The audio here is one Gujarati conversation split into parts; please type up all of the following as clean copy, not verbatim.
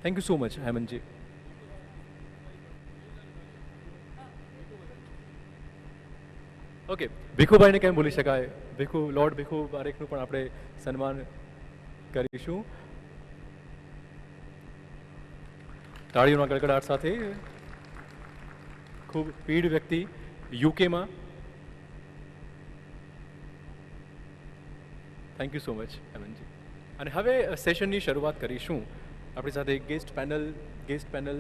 થેન્ક યુ સો મચ હેમંતજી. ઓકે, ભીખુભાઈને કેમ ભૂલી શકાય? લોર્ડ ભીખુ પારેખનું પણ આપણે સન્માન કરીશું તાળીઓના ગડગડાટ સાથે. ખૂબ પીઢ વ્યક્તિ, યુકેમાં. થેન્ક યુ સો મચ હેમંતજી. અને હવે સેશનની શરૂઆત કરીશું. આપણી સાથે ગેસ્ટ પેનલ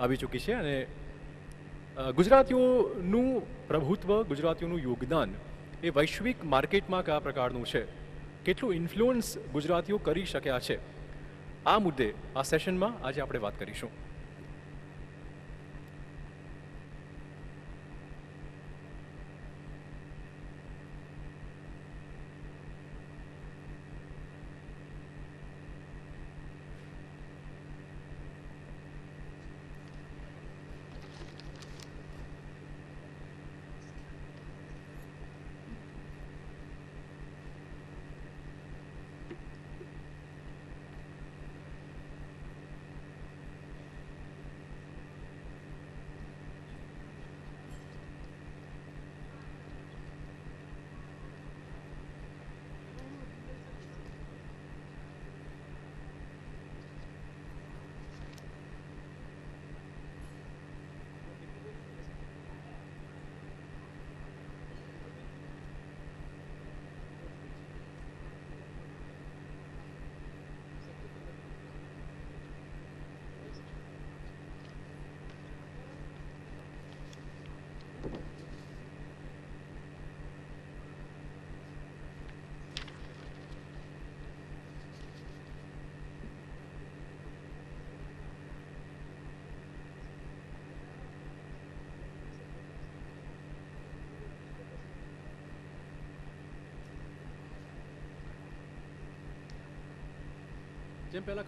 આવી ચૂકી છે અને ગુજરાતીઓનું પ્રભુત્વ, ગુજરાતીઓનું યોગદાન એ વૈશ્વિક માર્કેટમાં કયા પ્રકારનું છે, કેટલું ઇન્ફ્લુઅન્સ ગુજરાતીઓ કરી શક્યા છે, આ મુદ્દે આ સેશનમાં આજે આપણે વાત કરીશું. જેમ પહેલાં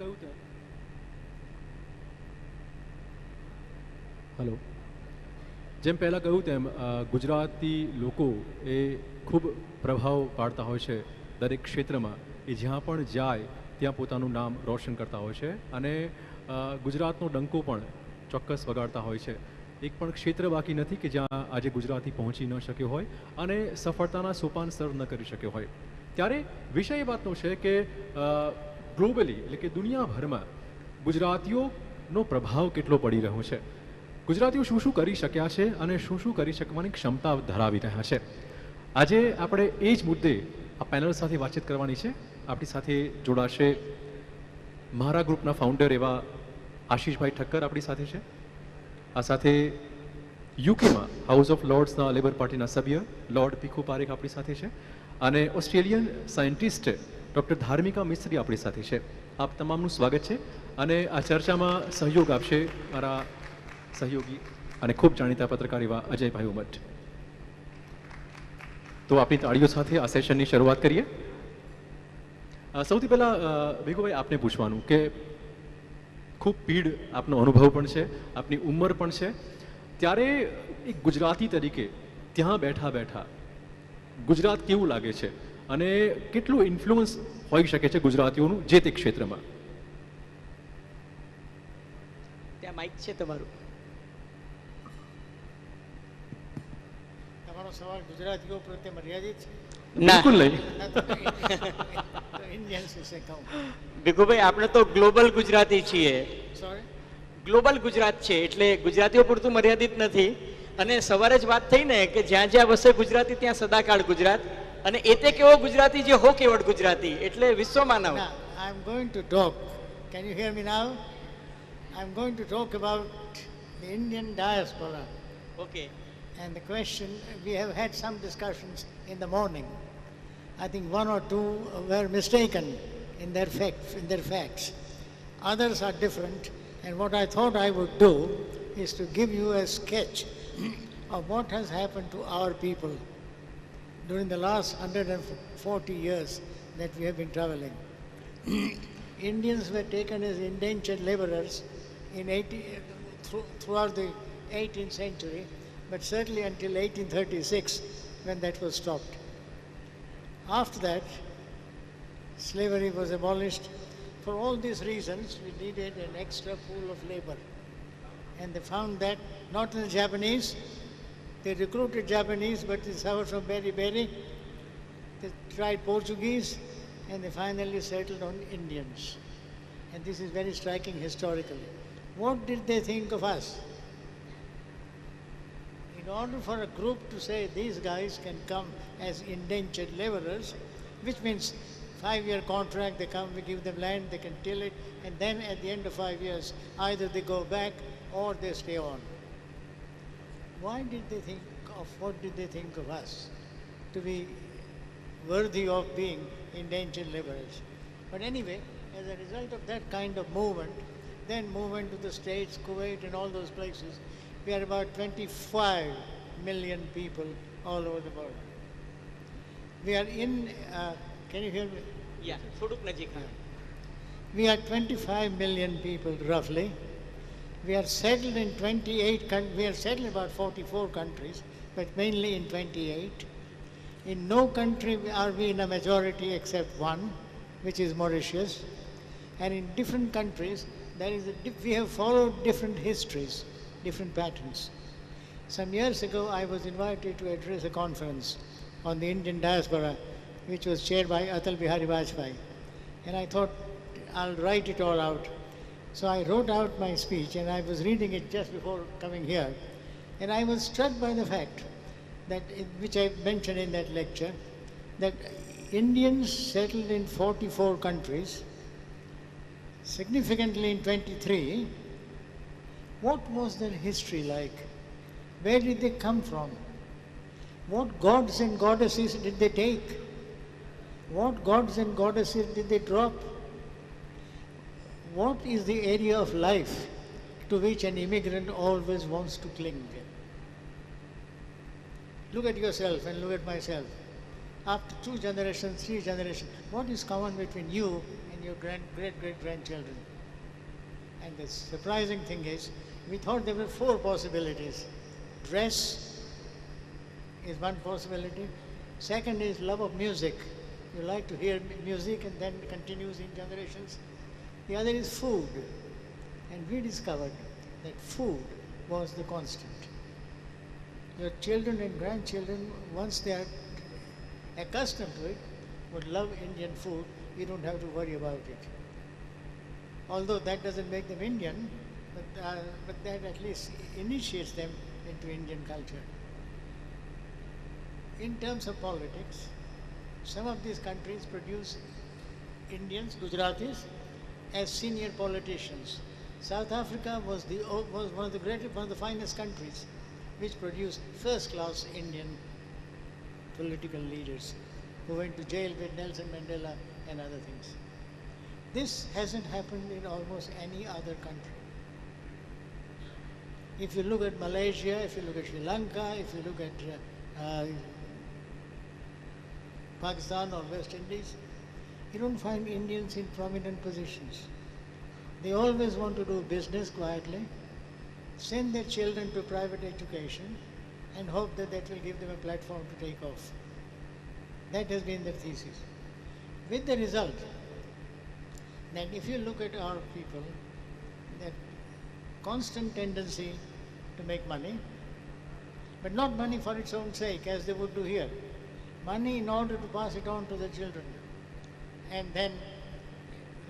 કહ્યું તેમ ગુજરાતી લોકો એ ખૂબ પ્રભાવ પાડતા હોય છે દરેક ક્ષેત્રમાં. એ જ્યાં પણ જાય ત્યાં પોતાનું નામ રોશન કરતા હોય છે અને ગુજરાતનો ડંકો પણ ચોક્કસ વગાડતા હોય છે. એક પણ ક્ષેત્ર બાકી નથી કે જ્યાં આજે ગુજરાતી પહોંચી ન શક્યો હોય અને સફળતાના સોપાન સર ન કરી શક્યો હોય. ત્યારે વિષય એ વાતનો છે કે ગ્લોબલી એટલે કે દુનિયાભરમાં ગુજરાતીઓનો પ્રભાવ કેટલો પડી રહ્યો છે, ગુજરાતીઓ શું શું કરી શક્યા છે અને શું શું કરી શકવાની ક્ષમતા ધરાવી રહ્યા છે. આજે આપણે એ જ મુદ્દે આ પેનલ સાથે વાતચીત કરવાની છે. આપણી સાથે જોડાશે મારા ગ્રુપના ફાઉન્ડર એવા આશીષભાઈ ઠક્કર આપણી સાથે છે. આ સાથે યુકેમાં હાઉસ ઓફ લોર્ડ્સના લેબર પાર્ટીના સભ્ય લોર્ડ ભીખુ પારેખ આપણી સાથે છે અને ઓસ્ટ્રેલિયન સાયન્ટિસ્ટ ડૉક્ટર ધાર્મિકા મિસ્ત્રી આપણી સાથે છે. આપ તમામનું સ્વાગત છે અને આ ચર્ચામાં સહયોગ આપશે મારા સહયોગી અને ખૂબ જાણીતા પત્રકાર એવા અજયભાઈ ઉમટ. તો આપણી તાળીઓ સાથે આ સેશનની શરૂઆત કરીએ. સૌથી પહેલાં ભીખુભાઈ આપને પૂછવાનું કે ખૂબ પીઢ આપનો અનુભવ પણ છે, આપની ઉંમર પણ છે, ત્યારે એક ગુજરાતી તરીકે ત્યાં બેઠા બેઠા ગુજરાત કેવું લાગે છે અને કેટલું ઇન્ફ્લુઅન્સ હોઈ શકે છે ગુજરાતીઓનું જે તે ક્ષેત્રમાં? ત્યાં માઇક છે તમારું. તમારો સવાલ ગુજરાતીઓ પ્રત્યે મર્યાદિત છે? બિલકુલ નહીં. ભીખુભાઈ આપણે તો ગ્લોબલ ગુજરાતી છીએ. સોરી, ગ્લોબલ ગુજરાત છે એટલે ગુજરાતીઓ પૂરતું મર્યાદિત નથી. અને સવારે જ વાત થઈ ને કે જ્યાં જ્યાં વસે ગુજરાતી ત્યાં સદાકાળ ગુજરાત, અને એ તે કેવો ગુજરાતી જે હો કેવડ ગુજરાતી એટલે વિશ્વ માનવ. I am going to talk. Can you hear me now? I am going to talk about the Indian diaspora. Okay. And the question, we have had some discussions in the morning. I think one or two were mistaken in their facts. Others are different, and what I thought I would do is to give you a sketch of what has happened to our people during the last 140 years that we have been traveling. Indians were taken as indentured laborers throughout the 18th century, but certainly until 1836 when that was stopped. After that, slavery was abolished. For all these reasons, we needed an extra pool of labor. And they found that not in the Japanese. They recruited Japanese, but they suffered from beriberi. They tried Portuguese, and they finally settled on Indians. And this is very striking historically. What did they think of us? In order for a group to say these guys can come as indentured laborers, which means 5-year contract, they come, we give them land, they can till it, and then at the end of 5 years, either they go back or they stay on. Why did they think of, what did they think of us to be worthy of being indentured laborers? But anyway, as a result of that kind of movement, then movement to the States, Kuwait and all those places, we are about 25 million people all over the world. We are in, can you hear me? Yeah, થોડુંક નજીક. We are 25 million people roughly. We are settled in 28 countries. We are settled in about 44 countries, but mainly in 28. In no country are we in a majority except one, which is Mauritius. And in different countries, we have followed different histories, different patterns. Some years ago, I was invited to address a conference on the Indian diaspora, which was chaired by Atal Bihari Vajpayee. And I thought, I'll write it all out. So I wrote out my speech, and I was reading it just before coming here. And I was struck by the fact that, which I mentioned in that lecture, that Indians settled in 44 countries, significantly in 23. What was their history like? Where did they come from? What gods and goddesses did they take? What gods and goddesses did they drop? What is the area of life to which an immigrant always wants to cling? Look at yourself and look at myself. After 2 generations, 3 generations, what is common between you and your great-great-grandchildren? And the surprising thing is, we thought there were 4 possibilities. Dress is one possibility. Second is love of music. You like to hear music and then it continues in generations. The other is food. And we discovered that food was the constant. Your children and grandchildren, once they are accustomed to it, would love Indian food. You don't have to worry about it. Although that doesn't make them Indian, but that at least initiates them into Indian culture. In terms of politics, some of these countries produce Indians, Gujaratis, as senior politicians. South Africa was one of the finest countries which produced first-class Indian political leaders who went to jail with Nelson Mandela and other things. This hasn't happened in almost any other country. If you look at Malaysia, if you look at Sri Lanka, if you look at Pakistan or West Indies, you don't find Indians in prominent positions. They always want to do business quietly, send their children to private education, and hope that that will give them a platform to take off. That has been their thesis. With the result that if you look at our people, that constant tendency to make money, but not money for its own sake, as they would do here. Money in order to pass it on to the children, and then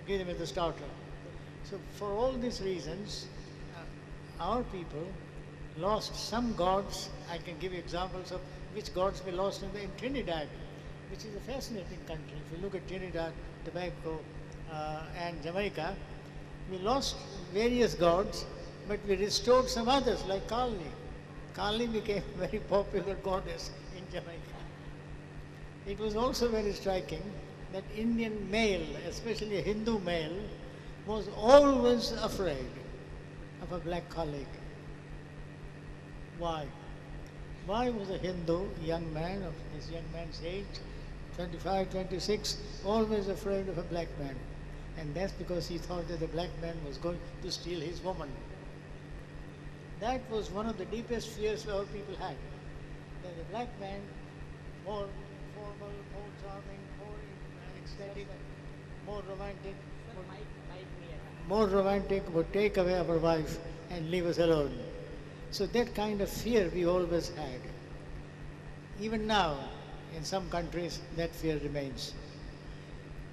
give them as a starter. So for all these reasons, our people lost some gods. I can give you examples of which gods we lost in Trinidad, which is a fascinating country. If you look at Trinidad, Tobago, and Jamaica, we lost various gods, but we restored some others, like Kali. Kali became a very popular goddess in Jamaica. It was also very striking that Indian male, especially a Hindu male, was always afraid of a black colleague. Why? Why was a Hindu young man of this young man's age, 25, 26, always afraid of a black man? And that's because he thought that the black man was going to steal his woman. That was one of the deepest fears our people had, that the black man, more formal, more charming, more ecstatic, romantic would take away our wife and leave us alone. So that kind of fear we always had. Even now, in some countries, that fear remains.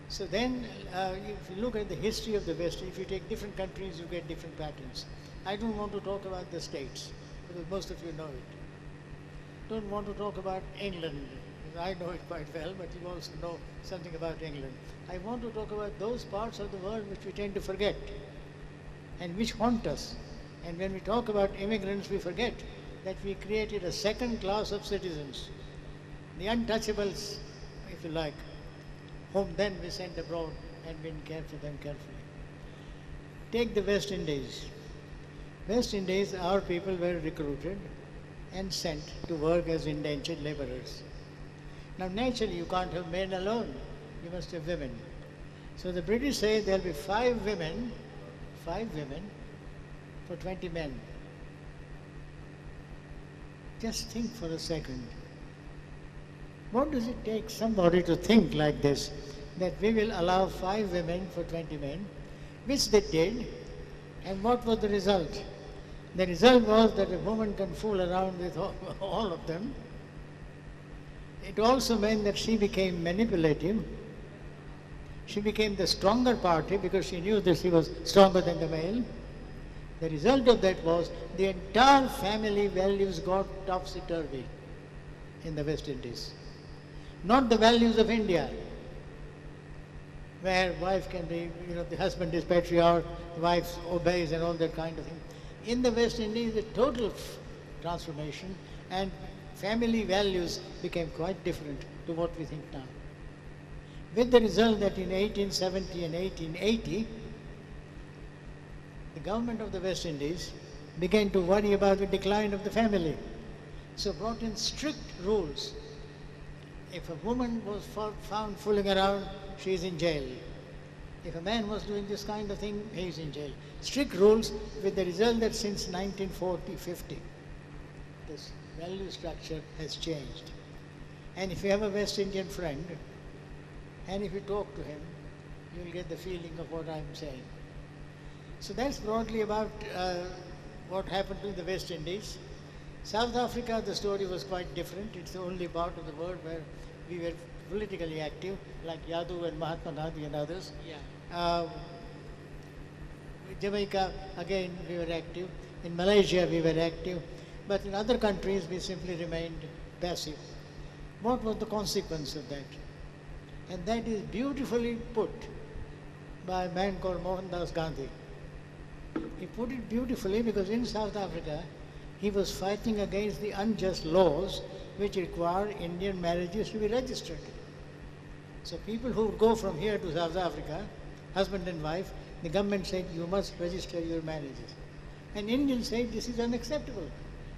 So then, if you look at the history of the West, if you take different countries, you get different patterns. I don't want to talk about the states, because most of you know it. Don't want to talk about England, because I know it quite well, but you also know something about England. I want to talk about those parts of the world which we tend to forget, and which haunt us. And when we talk about immigrants, we forget that we created a second class of citizens, the untouchables, if you like, whom then we sent abroad and been cared for them carefully. Take the West Indies. West Indies, our people were recruited and sent to work as indentured laborers. Now naturally you can't have men alone, you must have women. So the British say there'll be 5 women for 20 men. Just think for a second. What does it take somebody to think like this, that we will allow 5 women for 20 men, which they did, and what was the result? The result was that a woman can fool around with all of them. It also meant that she became manipulative. She became the stronger party because she knew that she was stronger than the male. The result of that was the entire family values got topsy-turvy in the West Indies. Not the values of India, where wife can be, the husband is patriarch, the wife obeys and all that kind of thing. In the West Indies, a total transformation, and family values became quite different to what we think now. With the result that in 1870 and 1880, the government of the West Indies began to worry about the decline of the family. So brought in strict rules. If a woman was found fooling around, she is in jail. If a man was doing this kind of thing, he is in jail. Strict rules, with the result that since 1940-50, this value structure has changed. And if you have a West Indian friend, and if you talk to him, you will get the feeling of what I'm saying. So that's broadly about what happened to the West Indies. South Africa, the story was quite different. It's the only part of the world where we were politically active, like Yadu and Mahatma Gandhi and others. Yeah. Jamaica, again, we were active. In Malaysia, we were active. But in other countries, we simply remained passive. What was the consequence of that? And that is beautifully put by a man called Mohandas Gandhi. He put it beautifully because in South Africa, he was fighting against the unjust laws which require Indian marriages to be registered. So people who would go from here to South Africa, husband and wife, the government said, you must register your marriages. And Indians said, this is unacceptable.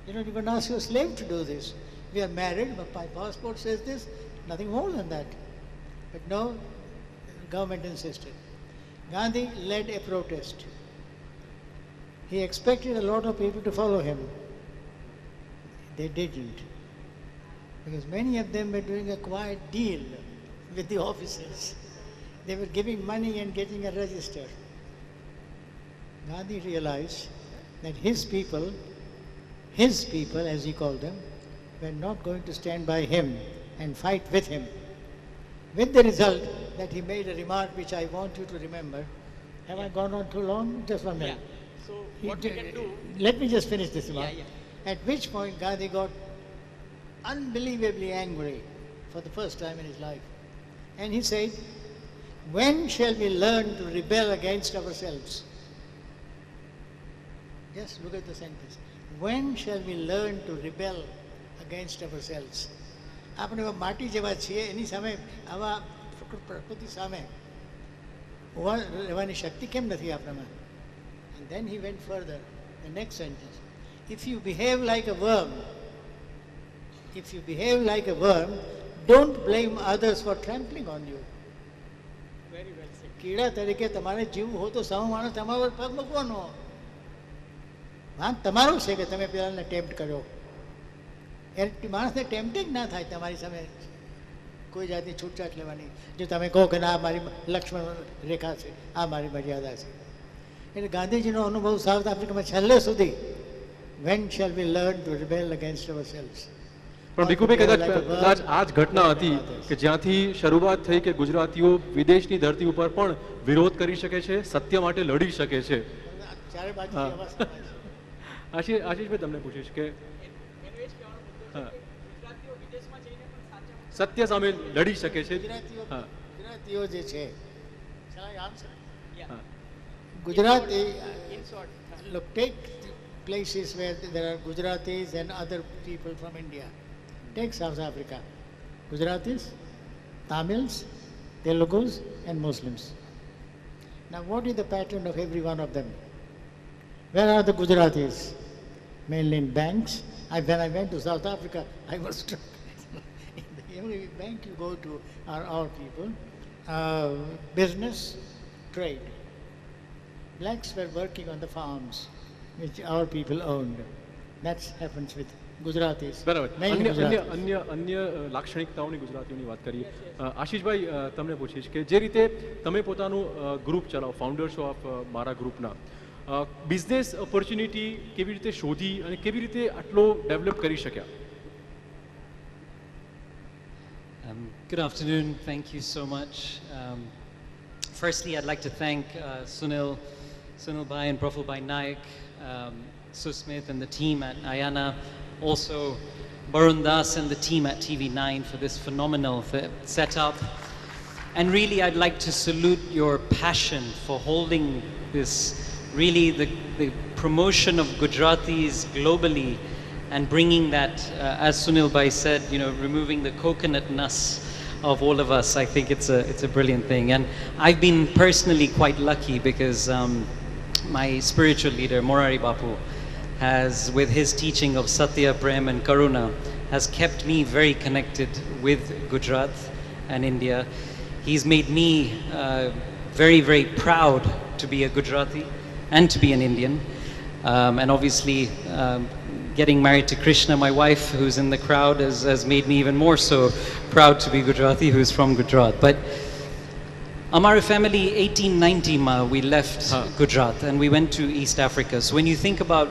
You can ask your slave to do this. We are married, but my passport says this, nothing more than that. But no, the government insisted. Gandhi led a protest. He expected a lot of people to follow him. They didn't. Because many of them were doing a quiet deal with the officers. They were giving money and getting a register. Gandhi realized that his people, as he called them, were not going to stand by him and fight with him. With the result that he made a remark which I want you to remember. Have I gone on too long? Just 1 minute. Yeah. So what we can do... Let me just finish this remark. Yeah. At which point Gandhi got unbelievably angry for the first time in his life. And he said, when shall we learn to rebel against ourselves? Just look at the sentence. When shall we learn to rebel against ourselves? આપણે માટી જેવા છીએ એની સામે આવા પ્રકૃતિ સામે ઉભા રહેવાની શક્તિ કેમ નથી આપણામાં? And then he went further. The next sentence. If you behave like a worm, don't blame others for trampling on you. Very well said. કીડા તરીકે તમારે જીવવું હોય તો સામો માણસ તમારા પર પગ મૂકવાનો. વાંક તમારો છે કે તમે પેલાને ટેમ્પ્ટ કર્યો. માણસને ટેમ્પ્ટ જ ના થાય તમારી સામે કોઈ જાતની છૂટછાટ લેવાની. જો તમે કહો કે ના આ મારી લક્ષ્મણ રેખા છે, આ મારી મર્યાદા છે. એટલે ગાંધીજીનો અનુભવ સાઉથ આફ્રિકામાં છેલ્લે સુધી, when shall we learn to rebel against ourselves? પણ ભીખુભાઈ કદાચ આ જ ઘટના હતી કે જ્યાંથી શરૂઆત થઈ કે ગુજરાતીઓ વિદેશની ધરતી ઉપર પણ વિરોધ કરી શકે છે, સત્ય માટે લડી શકે છે. ચારે બાજુ આશીષભાઈ તમને પૂછીશ કે સત્ય સામે લડી શકે છે. ગુજરાતીઓ જે છે, Gujarati, look, take places where there are Gujaratis and other people from India. Take South Africa. Gujaratis, Tamils, Telugus and Muslims. Now what is the pattern of every one of them? Where are the Gujaratis? Mainly in banks. When I went to South Africa, I was struck. Every bank you go to are our people. Business, trade. Blacks were working on the farms which our people owned. That happens with Gujaratis. બરાબર. Mainly Gujaratis. અન્ય લાક્ષણિકતાઓની ગુજરાતીઓની વાત કરીએ. આશીષભાઈ તમને પૂછીશ કે જે રીતે તમે પોતાનું ગ્રુપ ચલાવો, ફાઉન્ડર છો ઓફ મારા ગ્રુપના, બિઝનેસ ઓપોર્ચ્યુનિટી કેવી રીતે શોધી અને કેવી રીતે આટલો ડેવલપ કરી શક્યા? Good afternoon. Thank you so much. Firstly, I'd like to thank Sunil Bhai and Profil Bhai Naik, Susmith and the team at Ayana, also Barun Das and the team at TV9 for this phenomenal setup. And really, I'd like to salute your passion for holding this, really the promotion of Gujaratis globally and bringing that, as Sunil Bhai said, removing the coconut nuss of all of us. I think it's a brilliant thing. And I've been personally quite lucky because my spiritual leader, Morari Bapu, has, with his teaching of Satya, Prem and Karuna, has kept me very connected with Gujarat and India. He's made me very, very proud to be a Gujarati and to be an Indian. And obviously, getting married to Krishna, my wife, who's in the crowd, has made me even more so proud to be Gujarati, who's from Gujarat. But Amara family, 1890 we left Gujarat and we went to East Africa. So when you think about,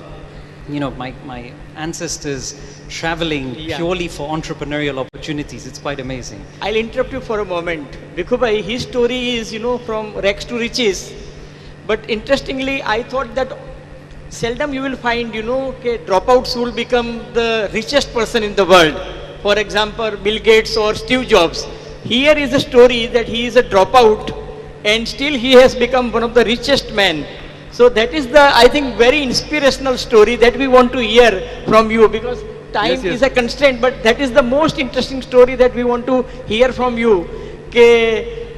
my ancestors traveling purely for entrepreneurial opportunities, it's quite amazing. I'll interrupt you for a moment. Vikubhai, his story is, from rags to riches. But interestingly, I thought that seldom you will find, dropouts will become the richest person in the world. For example, Bill Gates or Steve Jobs. Here is a story that he is a dropout and still he has become one of the richest men. So that is the, I think, very inspirational story that we want to hear from you, because time is a constraint, but that is the most interesting story that we want to hear from you.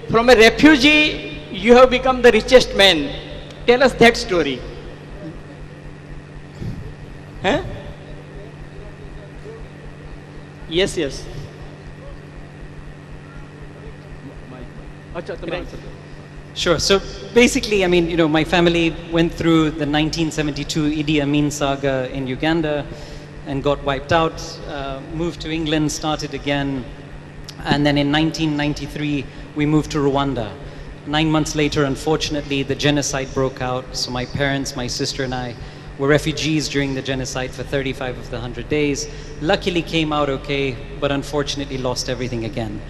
From a refugee, you have become the richest man. Tell us that story. Huh? Yes. Sure. So basically, my family went through the 1972 Idi Amin saga in Uganda and got wiped out, moved to England, started again, and then in 1993 we moved to Rwanda. 9 months later, unfortunately, the genocide broke out, so my parents, my sister and I were refugees during the genocide for 35 of the 100 days. Luckily came out okay, but unfortunately lost everything again.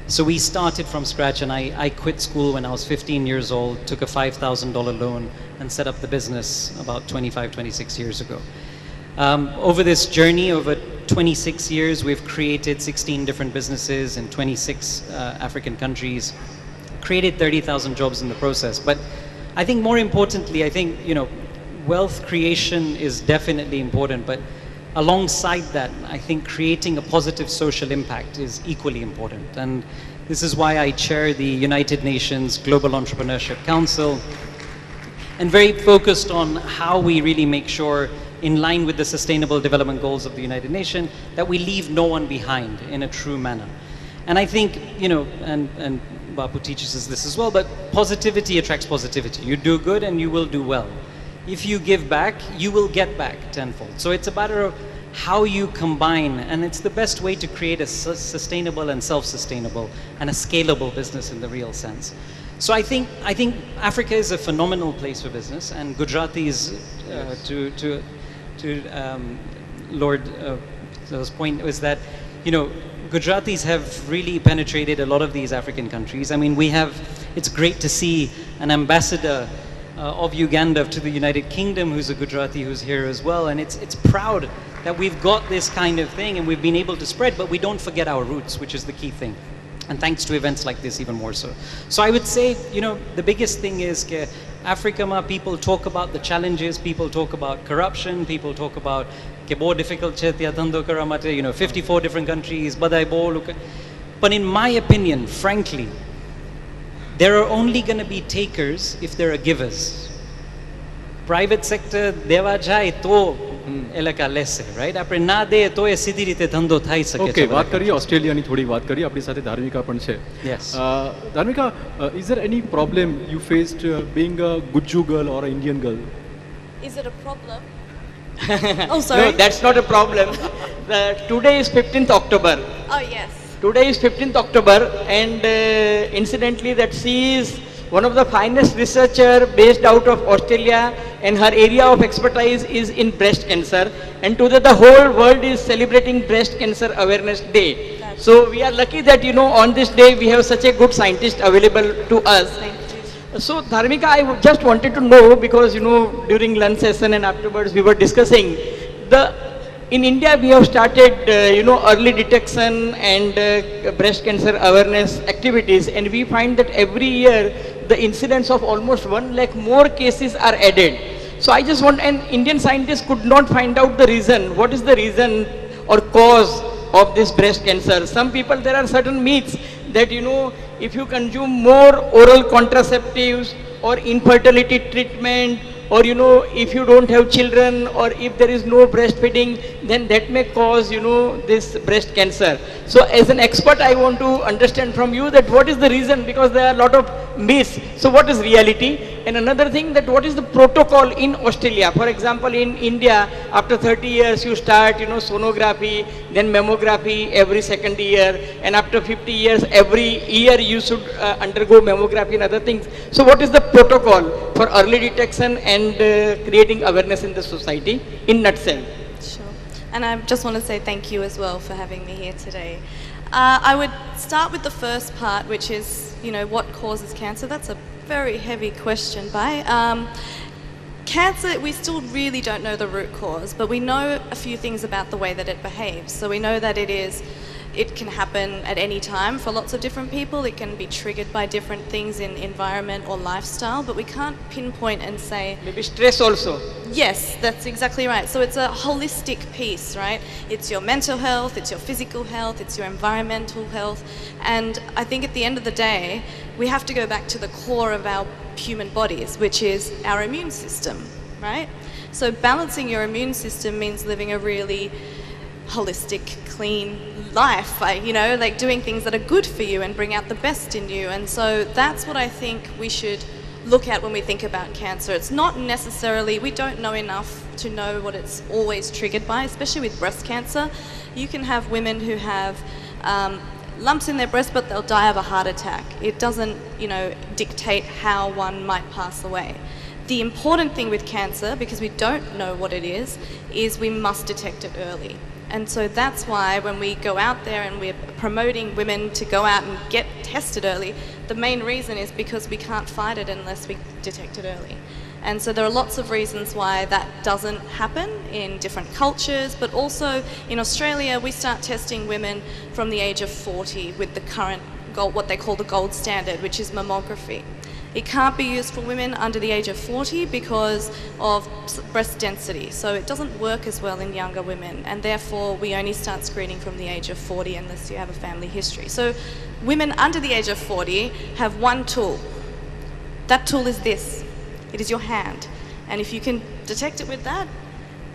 So we started from scratch, and I quit school when I was 15 years old, took a $5,000 loan and set up the business about 25, 26 years ago. Over this journey, over 26 years, we've created 16 different businesses in 26 African countries, created 30,000 jobs in the process. But I think more importantly, wealth creation is definitely important, but alongside that, I think creating a positive social impact is equally important. And this is why I chair the United Nations Global Entrepreneurship Council, and very focused on how we really make sure, in line with the Sustainable Development Goals of the United Nations, that we leave no one behind in a true manner. And I think, and Bapu teaches us this as well, but positivity attracts positivity. You do good and you will do well. If you give back, you will get back tenfold. So it's a matter of how you combine, and it's the best way to create a sustainable and self-sustainable and a scalable business in the real sense. So I think Africa is a phenomenal place for business, and Gujaratis, Lord Zo's point was that, you know, Gujaratis have really penetrated a lot of these African countries. I mean, it's great to see an ambassador of Uganda to the United Kingdom who's a Gujarati who's here as well, and it's proud that we've got this kind of thing and we've been able to spread, but we don't forget our roots, which is the key thing. And thanks to events like this, even more so. So I would say, you know, the biggest thing is that Africa, people talk about the challenges, people talk about corruption, people talk about more difficult, you know, 54 different countries, but in my opinion, frankly, there are only going to be takers if there are givers. Private sector deva jai to elaka lese, right? આપણે ના દે તો એ સિધી રીતે ધંધો થઈ શકે છે. ઓકે, વાત કરીએ ઓસ્ટ્રેલિયાની થોડી વાત કરીએ. આપણી સાથે ધાર્મિકા પણ છે. Yes. ધાર્મિકા, is there any problem you faced being a Guju girl or an Indian girl? Is it a problem? Oh, sorry. No, that's not a problem. Today is 15th October. Oh, yes. Today is 15th October, and incidentally that she is one of the finest researcher based out of Australia, and her area of expertise is in breast cancer, and today the whole world is celebrating Breast Cancer Awareness Day. So we are lucky that, you know, on this day we have such a good scientist available to us. Thank you. So Dharmika, I just wanted to know, because, you know, during lunch session and afterwards we were discussing in India we have started you know, early detection and breast cancer awareness activities, and we find that every year the incidence of almost 1 lakh more cases are added. So I just want, and Indian scientists could not find out the reason. What is the reason or cause of this breast cancer? Some people, there are certain myths that, you know, if you consume more oral contraceptives or infertility treatment, or, you know, if you don't have children, or if there is no breastfeeding, then that may cause, you know, this breast cancer. So as an expert, I want to understand from you that what is the reason, because there are a lot of myths. So what is reality? And another thing, that what is the protocol in Australia? For example, in India, after 30 years you start, you know, sonography, then mammography every second year, and after 50 years every year you should undergo mammography and other things. So what is the protocol for early detection and creating awareness in the society in nutshell? Sure. And I just want to say thank you as well for having me here today. I would start with the first part, which is, you know, what causes cancer? That's a very heavy question, Cancer, we still really don't know the root cause, but we know a few things about the way that it behaves. So we know that it can happen at any time for lots of different people. It can be triggered by different things in environment or lifestyle, but we can't pinpoint and say... Maybe stress also. Yes, that's exactly right. So it's a holistic piece, right? It's your mental health, it's your physical health, it's your environmental health. And I think at the end of the day, we have to go back to the core of our human bodies, which is our immune system, right? So balancing your immune system means living a really holistic, clean life, you know, like doing things that are good for you and bring out the best in you. And so that's what I think we should look at when we think about cancer. It's not necessarily, we don't know enough to know what it's always triggered by, especially with breast cancer. You can have women who have lumps in their breast, but they'll die of a heart attack. It doesn't, you know, dictate how one might pass away. The important thing with cancer, because we don't know what it is we must detect it early. And so that's why when we go out there and we're promoting women to go out and get tested early, the main reason is because we can't fight it unless we detect it early. And so there are lots of reasons why that doesn't happen in different cultures, but also in Australia we start testing women from the age of 40 with the current gold, what they call the gold standard, which is mammography. It can't be used for women under the age of 40 because of breast density. So it doesn't work as well in younger women, and therefore we only start screening from the age of 40 unless you have a family history. So women under the age of 40 have one tool. That tool is this. It is your hand. And if you can detect it with that,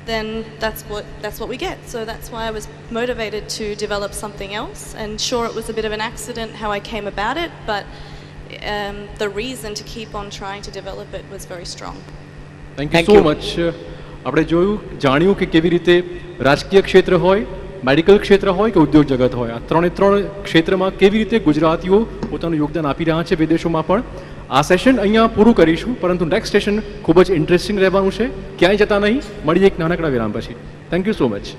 then that's what we get. So that's why I was motivated to develop something else. And sure, it was a bit of an accident how I came about it, but the reason to keep on trying to develop it was very strong. Thank you so much. આપણે જાણ્યું કે કેવી રીતે રાજકીય ક્ષેત્ર હોય, મેડિકલ ક્ષેત્ર હોય કે ઉદ્યોગ જગત હોય, આ ત્રણે ક્ષેત્રમાં કેવી રીતે ગુજરાતીઓ પોતાનું યોગદાન આપી રહ્યા છે વિદેશોમાં પણ. આ સેશન અહીંયા પૂરું કરીશું, પરંતુ નેક્સ્ટ સેશન ખૂબ જ ઇન્ટરેસ્ટિંગ રહેવાનું છે. ક્યાંય જતા નહીં, મળીએ એક નાનકડા વિરામ પછી. Thank you so much.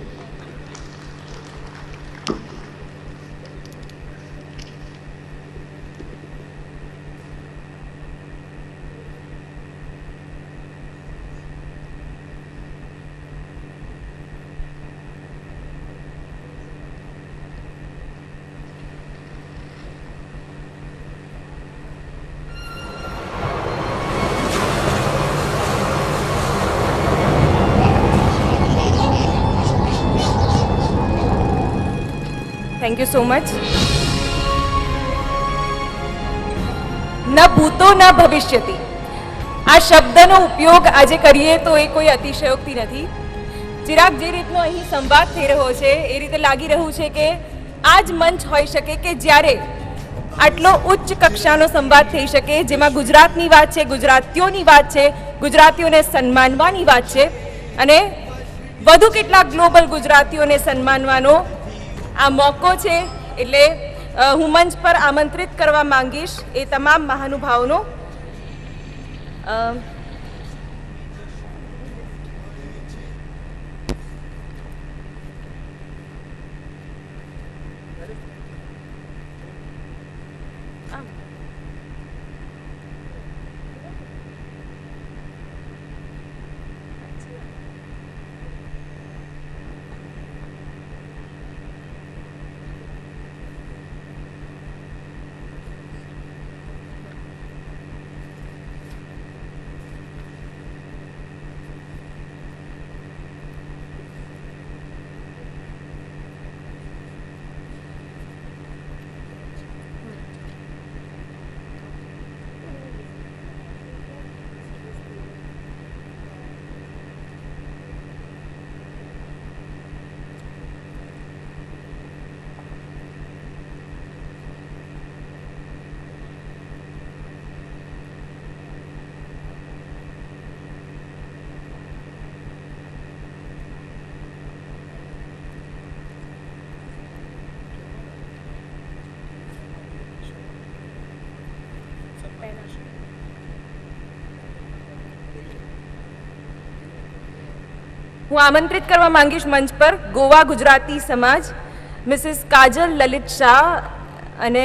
Thank you so much. ન ભૂતો ન ભવિષ્યતિ આ શબ્દનો ઉપયોગ આજે કરીએ તો એ કોઈ અતિશયોક્તિ નથી. ચિરાગ, જે રીતનો અહીં સંવાદ થઈ રહ્યો છે એ રીતે લાગી રહ્યું છે કે આ જ મંચ હોઈ શકે કે જ્યારે આટલો ઉચ્ચ કક્ષાનો સંવાદ થઈ શકે, જેમાં ગુજરાતની વાત છે, ગુજરાતીઓની વાત છે, ગુજરાતીઓને સન્માનવાની વાત છે અને વધુ કેટલાક ગ્લોબલ ગુજરાતીઓને સન્માનવાનો આ મોકો છે. એટલે હું મંચ પર આમંત્રિત કરવા માંગીશ એ તમામ મહાનુભાવોનો. હું આમંત્રિત કરવા માંગીશ મંચ પર ગોવા ગુજરાતી સમાજ, મિસિસ કાજલ લલિત શાહ અને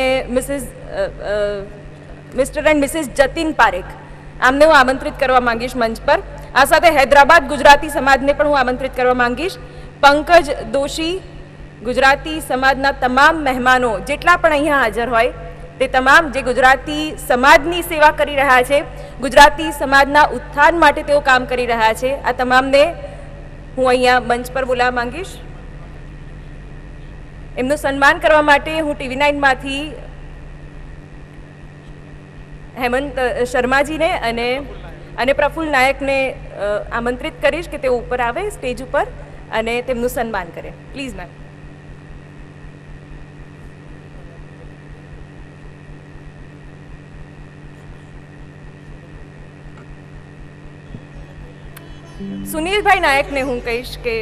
Mr and Mrs Jatin Parekh, આમને હું આમંત્રિત કરવા માંગીશ મંચ પર. આ સાથે હૈદરાબાદ ગુજરાતી સમાજને પણ હું આમંત્રિત કરવા માંગીશ. પંકજ દોશી, ગુજરાતી સમાજના તમામ મહેમાનો જેટલા પણ અહીંયા હાજર હોય તે તમામ જે ગુજરાતી સમાજની સેવા કરી રહ્યા છે, ગુજરાતી સમાજના ઉત્થાન માટે તેઓ કામ કરી રહ્યા છે, આ તમામને હું અહીંયા મંચ પર બોલાવવા માંગીશ. એમનું સન્માન કરવા માટે હું TV9 માંથી હેમંત શર્માજીને અને પ્રફુલ્લ નાયકને આમંત્રિત કરીશ કે તેઓ ઉપર આવે સ્ટેજ ઉપર અને તેમનું સન્માન કરે. Please ma'am. સુનિલભાઈ નાયકને હું કહીશ કે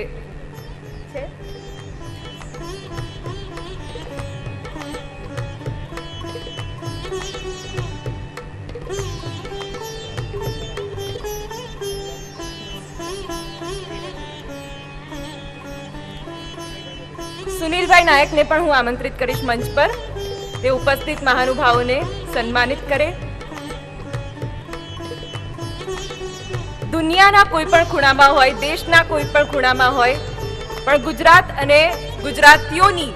સુનિલભાઈ નાયકને પણ હું આમંત્રિત કરીશ મંચ પર. તે ઉપસ્થિત મહાનુભાવોને સન્માનિત કરે. દુનિયાના કોઈ પણ ખૂણામાં હોય, દેશના કોઈ પણ ખૂણામાં હોય, પણ ગુજરાત અને ગુજરાતીઓની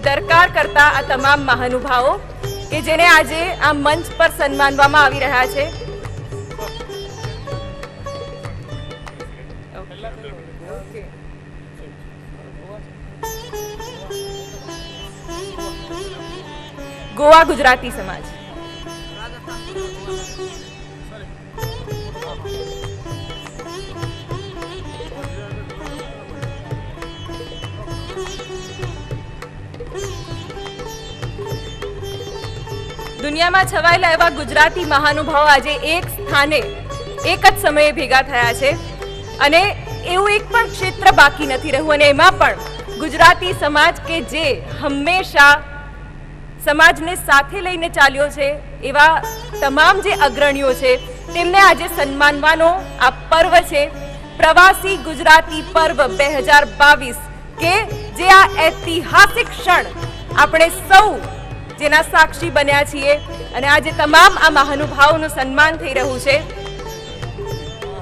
દરકાર કરતા આ તમામ મહાનુભાવો કે જેને આજે આ મંચ પર સન્માનવામાં આવી રહ્યા છે. ગોવા ગુજરાતી સમાજ. દુનિયામાં છવાયેલા એવા ગુજરાતી મહાનુભાવો આજે એક સ્થાને એક જ સમયે ભેગા થયા છે અને એવું એક પણ ક્ષેત્ર બાકી નથી રહ્યું અને એમાં પણ ગુજરાતી સમાજ કે જે હંમેશા સમાજને સાથે લઈને ચાલ્યો છે એવા તમામ જે અગ્રણીઓ છે તેમને આજે સન્માનવાનો આ પર્વ છે પ્રવાસી ગુજરાતી પર્વ 2022 કે જે આ ઐતિહાસિક ક્ષણ આપણે સૌ જેના સાક્ષી બન્યા છીએ અને આજે તમામ આ મહાનુભાવોનું સન્માન થઈ રહ્યું છે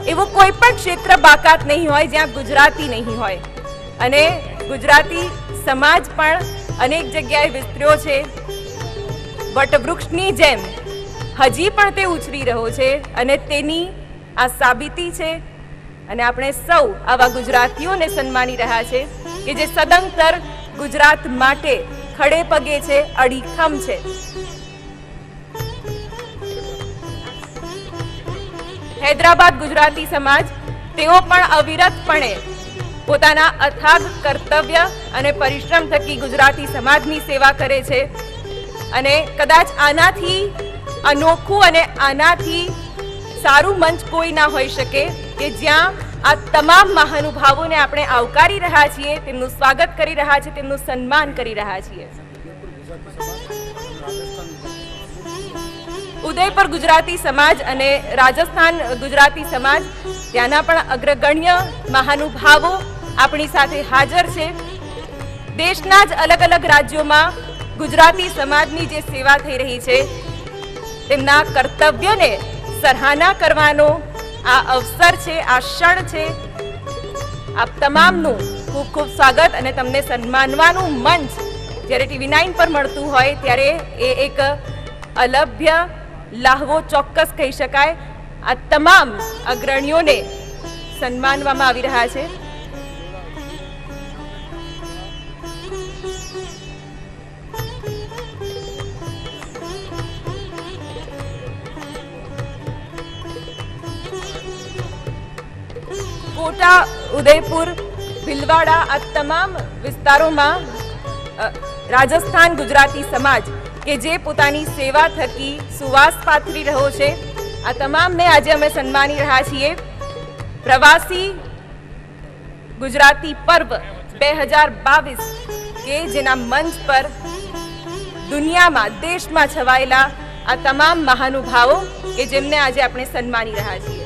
એવું કોઈ પણ ક્ષેત્ર બાકાત નહીં હોય જ્યાં ગુજરાતી નહીં હોય અને ગુજરાતી સમાજ પણ અનેક જગ્યાએ વિસ્તર્યો છે વટવૃક્ષની જેમ હજી પણ તે ઉછરી રહ્યો છે અને તેની આ સાબિતી છે અને આપણે સૌ આવા ગુજરાતીઓને સન્માની રહ્યા છે કે જે સદંતર ગુજરાત માટે ખડે પગે છે અડીખમ છે હૈદરાબાદ ગુજરાતી સમાજ તેઓ પણ અવિરતપણે પોતાના અથાગ કર્તવ્ય અને પરિશ્રમ થકી ગુજરાતી સમાજની સેવા કરે છે અને કદાચ આનાથી અનોખું અને આનાથી સારું મંચ કોઈ ના હોઈ શકે કે જ્યાં આ તમામ મહાનુભાવોને આપણે આવકારી રહ્યા છીએ તેમનું સ્વાગત કરી રહ્યા છીએ તેમનું સન્માન કરી રહ્યા છીએ ઉદયપુર ગુજરાતી સમાજ અને રાજસ્થાન ગુજરાતી સમાજ ત્યાંના પણ અગ્રગણ્ય મહાનુભાવો આપણી સાથે હાજર છે દેશના જ અલગ અલગ રાજ્યોમાં ગુજરાતી સમાજની જે સેવા થઈ રહી છે તેમના કર્તવ્યને સરાહના કરવાનો આ અવસર છે આ ક્ષણ છે આપ તમામનું ખૂબ ખૂબ સ્વાગત અને તમને સન્માનવાનું મંચ જ્યારે TV9 પર મળતું હોય ત્યારે એ એક અલભ્ય લાહવો ચોક્કસ કહી શકાય આ તમામ અગ્રણીઓને સન્માનવામાં આવી રહ્યા છે કોટા ઉદયપુર ભીલવાડા આ તમામ વિસ્તારોમાં રાજસ્થાન ગુજરાતી સમાજ કે જે પોતાની સેવા થકી સુવાસ પાથરી રહ્યો છે આ તમામને આજે અમે સન્માની રહ્યા છીએ પ્રવાસી ગુજરાતી પર્વ 2022 કે જેના મંચ પર દુનિયામાં દેશમાં છવાયેલા આ તમામ મહાનુભાવો કે જેમને આજે આપણે સન્માની રહ્યા છીએ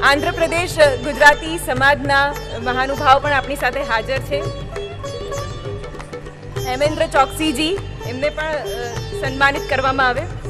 આંધ્રપ્રદેશ ગુજરાતી સમાજના મહાનુભાવ પણ આપણી સાથે હાજર છે હેમેન્દ્ર ચોકસીજી એમને પણ સન્માનિત કરવામાં આવે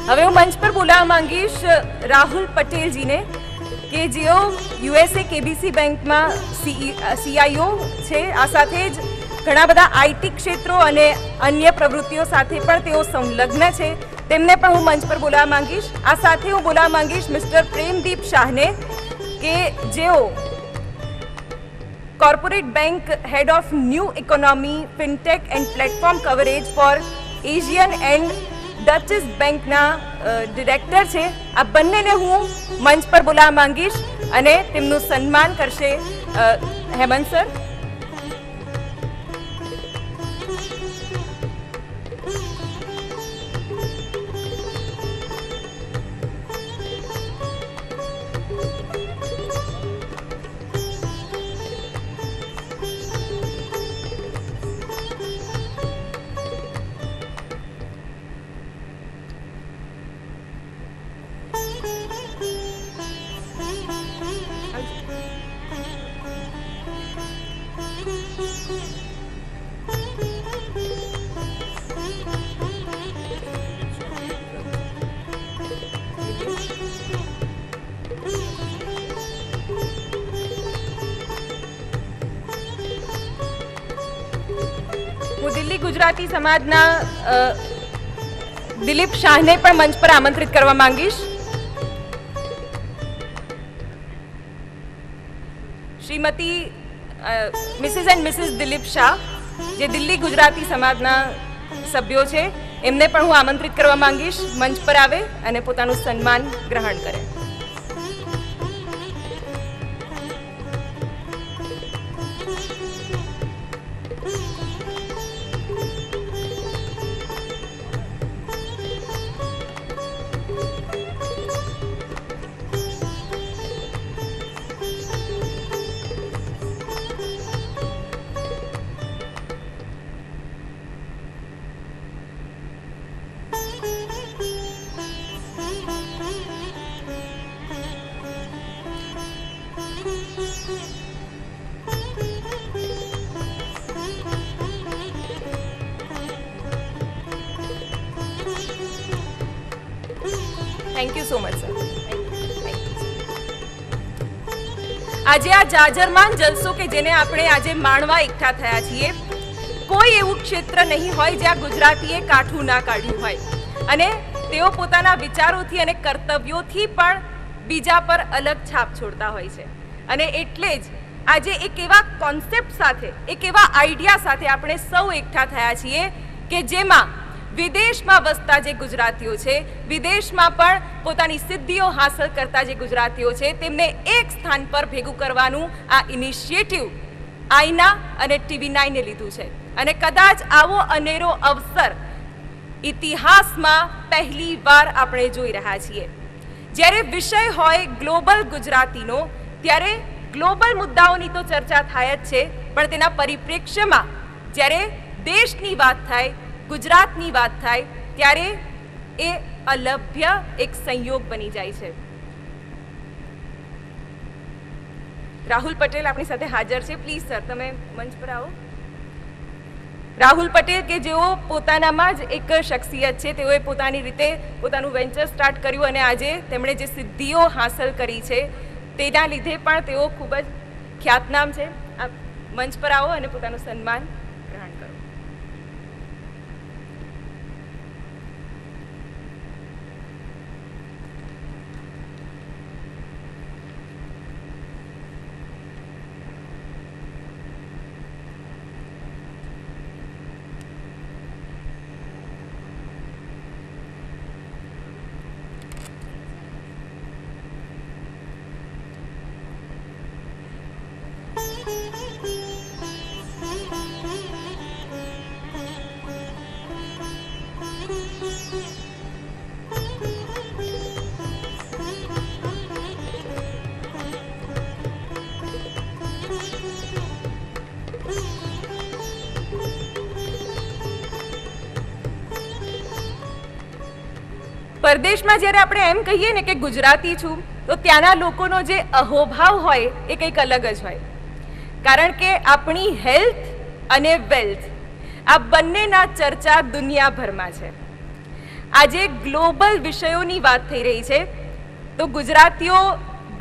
હવે હું મંચ પર બોલાવવા માંગીશ રાહુલ પટેલજીને કે જેઓ USA KBC બેંકમાં CIO છે આ સાથે જ ઘણા બધા IT ક્ષેત્રો અને અન્ય પ્રવૃત્તિઓ સાથે પણ તેઓ સંલગ્ન છે તેમને પણ હું મંચ પર બોલાવવા માંગીશ આ સાથે હું બોલાવવા માંગીશ મિસ્ટર પ્રેમદીપ શાહને કે જેઓ corporate bank head of new economy fintech and platform coverage for Asian and Deutsche બેંકના ડિરેક્ટર છે. આ બંનેને હું મંચ પર બોલાવવા માંગીશ અને તેમનું સન્માન કરશે હેમંત સર. હું દિલ્હી ગુજરાતી સમાજના દિલીપ શાહને પણ મંચ પર આમંત્રિત કરવા માંગીશ. Shrimati Mrs and Mrs Dilip Shah જે દિલ્હી ગુજરાતી સમાજના સભ્યો છે એમને પણ હું આમંત્રિત કરવા માંગીશ મંચ પર આવે અને પોતાનું સન્માન ગ્રહણ કરે. Thank you so much sir. આજે આ જાજરમાન જલસો કે જેને આપણે આજે માણવા એકઠા થયા છીએ, કોઈ એવું ક્ષેત્ર નહીં હોય જ્યાં ગુજરાતીએ કાઠું ના કાઢ્યું હોય અને તેઓ પોતાના વિચારોથી અને કર્તવ્યોથી પણ બીજા પર અલગ છાપ છોડતા હોય છે. અને એટલે જ આજે એક એવા કોન્સેપ્ટ સાથે, એક એવા આઈડિયા સાથે આપણે સૌ એકઠા થયા છીએ કે જેમાં વિદેશમાં વસતા જે ગુજરાતીઓ છે, વિદેશમાં પણ પોતાની સિદ્ધિઓ હાંસલ કરતા જે ગુજરાતીઓ છે, તેમને એક સ્થાન પર ભેગું કરવાનું આ ઇનિશિયેટિવ આઈના અને TV9 લીધું છે. અને કદાચ આવો અનેરો અવસર ઇતિહાસમાં પહેલી વાર આપણે જોઈ રહ્યા છીએ. જ્યારે વિષય હોય ગ્લોબલ ગુજરાતીનો, ત્યારે ગ્લોબલ મુદ્દાઓની તો ચર્ચા થાય જ છે, પણ તેના પરિપ્રેક્ષ્યમાં જ્યારે દેશની વાત થાય, ગુજરાતની વાત થાય, ત્યારે એ અલભ્ય એક સંયોગ બની જાય છે. રાહુલ પટેલ આપણી સાથે હાજર છે. પ્લીઝ સર, તમે મંચ પર આવો. રાહુલ પટેલ કે જેઓ પોતાનામાં જ એક શખ્સિયત છે, તેઓએ પોતાની રીતે પોતાનું વેન્ચર સ્ટાર્ટ કર્યું અને આજે તેમણે જે સિદ્ધિઓ હાંસલ કરી છે તેના લીધે પણ તેઓ ખૂબ જ ખ્યાતનામ છે. આપ મંચ પર આવો અને પોતાનું સન્માન ગ્રહણ કરો. પરદેશમાં જ્યારે આપણે એમ કહીએ ને કે ગુજરાતી છું, તો ત્યાંના લોકોનો જે અહોભાવ હોય એ કંઈક અલગ જ હોય. કારણ કે આપણી હેલ્થ અને વેલ્થ આ બંનેના ચર્ચા દુનિયાભરમાં છે. આજે ગ્લોબલ વિષયોની વાત થઈ રહી છે, તો ગુજરાતીઓ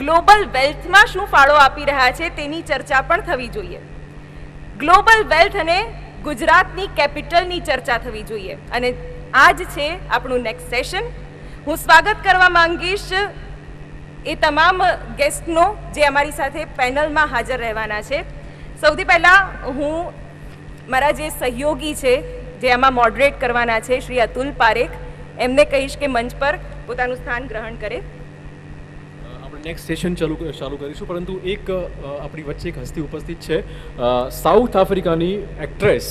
ગ્લોબલ વેલ્થમાં શું ફાળો આપી રહ્યા છે તેની ચર્ચા પણ થવી જોઈએ. ગ્લોબલ વેલ્થ અને ગુજરાતની કેપિટલની ચર્ચા થવી જોઈએ. અને આ જ છે આપણું નેક્સ્ટ સેશન. હું સ્વાગત કરવા માંગીશ એ તમામ ગેસ્ટનો જે અમારી સાથે પેનલમાં હાજર રહેવાના છે. સૌથી પહેલાં હું મારા જે સહયોગી છે, જે આમાં મોડરેટ કરવાના છે શ્રી અતુલ પારેખ, એમને કહીશ કે મંચ પર પોતાનું સ્થાન ગ્રહણ કરે. આપણે નેક્સ્ટ સેશન ચાલુ કરીશું, પરંતુ એક આપણી વચ્ચે એક હસ્તી ઉપસ્થિત છે, સાઉથ આફ્રિકાની એક્ટ્રેસ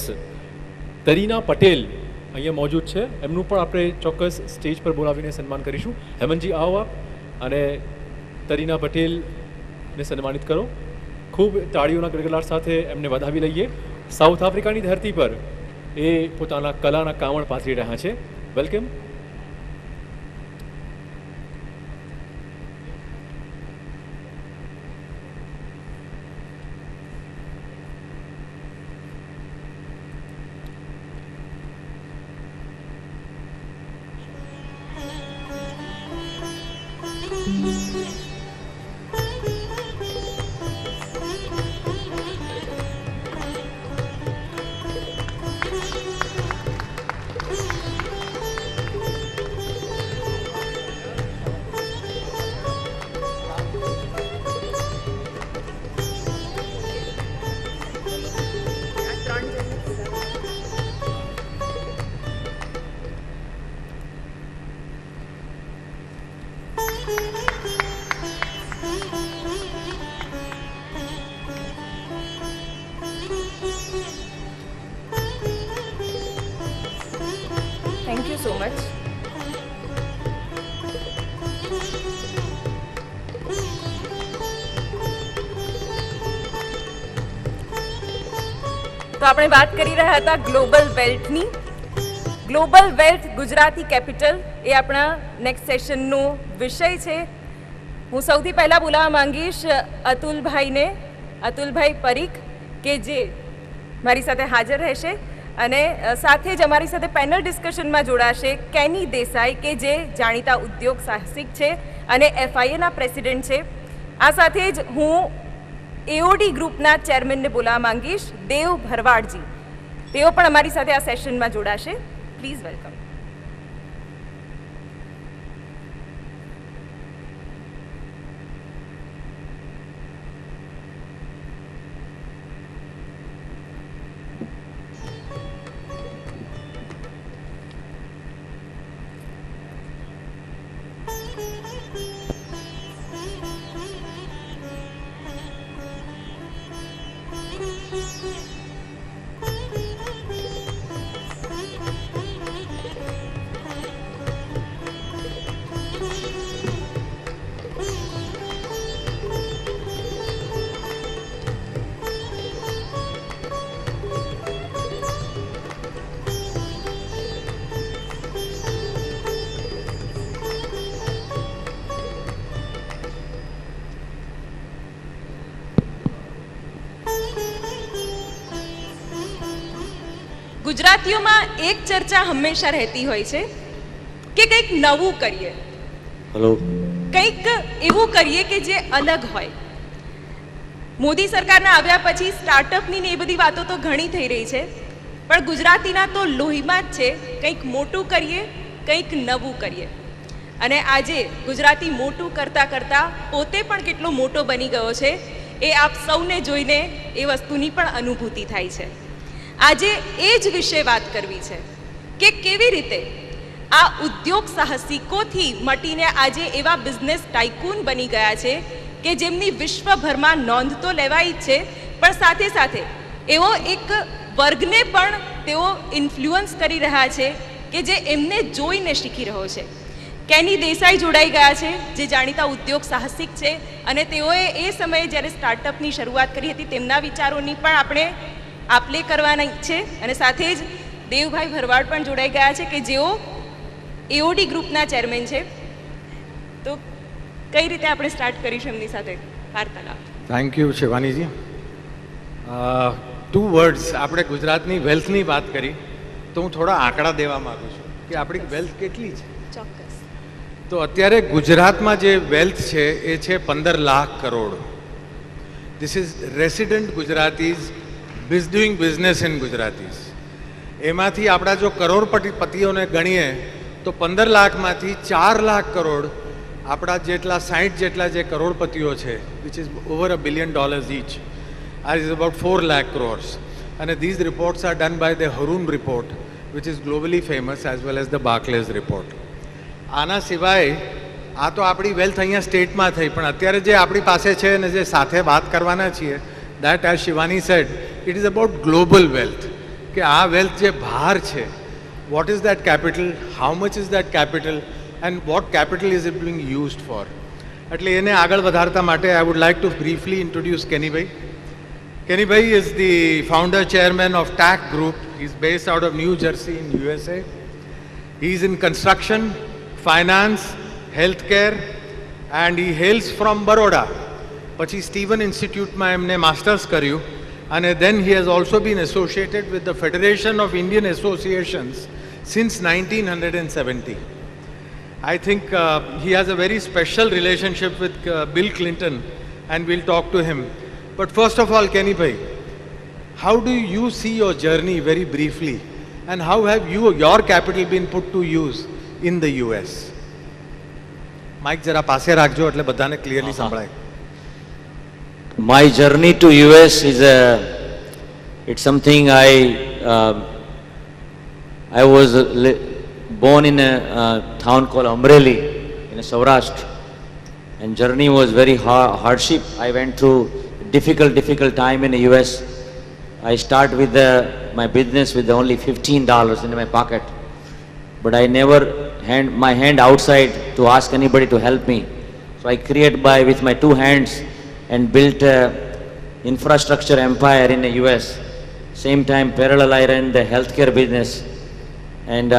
તરીના પટેલ અહીંયા મોજૂદ છે. એમનું પણ આપણે ચોક્કસ સ્ટેજ પર બોલાવીને સન્માન કરીશું. હેમંતજી આવો આપ અને તરીના પટેલને સન્માનિત કરો. ખૂબ તાળીઓના ગડગડાટ સાથે એમને વધાવી લઈએ. સાઉથ આફ્રિકાની ધરતી પર એ પોતાના કલાના કામણ પાથરી રહ્યા છે. Welcome. Thank you so much. તો આપણે વાત કરી રહ્યા હતા ગ્લોબલ વેલ્થની. ગ્લોબલ વેલ્થ ગુજરાતી કેપિટલ એ આપણા નેક્સ્ટ સેશનનો વિષય છે. હું સૌથી પહેલાં બોલાવવા માંગીશ અતુલભાઈને, અતુલભાઈ પરીખ, કે જે મારી સાથે હાજર રહેશે અને સાથે જ અમારી સાથે પેનલ ડિસ્કશનમાં જોડાશે કેની દેસાઈ, કે જે જાણીતા ઉદ્યોગ સાહસિક છે અને FIAના પ્રેસિડેન્ટ છે. આ સાથે જ હું એઓડી ગ્રુપના ચેરમેનને બોલાવવા માંગીશ દેવ ભરવાડજી. તેઓ પણ અમારી સાથે આ સેશનમાં જોડાશે. Please welcome. ગુજરાતીઓમાં એક ચર્ચા હંમેશા રહેતી હોય છે કે કંઈક નવું કરીએ, કંઈક એવું કરીએ કે જે અલગ હોય. મોદી સરકારના આવ્યા પછી સ્ટાર્ટઅપની ને એ બધી વાતો તો ઘણી થઈ રહી છે, પણ ગુજરાતીના તો લોહીમાં જ છે કંઈક મોટું કરીએ, કંઈક નવું કરીએ. અને આજે ગુજરાતી મોટું કરતાં કરતાં પોતે પણ કેટલો મોટો બની ગયો છે એ આપ સૌને જોઈને એ વસ્તુની પણ અનુભૂતિ થાય છે. આજે એ જ વિશે વાત કરવી છે કે કેવી રીતે આ ઉદ્યોગ સાહસિકોથી મટીને આજે એવા બિઝનેસ ટાઇકૂન બની ગયા છે કે જેમની વિશ્વભરમાં નોંધ તો લેવાઈ જ છે, પણ સાથે સાથે એવો એક વર્ગને પણ તેઓ ઇન્ફ્લુઅન્સ કરી રહ્યા છે કે જે એમને જોઈને શીખી રહ્યો છે. કેની દેસાઈ જોડાઈ ગયા છે, જે જાણીતા ઉદ્યોગ સાહસિક છે, અને તેઓએ એ સમયે જ્યારે સ્ટાર્ટઅપની શરૂઆત કરી હતી તેમના વિચારોની પણ આપણે આપલે કરવાના છે. અને સાથે જ દેવભાઈ ભરવાડ પણ જોડાઈ ગયા છે કે જેઓ એઓડી ગ્રુપના ચેરમેન છે. તો કઈ રીતે આપણે સ્ટાર્ટ કરીશું એમની સાથે વાર્તાલાપ? Thank you શિવાનીજી. 2 વર્ડ્સ, આપણે ગુજરાતની વેલ્થની વાત કરી તો હું થોડા આંકડા દેવા માગું છું કે આપણી વેલ્થ કેટલી છે. ચોક્કસ. તો અત્યારે ગુજરાતમાં જે વેલ્થ છે એ છે 15 lakh crore. This is resident Gujaratis doing business in Gujaratis. એમાંથી આપણા જો કરોડપતિઓને ગણીએ તો 15 લાખમાંથી 4 લાખ કરોડ આપણા જેટલા 60 જેટલા જે કરોડપતિઓ છે, which is over $1 billion each, આ ઇઝ અબાઉટ 4 lakh crores. અને these reports are done by the Hurun report which is globally famous, as well as the Barclays report. આના સિવાય આ તો આપણી વેલ્થ અહીંયા સ્ટેટમાં થઈ, પણ અત્યારે જે આપણી પાસે છે અને જે સાથે વાત કરવાના છીએ, that as Shivani said, it is about global wealth. કે આ wealth જે બહાર છે, what is that capital, how much is that capital, and what capital is it being used for. એટલે એને આગળ વધારતા માટે I would like to briefly introduce Kenny Bhai. Kenny Bhai is the founder chairman of TAC Group. He's based out of New Jersey in USA. He's in construction, finance, healthcare, and he hails from Baroda. પછી સ્ટીવન ઇન્સ્ટિટ્યૂટમાં એમને માસ્ટર્સ કર્યું, અને then he has also been associated with the Federation of Indian Associations since 1970. I think he has a very special relationship with Bill Clinton, and we'll talk to him. But first of all, Kenny Bhai, how do you see your journey very briefly, and how have your capital been put to use in the US? Mike જરા પાસે રાખજો એટલે બધાને ક્લિયરલી સંભળાય. My journey to US is it's something I was born in a town called Amreli in Saurashtra, and journey was very hardship. I went through difficult time in the US. I start with my business with only $15 in my pocket, but I never my hand outside to ask anybody to help me. So I create with my two hands and built a infrastructure empire in the US. Same time, parallel I ran the healthcare business and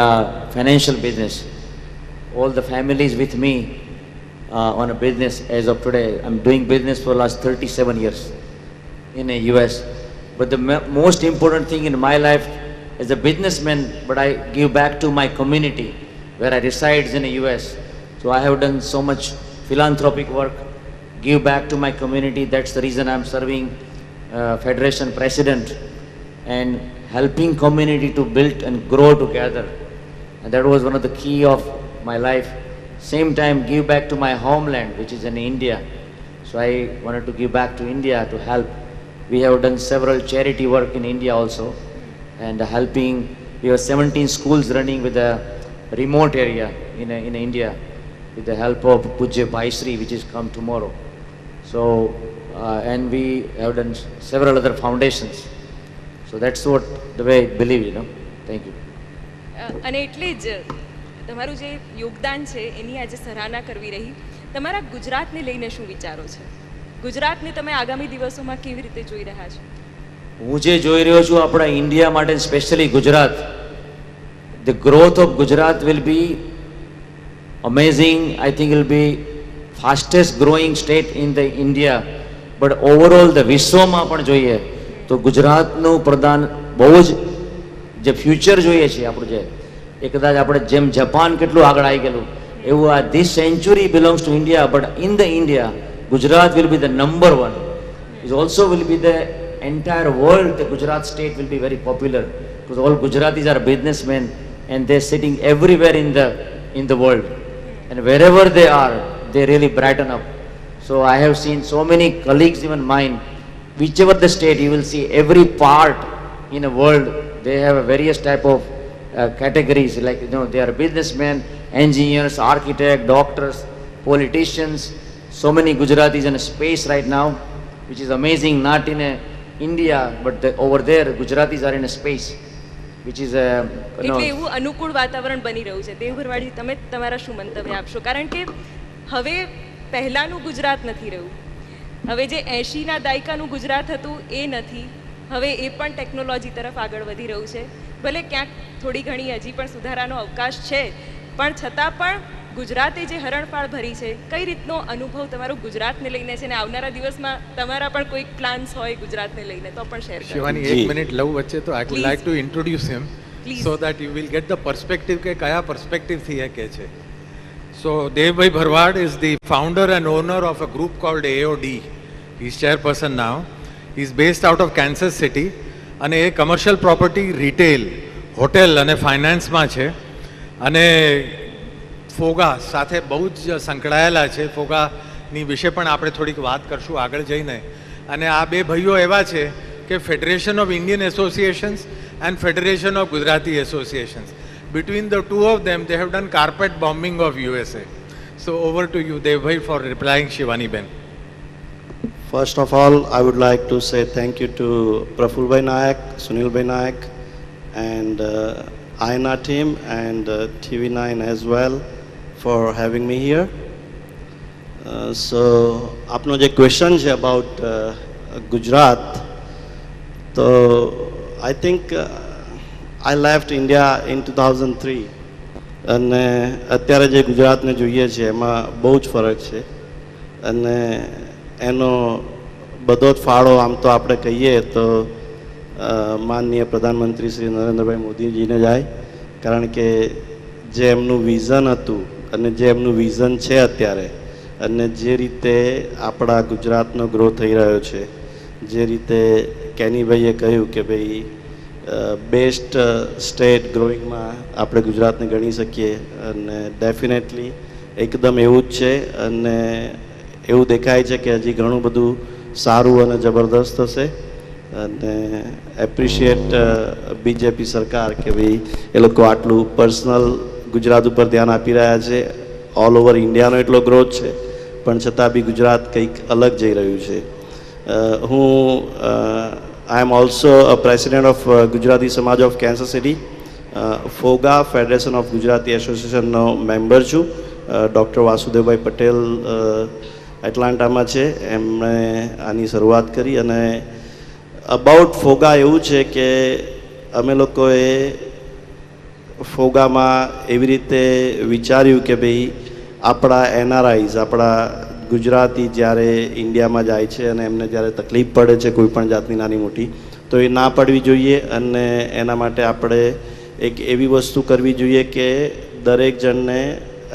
financial business. All the families with me on a business as of today. I'm doing business for the last 37 years in the US. But the most important thing in my life as a businessman, but I give back to my community where I reside in the US. So I have done so much philanthropic work, give back to my community. That's the reason I'm serving Federation President and helping community to build and grow together. And that was one of the key of my life. Same time, give back to my homeland, which is in India. So I wanted to give back to India to help. We have done several charity work in India also, and helping. We have 17 schools running with a remote area in India with the help of Pujya Bhaisri, which is come tomorrow. So, and we have done several other foundations. So that's what the way I believe, Thank you. અને એટલે જ તમારું જે યોગદાન છે એની આજે સરાહના કરવી રહી. તમારા ગુજરાતને લઈને શું વિચારો છે? ગુજરાતને તમે આગામી દિવસોમાં કેવી રીતે જોઈ રહ્યા છો? હું જે જોઈ રહ્યો છું આપણા ઇન્ડિયા માટે specially Gujarat, the growth of Gujarat will be amazing. I think it will be fastest growing state in the India, but overall the વિશ્વમાં પણ જોઈએ તો ગુજરાતનું પ્રદાન બહુ જ જે ફ્યુચર જોઈએ છે આપણું, જે એ કદાચ આપણે જેમ જાપાન કેટલું આગળ આવી ગયેલું એવું આ this century belongs to India, but in the India Gujarat will be the number one. It also will be the entire world. The Gujarat state will be very popular because all Gujaratis are businessmen and they're sitting everywhere in the world, and wherever they are they really brighten up. So I have seen so many colleagues, even mine, whichever the state you will see every part in a world they have a various type of categories, like they are businessmen, engineers, architects, doctors, politicians. So many Gujaratis in space right now, which is amazing. Not in India, but over there Gujaratis are in space, which is એટલે એવું અનુકૂળ વાતાવરણ બની રહ્યું છે. દેવભરવાડી, તમે તમારા શું મંતવ્ય આપશો? કારણ કે હવે પહેલાનું ગુજરાત નથી રહ્યું. હવે જે 80ના દાયકાનું ગુજરાત હતું એ નથી. હવે એ પણ ટેકનોલોજી તરફ આગળ વધી રહ્યું છે. ભલે ક્યાંક થોડી ઘણી હજી પણ સુધારાનો અવકાશ છે, પણ છતાં પણ ગુજરાતે જે હરણફાળ ભરી છે, કઈ રીતનો અનુભવ તમારો ગુજરાતને લઈને છે, ને આવનારા દિવસમાં તમારા પણ કોઈ પ્લાન્સ હોય ગુજરાતને લઈને તો પણ શેર કરો. શિવાની, એક મિનિટ લઉં વચ્ચે, તો I would like to introduce him so that you will get the perspective કે કયા perspective થી એ કહે છે. So Devbhai Bharwad is the founder and owner of a group called AOD. He's chairperson now. He's based out of Kansas City, અને એ commercial property, retail, hotel અને finance-માં છે, અને ફોગા સાથે બહુ જ સંકળાયેલા છે. ફોગાની વિશે પણ આપણે થોડીક વાત કરશું આગળ જઈને. અને આ બે ભાઈઓ એવા છે કે federation of Indian associations and Federation of Gujarati Associations. Between the two of them, they have done carpet bombing of USA. So over to you, Devbhai, for replying Shivani Ben. First of all, I would like to say thank you to Praful Bhai Nayak, Sunil Bhai Nayak, and INA team and TV9 as well for having me here. So, આપનો જે question છે about Gujarat, so I think I left India in 2003 અને અત્યારે જે ગુજરાતને જોઈએ છે એમાં બહુ જ ફરક છે અને એનો બધો જ ફાળો આમ તો આપણે કહીએ તો માનનીય પ્રધાનમંત્રી શ્રી નરેન્દ્રભાઈ મોદીજીને જાય, કારણ કે જે એમનું વિઝન હતું અને જે એમનું વિઝન છે અત્યારે અને જે રીતે આપણા ગુજરાતનો ગ્રો થઈ રહ્યો છે, જે રીતે કેનીભાઈએ કહ્યું કે ભાઈ બેસ્ટ સ્ટેટ ગ્રોઈંગમાં આપણે ગુજરાતને ગણી શકીએ અને ડેફિનેટલી એકદમ એવું જ છે અને એવું દેખાય છે કે હજી ઘણું બધું સારું અને જબરદસ્ત થશે અને એપ્રિશિએટ બીજેપી સરકાર કે ભાઈ એ લોકો આટલું પર્સનલ ગુજરાત ઉપર ધ્યાન આપી રહ્યા છે. ઓલ ઓવર ઇન્ડિયાનો એટલો ગ્રોથ છે પણ છતાં બી ગુજરાત કંઈક અલગ જઈ રહ્યું છે. હું I am also a president of Gujarati Samaj of Kansas City, FOGA, Federation of Gujarati Association નો મેમ્બર છું. ડૉક્ટર વાસુદેવભાઈ પટેલ એટલાન્ટામાં છે, એમણે આની શરૂઆત કરી અને અબાઉટ ફોગા એવું છે કે અમે લોકોએ ફોગામાં એવી રીતે વિચાર્યું કે ભાઈ આપણા NRIs, આપણા ગુજરાતી જ્યારે ઇન્ડિયામાં જાય છે અને એમને જ્યારે તકલીફ પડે છે કોઈ પણ જાતની નાની મોટી, તો એ ના પડવી જોઈએ અને એના માટે આપણે એક એવી વસ્તુ કરવી જોઈએ કે દરેક જણને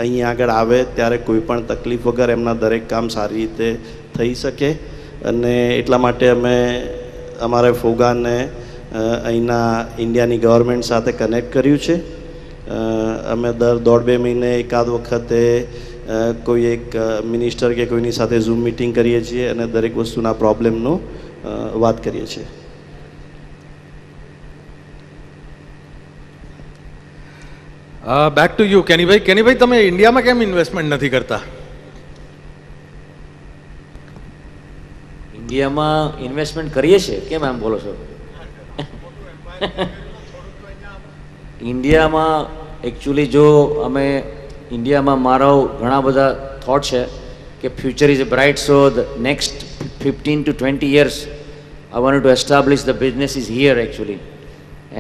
અહીં આગળ આવે ત્યારે કોઈ પણ તકલીફ વગર એમના દરેક કામ સારી રીતે થઈ શકે અને એટલા માટે અમે અમારા ફોગાને અહીંના ઇન્ડિયાની ગવર્મેન્ટ સાથે કનેક્ટ કર્યું છે. અમે દર 1.5-2 મહિને એકાદ વખતે કોઈ એક મિનિસ્ટર કે કોઈની સાથે ઝૂમ મિટિંગ કરીએ છીએ અને દરેક વસ્તુના પ્રોબ્લેમનો વાત કરીએ છીએ. બેક ટુ યુ કેનીભાઈ. કેનીભાઈ, તમે ઇન્ડિયામાં કેમ ઇન્વેસ્ટમેન્ટ નથી કરતા? ઇન્ડિયામાં ઇન્વેસ્ટમેન્ટ કરીએ છીએ, કેમ એમ બોલો છો? ઇન્ડિયામાં એકચ્યુઅલી જો અમે ઇન્ડિયામાં મારો ઘણા બધા થોટ છે કે future is bright, so the next 15 to 20 years I wanted to establish the businesses here actually,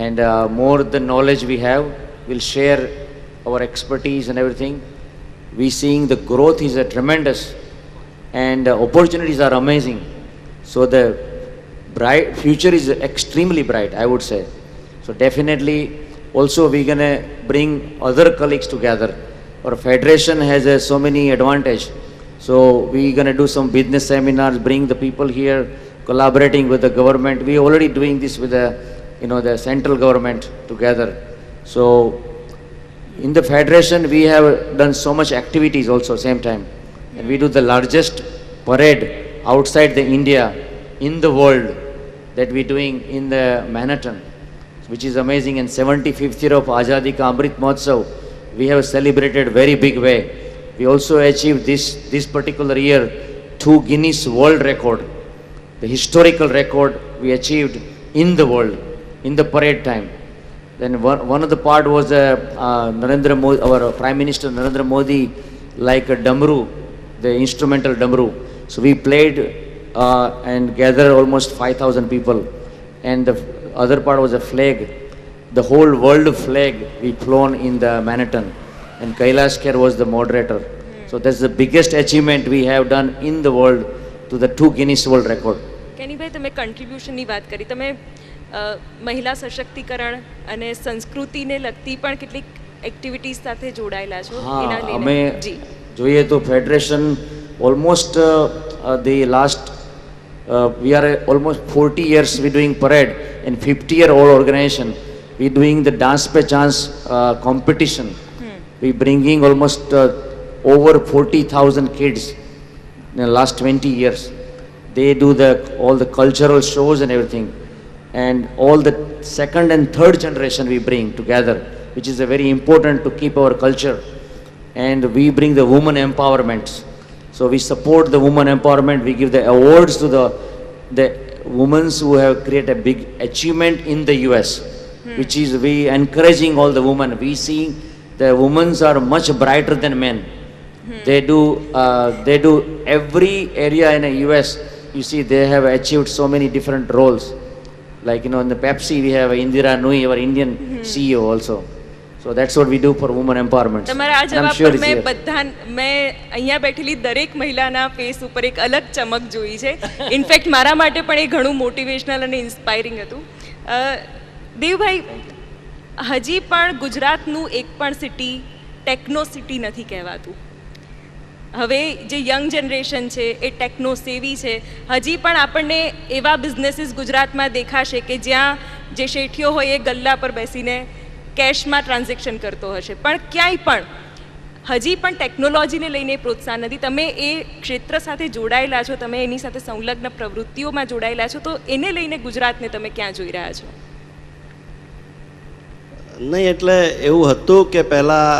and more the knowledge we have, we'll share our expertise and everything. We seeing the growth is tremendous and opportunities are amazing, so the bright future is extremely bright, I would say. So definitely also we're gonna bring other colleagues together. Our federation has so many advantage, so we're gonna do some business seminars, bring the people here, collaborating with the government. We already doing this with the the central government together. So in the federation we have done so much activities also same time, and we do the largest parade outside the India in the world that we're doing in the Manhattan, which is amazing. And 75th year of Azadi Ka Amrit Mahotsav we have celebrated very big way. We also achieved this particular year 2 Guinness World Record, the historical record we achieved in the world in the parade time. Then one of the part was Narendra Modi, our Prime Minister Narendra Modi, like a damru, the instrumental damru. So we played and gathered almost 5,000 people, and the other part was a flag. The whole world flag we flown in the Manhattan, and Kailash Kher was the moderator. So that's the biggest achievement we have done in the world to the 2 Guinness World Record. કેનીભાઈ, તમે કન્ટ્રીબ્યુશનની વાત કરી, તમે મહિલા સશક્તિકરણ અને સંસ્કૃતિને લગતી પણ કેટલીક એક્ટિવિટીઝ સાથે જોડાયેલા છો. એના લઈને અમે જોઈએ તો federation almost the last we are almost 40 years we doing parade, and 50-year old organization. We doing the dance pe chance competition. We bringing almost over 40,000 kids in the last 20 years. They do all the cultural shows and everything. and all the second and third generation we bring together, which is a very important to keep our culture. And we bring the women empowerment. So we support the women empowerment. We give the awards to the women who have created a big achievement in the US, which is we encouraging all the women. We see the women are much brighter than men. They do every area in the US. You see, they have achieved so many different roles. Like, in the Pepsi, we have Indira Nui, our Indian CEO also. So that's what we do for women empowerment. તમારા આ And I'm જવાબ sure પર it's here. મેં અહીંયા બેઠેલી દરેક મહિલાના ફેસ ઉપર એક અલગ ચમક જોઈ છે. ઇનફેક્ટ મારા માટે પણ એ ઘણું મોટિવેશનલ અને ઇન્સ્પાયરિંગ હતું. દેવભાઈ, હજી પણ ગુજરાતનું એક પણ સિટી ટેકનો સિટી નથી કહેવાતું. હવે જે યંગ જનરેશન છે એ ટેકનો સેવી છે. હજી પણ આપણને એવા બિઝનેસીસ ગુજરાતમાં દેખાશે કે જ્યાં જે શેઠિયો હોય એ ગલ્લા પર બેસીને કેશમાં ટ્રાન્ઝેક્શન કરતો હશે, પણ ક્યાંય પણ હજી પણ ટેકનોલોજીને લઈને પ્રોત્સાહન નથી. તમે એ ક્ષેત્ર સાથે જોડાયેલા છો, તમે એની સાથે સંલગ્ન પ્રવૃત્તિઓમાં જોડાયેલા છો, તો એને લઈને ગુજરાતને તમે ક્યાં જોઈ રહ્યા છો? નહીં, એટલે એવું હતું કે પહેલાં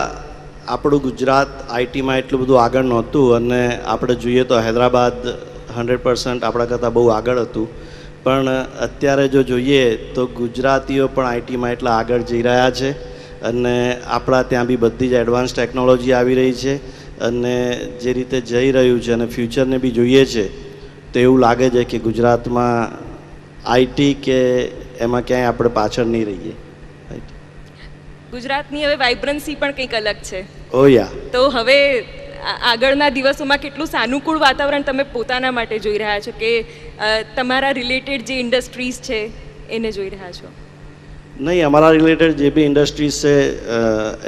આપણું ગુજરાત આઈટીમાં એટલું બધું આગળ નહોતું, અને આપણે જોઈએ તો હૈદરાબાદ 100% આપણા કરતાં બહુ આગળ હતું. પણ અત્યારે જો જોઈએ તો ગુજરાતીઓ પણ આઈટીમાં એટલા આગળ જઈ રહ્યા છે, અને આપણા ત્યાં બી બધી જ એડવાન્સ ટેકનોલોજી આવી રહી છે, અને જે રીતે જઈ રહ્યું છે અને ફ્યુચરને બી જોઈએ છે, તો એવું લાગે છે કે ગુજરાતમાં આઈટી કે એમાં ક્યાંય આપણે પાછળ નહીં રહીએ. ગુજરાતની હવે વાઇબ્રન્સી પણ કંઈક અલગ છે. ઓ યા. તો હવે આગળના દિવસોમાં કેટલું સાનુકૂળ વાતાવરણ તમે પોતાના માટે જોઈ રહ્યા છો કે તમારા રિલેટેડ જે ઇન્ડસ્ટ્રીઝ છે એને જોઈ રહ્યા છો? નહીં, અમારા રિલેટેડ જે બી ઇન્ડસ્ટ્રીઝ છે,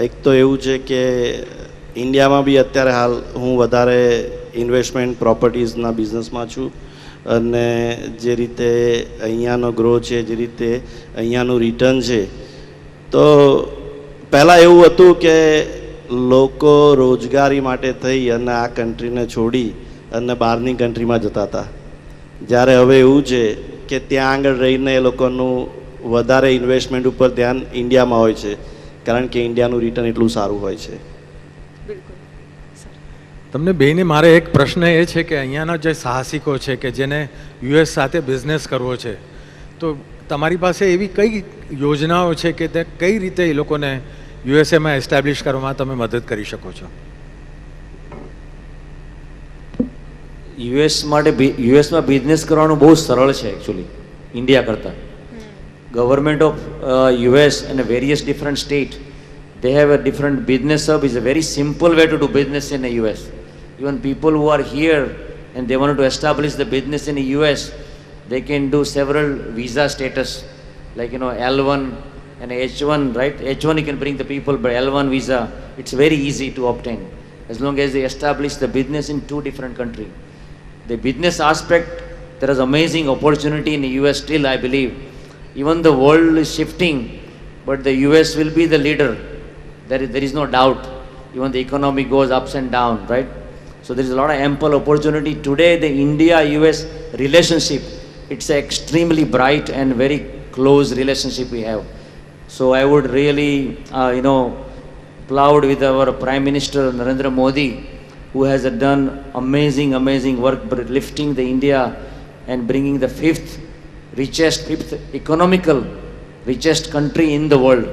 એક તો એવું છે કે ઇન્ડિયામાં બી અત્યારે હાલ હું વધારે ઇન્વેસ્ટમેન્ટ પ્રોપર્ટીઝના બિઝનેસમાં છું, અને જે રીતે અહીંયાનો ગ્રો છે, જે રીતે અહીંયાનું રિટર્ન છે, તો પહેલાં એવું હતું કે લોકો રોજગારી માટે થઈ અને આ કન્ટ્રીને છોડી અને બહારની કન્ટ્રીમાં જતા હતા, જ્યારે હવે એવું છે કે ત્યાં આગળ રહીને એ લોકોનું વધારે ઇન્વેસ્ટમેન્ટ ઉપર ધ્યાન ઇન્ડિયામાં હોય છે, કારણ કે ઇન્ડિયાનું રિટર્ન એટલું સારું હોય છે. તમને બેને મારે એક પ્રશ્ન એ છે કે અહીંયાના જે સાહસિકો છે કે જેને યુએસ સાથે બિઝનેસ કરવો છે, તો તમારી પાસે એવી કઈ યોજનાઓ છે કે તે કઈ રીતે એ લોકોને યુએસએમાં એસ્ટાબ્લિશ કરવામાં તમે મદદ કરી શકો છો? યુએસમાં બિઝનેસ કરવાનું બહુ સરળ છે એકચ્યુઅલી ઇન્ડિયા કરતાં. ગવર્મેન્ટ ઓફ યુએસ અને various different state, they have a different business hub. Is a very simple way to do business in the US. Even people who are here and they want to establish the business in the US, they can do several visa status, like L1 and H1, right? H1 you can bring the people, but L1 visa, it's very easy to obtain as long as they establish the business in two different countries. The business aspect, there is amazing opportunity in the US still, I believe. Even the world is shifting, but the US will be the leader. There is no doubt. Even the economy goes ups and down, right? So there is a lot of ample opportunity. Today, the India-US relationship, it's an extremely bright and very close relationship we have. So I would really, applaud with our Prime Minister Narendra Modi, who has done amazing work lifting the India and bringing the fifth economical richest country in the world.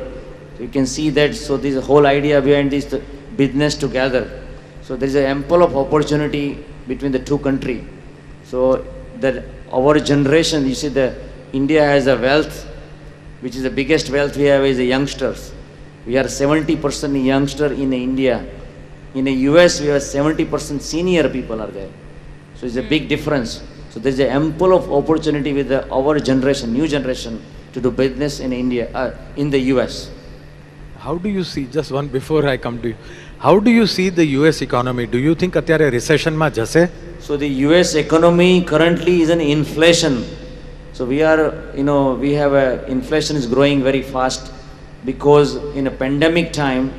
So you can see that. So this whole idea behind this business together. So there is an ample of opportunity between the two countries. So that our generation, you see, the India has a wealth, which is the biggest wealth we have is the youngsters. We are 70% youngster in India. In the US, we have 70% senior people are there. So it's a big difference. So there is an ample of opportunity with our generation, new generation, to do business in India, in the US. How do you see, just one before I come to you, how do you see the US economy? Do you think અત્યારે recessionમાં જશે? So the US economy currently is in inflation. So we have inflation is growing very fast because in a pandemic time,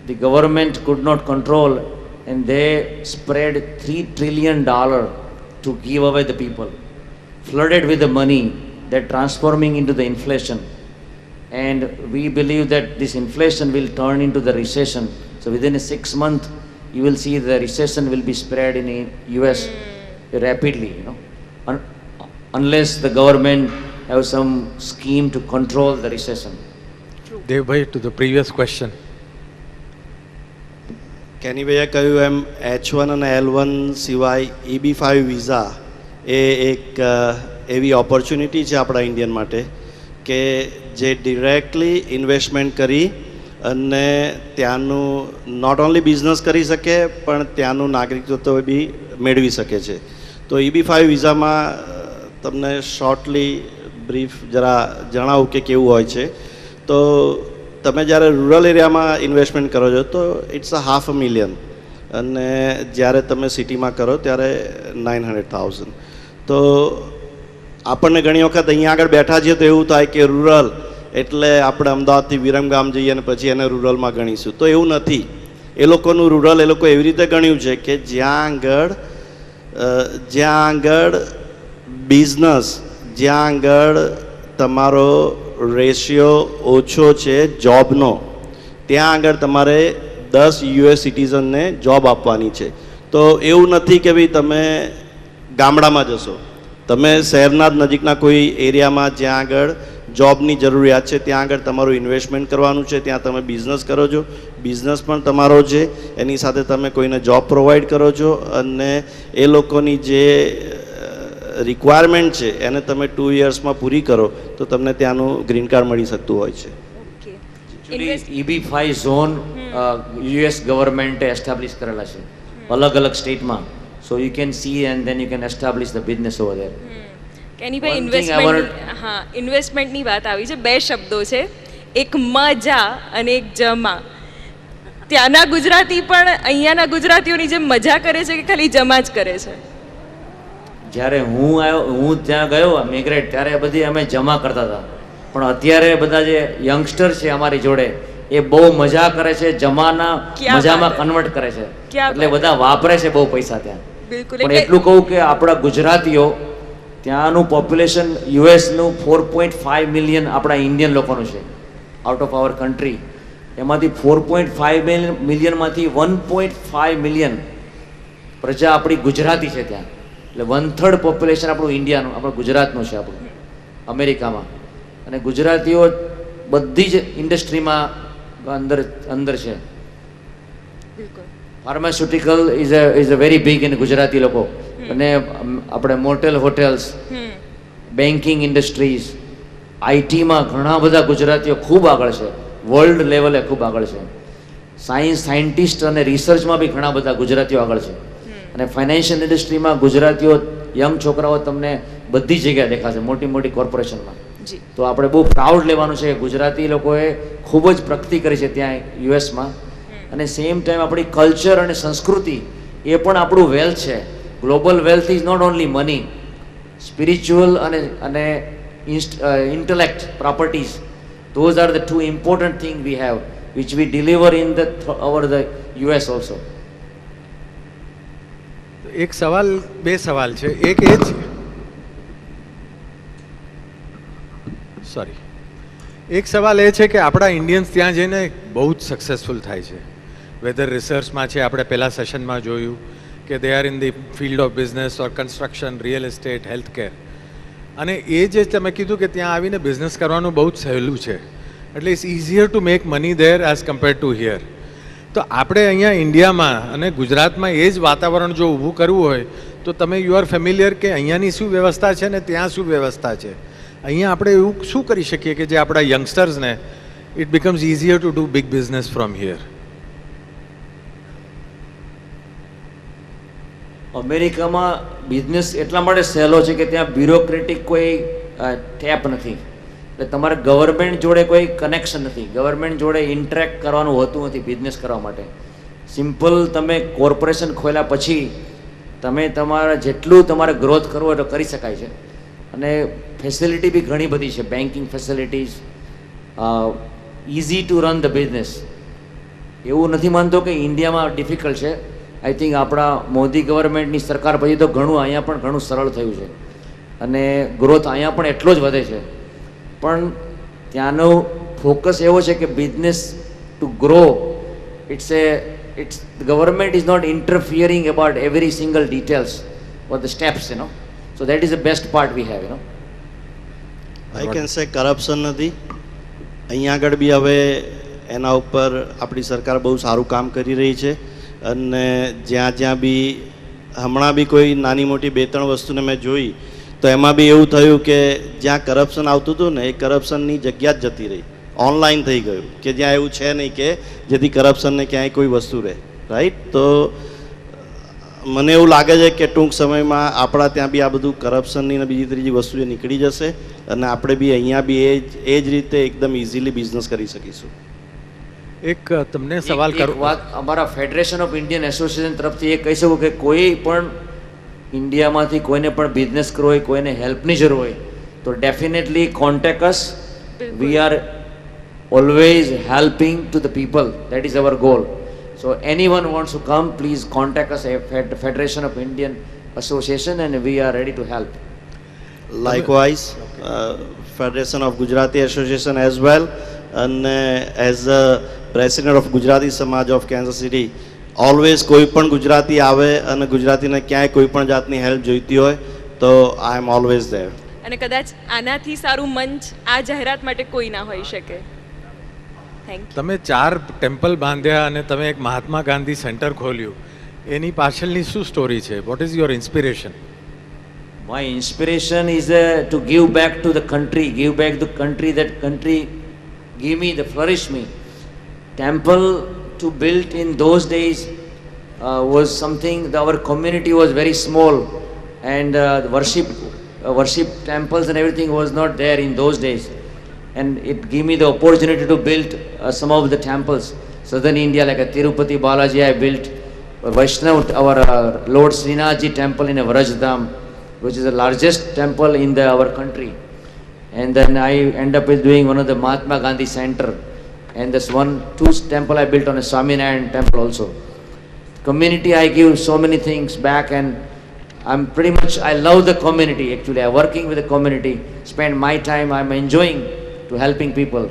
the government could not control and they spread $3 trillion to give away the people. Flooded with the money they're transforming into the inflation. And we believe that this inflation will turn into the recession. So within a 6 month, you will see the recession will be spread in US rapidly, you know, unless the government have some scheme to control the recession. Devbhai, to the previous question. કેનીભાઈએ કહ્યું એમ H1 અને L1 સિવાય EB5 વિઝા એ એક એવી ઓપોર્ચ્યુનિટી છે આપણા ઇન્ડિયન માટે કે જે ડિરેક્ટલી ઇન્વેસ્ટમેન્ટ કરી અને ત્યાંનું નોટ ઓન્લી બિઝનેસ કરી શકે પણ ત્યાંનું નાગરિકત્વ બી મેળવી શકે છે. તો EB5 વિઝામાં તમને શોર્ટલી બ્રીફ જરા જણાવું કે કેવું હોય છે. તો તમે જ્યારે રૂરલ એરિયામાં ઇન્વેસ્ટમેન્ટ કરો છો તો ઇટ્સ અ $500,000 અને જ્યારે તમે સિટીમાં કરો ત્યારે 900,000. તો આપણને ઘણી વખત અહીંયા આગળ બેઠા છીએ તો એવું થાય કે રૂરલ એટલે આપણે અમદાવાદથી વિરમગામ જઈએ અને પછી એને રૂરલમાં ગણીશું, તો એવું નથી. એ લોકોનું રૂરલ એ લોકો એવી રીતે ગણ્યું છે કે જ્યાં આગળ બિઝનેસ, જ્યાં આગળ તમારો રેશિયો ઓછો છે જોબનો, ત્યાં આગળ તમારે 10 US સિટીઝનને જોબ આપવાની છે. તો એવું નથી કે ભાઈ તમે ગામડામાં જશો, તમે શહેરના જ નજીકના કોઈ એરિયામાં જ્યાં આગળ જોબની જરૂરિયાત છે ત્યાં આગળ તમારું ઇન્વેસ્ટમેન્ટ કરવાનું છે, ત્યાં તમે બિઝનેસ કરો છો, બિઝનેસ પણ તમારો છે, એની સાથે તમે કોઈને જોબ પ્રોવાઈડ કરો છો અને એ લોકોની જે રિક્વાયરમેન્ટ છે એને તમે 2 yearsમાં પૂરી કરો તો તમને ત્યાંનું ગ્રીન કાર્ડ મળી શકતું હોય છે. EB5 ઝોન US ગવર્મેન્ટે એસ્ટાબ્લિશ કરેલા છે અલગ અલગ સ્ટેટમાં. So you can see and then you can establish the business over there. કેનીભાઈ ઇન્વેસ્ટમેન્ટની વાત આવી છે, 2 શબ્દો છે, એક મજા અને એક જમા. ત્યાંના ગુજરાતી પણ અહીંયાના ગુજરાતીઓની જેમ મજા કરે છે કે ખાલી જમા જ કરે છે? જ્યારે હું ત્યાં ગયો મિગ્રેટ ત્યારે બધી અમે જમા કરતા હતા, પણ અત્યારે બધા જે યંગસ્ટર છે અમારી જોડે એ બહુ મજા કરે છે, જમાના મજામાં કન્વર્ટ કરે છે, એટલે બધા વાપરે છે બહુ પૈસા ત્યાં. પણ એટલું કહું કે આપણા ગુજરાતીઓ ત્યાંનું પોપ્યુલેશન યુએસનું 4.5 મિલિયન આપણા ઇન્ડિયન લોકોનું છે આઉટ ઓફ અવર કન્ટ્રી. એમાંથી 4.5 મિલિયનમાંથી 1.5 મિલિયન પ્રજા આપણી ગુજરાતી છે ત્યાં. એટલે 1/3 પોપ્યુલેશન આપણું ઇન્ડિયાનું, આપણું ગુજરાતનું છે આપણું અમેરિકામાં. અને ગુજરાતીઓ બધી જ ઇન્ડસ્ટ્રીમાં અંદર છે. Pharmaceutical is a very big in Gujarati લોકો. અને આપણે મોટેલ હોટેલ્સ, બેન્કિંગ ઇન્ડસ્ટ્રીઝ, આઈટીમાં ઘણા બધા ગુજરાતીઓ ખૂબ આગળ છે, વર્લ્ડ લેવલે ખૂબ આગળ છે. સાયન્ટિસ્ટ અને રિસર્ચમાં બી ઘણા બધા ગુજરાતીઓ આગળ છે. અને ફાઇનાન્શિયલ ઇન્ડસ્ટ્રીમાં ગુજરાતીઓ યંગ છોકરાઓ તમને બધી જગ્યાએ દેખાશે, મોટી મોટી કોર્પોરેશનમાં. તો આપણે બહુ પ્રાઉડ લેવાનું છે કે ગુજરાતી લોકોએ ખૂબ જ પ્રગતિ કરી છે ત્યાં યુએસમાં. અને સેમ ટાઈમ આપણી કલ્ચર અને સંસ્કૃતિ એ પણ આપણું વેલ્થ છે. Global wealth is not only money, spiritual અને intellect properties, those are the 2 important things we have which we deliver in the over the US also. એક સવાલ, 2 સવાલ છે. એક એ છે, સોરી, એક સવાલ એ છે કે આપણા ઇન્ડિયન્સ ત્યાં જઈને બહુ જ સક્સેસફુલ થાય છે, વેધર રિસર્ચમાં છે, આપણે પહેલા સેશનમાં જોયું કે they are in the field of business or construction, real estate, health care. અને એ જે તમે કીધું કે ત્યાં આવીને બિઝનેસ કરવાનું બહુ જ સહેલું છે, એટલે it's easier to make money there as compared to here. તો આપણે અહીંયા ઇન્ડિયામાં અને ગુજરાતમાં એ જ વાતાવરણ જો ઊભું કરવું હોય તો તમે યુ આર ફેમિલિયર કે અહીંયાની શું વ્યવસ્થા છે ને ત્યાં શું વ્યવસ્થા છે, અહીંયા આપણે એવું શું કરી શકીએ કે જે આપણા યંગસ્ટર્સને it becomes easier to do big business from here? અમેરિકામાં બિઝનેસ એટલા માટે સહેલો છે કે ત્યાં બ્યુરોક્રેટિક કોઈ ટેપ નથી, એટલે તમારે ગવર્મેન્ટ જોડે કોઈ કનેક્શન નથી, ગવર્મેન્ટ જોડે ઇન્ટરેક્ટ કરવાનું હોતું નથી બિઝનેસ કરવા માટે. સિમ્પલ તમે કોર્પોરેશન ખોલ્યા પછી તમે તમારા જેટલું તમારે ગ્રોથ કરવો એટલું કરી શકાય છે. અને ફેસિલિટી બી ઘણી બધી છે, banking facilities, easy to run the business. એવું નથી માનતો કે ઇન્ડિયામાં ડિફિકલ્ટ છે. આઈ થિંક આપણા મોદી ગવર્મેન્ટની સરકાર પછી તો ઘણું અહીંયા પણ ઘણું સરળ થયું છે. અને ગ્રોથ અહીંયા પણ એટલો જ વધે છે. પણ ત્યાંનો ફોકસ એવો છે કે business to grow, it's the government is not interfering about every single details or the steps, so that is the best part we have. I can say corruption નથી અહીંયા આગળ બી. હવે એના ઉપર આપણી સરકાર બહુ સારું કામ કરી રહી છે અને જ્યાં જ્યાં બી હમણાં બી કોઈ નાની મોટી 2-3 વસ્તુને મેં જોઈ તો એમાં બી એવું થયું કે જ્યાં કરપ્શન આવતું હતું ને એ કરપ્શનની જગ્યા જ જતી રહી, ઓનલાઈન થઈ ગયું કે જ્યાં એવું છે નહીં કે જેથી કરપ્શનને ક્યાંય કોઈ વસ્તુ રહે, રાઈટ? તો મને એવું લાગે છે કે ટૂંક સમયમાં આપણા ત્યાં બી આ બધું કરપ્શનની ને બીજી ત્રીજી વસ્તુ જે નીકળી જશે અને આપણે બી અહીંયા બી એ જ રીતે એકદમ ઇઝીલી બિઝનેસ કરી શકીશું. એક તમને સવાલ કરું. વાત અમારા ફેડરેશન ઓફ ઇન્ડિયન એસોસિએશન તરફથી એ કહી શકું કે કોઈ પણ ઇન્ડિયામાંથી કોઈને પણ બિઝનેસ કરવો હોય, કોઈને હેલ્પની જરૂર હોય તો definitely contact us. We are always helping to the people. That is our goal. So anyone wants to come, please contact us at Federation of Indian Association and we are ready to help. Likewise, Federation of Gujarati Association as well, and as the president of Gujarati Samaj of Kansas City, always કોઈ પણ ગુજરાતી આવે અને ગુજરાતીને ક્યાંય કોઈ પણ જાતની હેલ્પ જોઈતી હોય તો I am always there. અને કદાચ આનાથી સારું મંચ આ જાહેરાત માટે કોઈ ના હોઈ શકે. તમે 4 ટેમ્પલ બાંધ્યા અને તમે એક મહાત્મા ગાંધી સેન્ટર ખોલ્યું, એની પાછળની શું સ્ટોરી છે? What is your inspiration? My inspiration is to give back to the country, give back the country, that country give me, the flourish me. Temple to build in those days was something, our community was very small and worship temples and everything was not there in those days. And it gave me the opportunity to build some of the temples. Southern India, like a Tirupati Balaji, I built Vaishnav, our Lord Srinathji temple in Vrajdham, which is the largest temple in our country. And then I end up with doing one of the Mahatma Gandhi Center. And this 2 temple I built on a Swaminarayan temple also. Community, I give so many things back and I'm pretty much, I love the community actually. I'm working with the community, spend my time, I'm enjoying to helping people,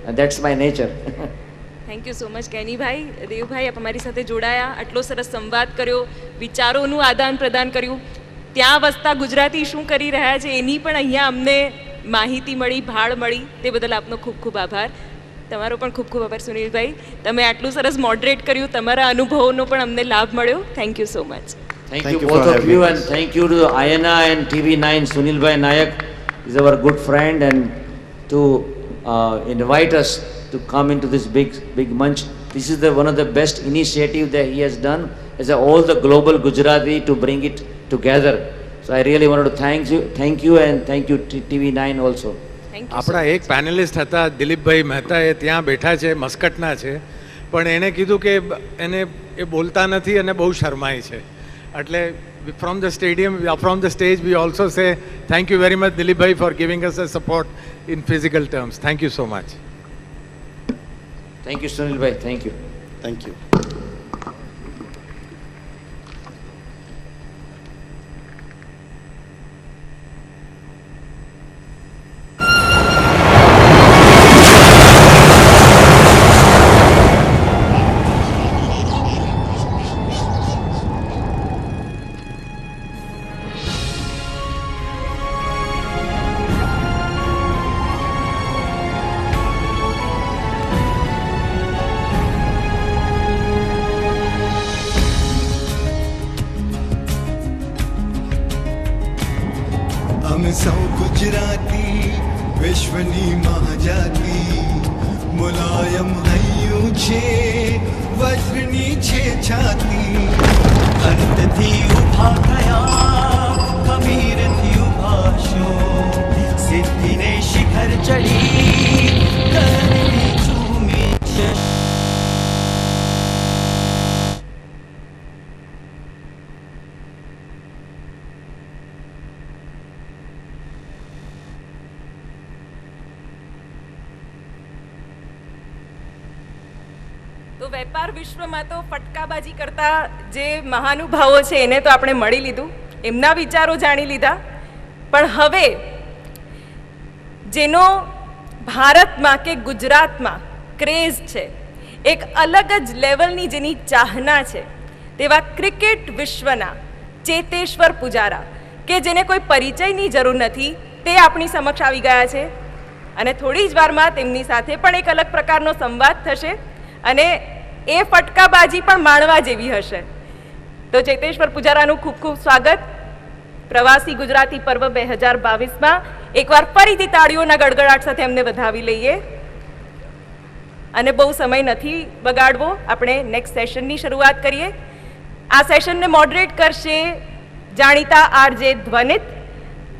and that's my nature. Thank you so much કેનીભાઈ. દેવભાઈ, આપ અમારી સાથે જોડાયા, આટલો સરસ સંવાદ કર્યો, વિચારોનું આદાન પ્રદાન કર્યું, ત્યાં વસતા ગુજરાતી શું કરી રહ્યા છે એની પણ અહીંયા અમને માહિતી મળી, ભાળ મળી, તે બદલ આપનો ખૂબ ખૂબ આભાર. તમારો પણ ખૂબ ખૂબ આભાર સુનિલભાઈ, તમે આટલું સરસ મોડરેટ કર્યું, તમારા અનુભવોનો પણ અમને લાભ મળ્યો. Thank you so much. Thank you both of you, and thank you to Ayana and TV9. Sunilbhai Nayak is our good friend, and to invite us to come into this big munch. This is one of the best initiative that he has done as all the global Gujarati to bring it together. So I really wanted to thank you and thank you TV9 also. આપણા એક પેનલિસ્ટ હતા દિલીપભાઈ મહેતા, એ ત્યાં બેઠા છે, મસ્કટના છે, પણ એણે કીધું કે એને એ બોલતા નથી અને બહુ શરમાય છે. એટલે from the stadium, from the stage, we also say thank you very much Dilip bhai for giving us a support in physical terms. Thank you so much. Thank you Sunil bhai, thank you. Thank you. અમે સૌ ગુજરાતી વિશ્વની મહાજાતિ મુલાયમ હૈયું છે વજ્રની છે છાતી અંતથી ઉભા થયા કબીરથી ઉભાશો સિદ્ધિને શિખર ચડી કરવી ઝૂમી છે. તો વેપાર વિશ્વમાં તો ફટકાબાજી કરતા જે મહાનુભાવો છે એને તો આપણે મળી લીધું, એમના વિચારો જાણી લીધા, પણ હવે જેનો ભારતમાં કે ગુજરાતમાં ક્રેઝ છે, એક અલગ જ લેવલની જેની ચાહના છે, તેવા ક્રિકેટ વિશ્વના ચેતેશ્વર પુજારા, કે જેને કોઈ પરિચયની જરૂર નથી, તે આપણી સમક્ષ આવી ગયા છે. અને થોડી જ વારમાં તેમની સાથે પણ એક અલગ પ્રકારનો સંવાદ થશે અને એ ફટકાબાજી પણ માણવા જેવી હશે. તો ચેતેશ્વર પુજારાનું ખૂબ ખૂબ સ્વાગત પ્રવાસી ગુજરાતી પર્વ 2022માં. એકવાર ફરીથી તાળીઓના ગડગડાટ સાથે એમને વધાવી લઈએ. અને બહુ સમય નથી બગાડવો, આપણે નેક્સ્ટ સેશનની શરૂઆત કરીએ. આ સેશનને મોડરેટ કરશે જાણીતા આરજે ધ્વનિત.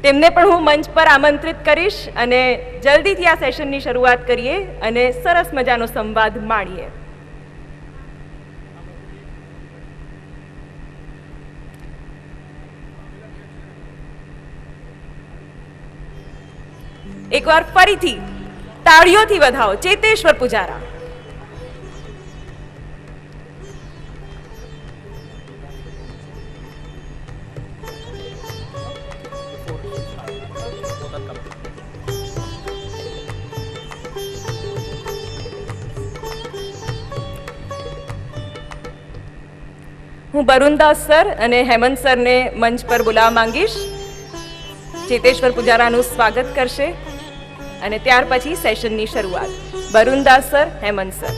તેમને પણ હું મંચ પર આમંત્રિત કરીશ અને જલ્દીથી આ સેશનની શરૂઆત કરીએ અને સરસ મજાનો સંવાદ માણીએ. એકવાર ફરીથી તાળીઓથી વધાવો ચેતેશ્વર પુજારા. હું બરુણદાસ સર અને હેમંત સરને મંચ પર બોલાવવા માંગીશ. ચેતેશ્વર પુજારાનું સ્વાગત કરશે અને ત્યાર પછી સેશનની શરૂઆત. બરુણદાસ સર, હેમંત સર.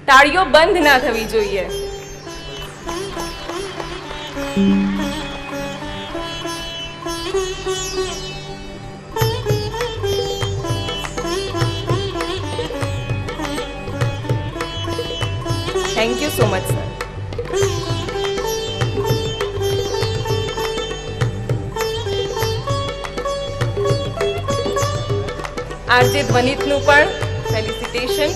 તાળીઓ બંધ ના થવી જોઈએ. Thank you so much sir. RJ ધ્વનિતનું પણ ફેલિસિટેશન.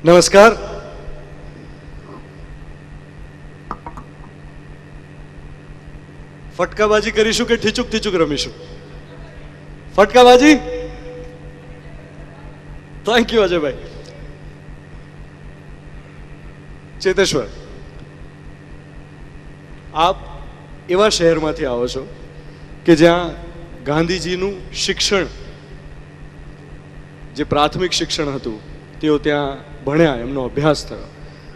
નમસ્કાર. ફટકાબાજી કરીશું કે ઠીચુક ઠીચુક રમીશું? ફટકાબાજી. Thank you Ajaybhai. ચેતેશ્વર, આપ એવા શહેરમાંથી આવો છો કે જ્યાં ગાંધીજીનું શિક્ષણ, જે પ્રાથમિક શિક્ષણ હતું, તેઓ ત્યાં ભણ્યા, એમનો અભ્યાસ થયો.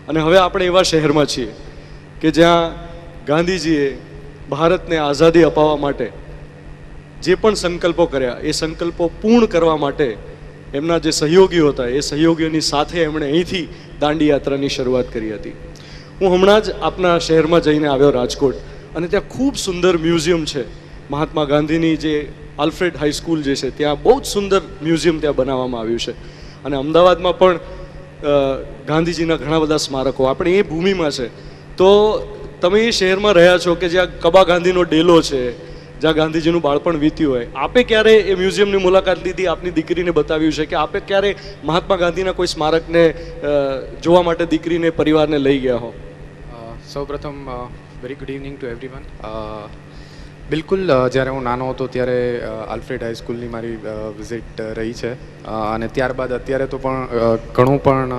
અને હવે આપણે એવા શહેરમાં છીએ કે જ્યાં ગાંધીજીએ ભારતને આઝાદી અપાવવા માટે જે પણ સંકલ્પો કર્યા, એ સંકલ્પો પૂર્ણ કરવા માટે એમના જે સહયોગીઓ હતા, એ સહયોગીઓની સાથે એમણે અહીંથી દાંડી યાત્રાની શરૂઆત કરી હતી. હું હમણાં જ આપના શહેરમાં જઈને આવ્યો, રાજકોટ, અને ત્યાં ખૂબ સુંદર મ્યુઝિયમ છે. મહાત્મા ગાંધીની જે આલ્ફ્રેડ હાઈસ્કૂલ જે છે, ત્યાં બહુ જ સુંદર મ્યુઝિયમ ત્યાં બનાવવામાં આવ્યું છે. અને અમદાવાદમાં પણ ગાંધીજીના ઘણા બધા સ્મારકો આપણે એ ભૂમિમાં છે. તો તમે એ શહેરમાં રહ્યા છો કે જ્યાં કબા ગાંધીનો ડેલો છે, જ્યાં ગાંધીજીનું બાળપણ વીત્યું હોય. આપે ક્યારે એ મ્યુઝિયમની મુલાકાત લીધી? આપની દીકરીને બતાવ્યું છે કે આપે ક્યારે મહાત્મા ગાંધીના કોઈ સ્મારકને જોવા માટે દીકરીને, પરિવારને લઈ ગયા હો? સૌપ્રથમ very good evening to everyone. બિલકુલ, જ્યારે હું નાનો હતો ત્યારે આલ્ફ્રેડ હાઈસ્કૂલની મારી વિઝિટ રહી છે. અને ત્યારબાદ અત્યારે તો પણ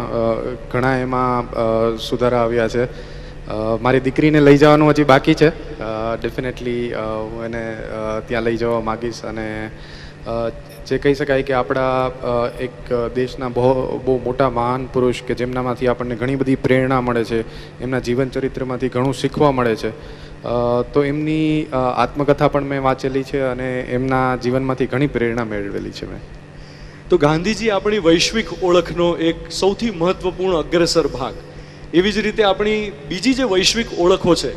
ઘણા એમાં સુધારા આવ્યા છે. મારી દીકરીને લઈ જવાનું હજી બાકી છે. ડેફિનેટલી હું એને ત્યાં લઈ જવા માગીશ. અને જે કહી શકાય કે આપણા એક દેશના બહુ મોટા મહાન પુરુષ કે જેમનામાંથી આપણને ઘણી બધી પ્રેરણા મળે છે, એમના જીવન ચરિત્રમાંથી ઘણું શીખવા મળે છે. તો એમની આત્મકથા પણ મેં વાંચેલી છે અને એમના જીવનમાંથી ઘણી પ્રેરણા મેળવેલી છે મેં. તો ગાંધીજી આપણી વૈશ્વિક ઓળખનો એક સૌથી મહત્વપૂર્ણ અગ્રેસર ભાગ. એવી જ રીતે આપણી બીજી જે વૈશ્વિક ઓળખો છે,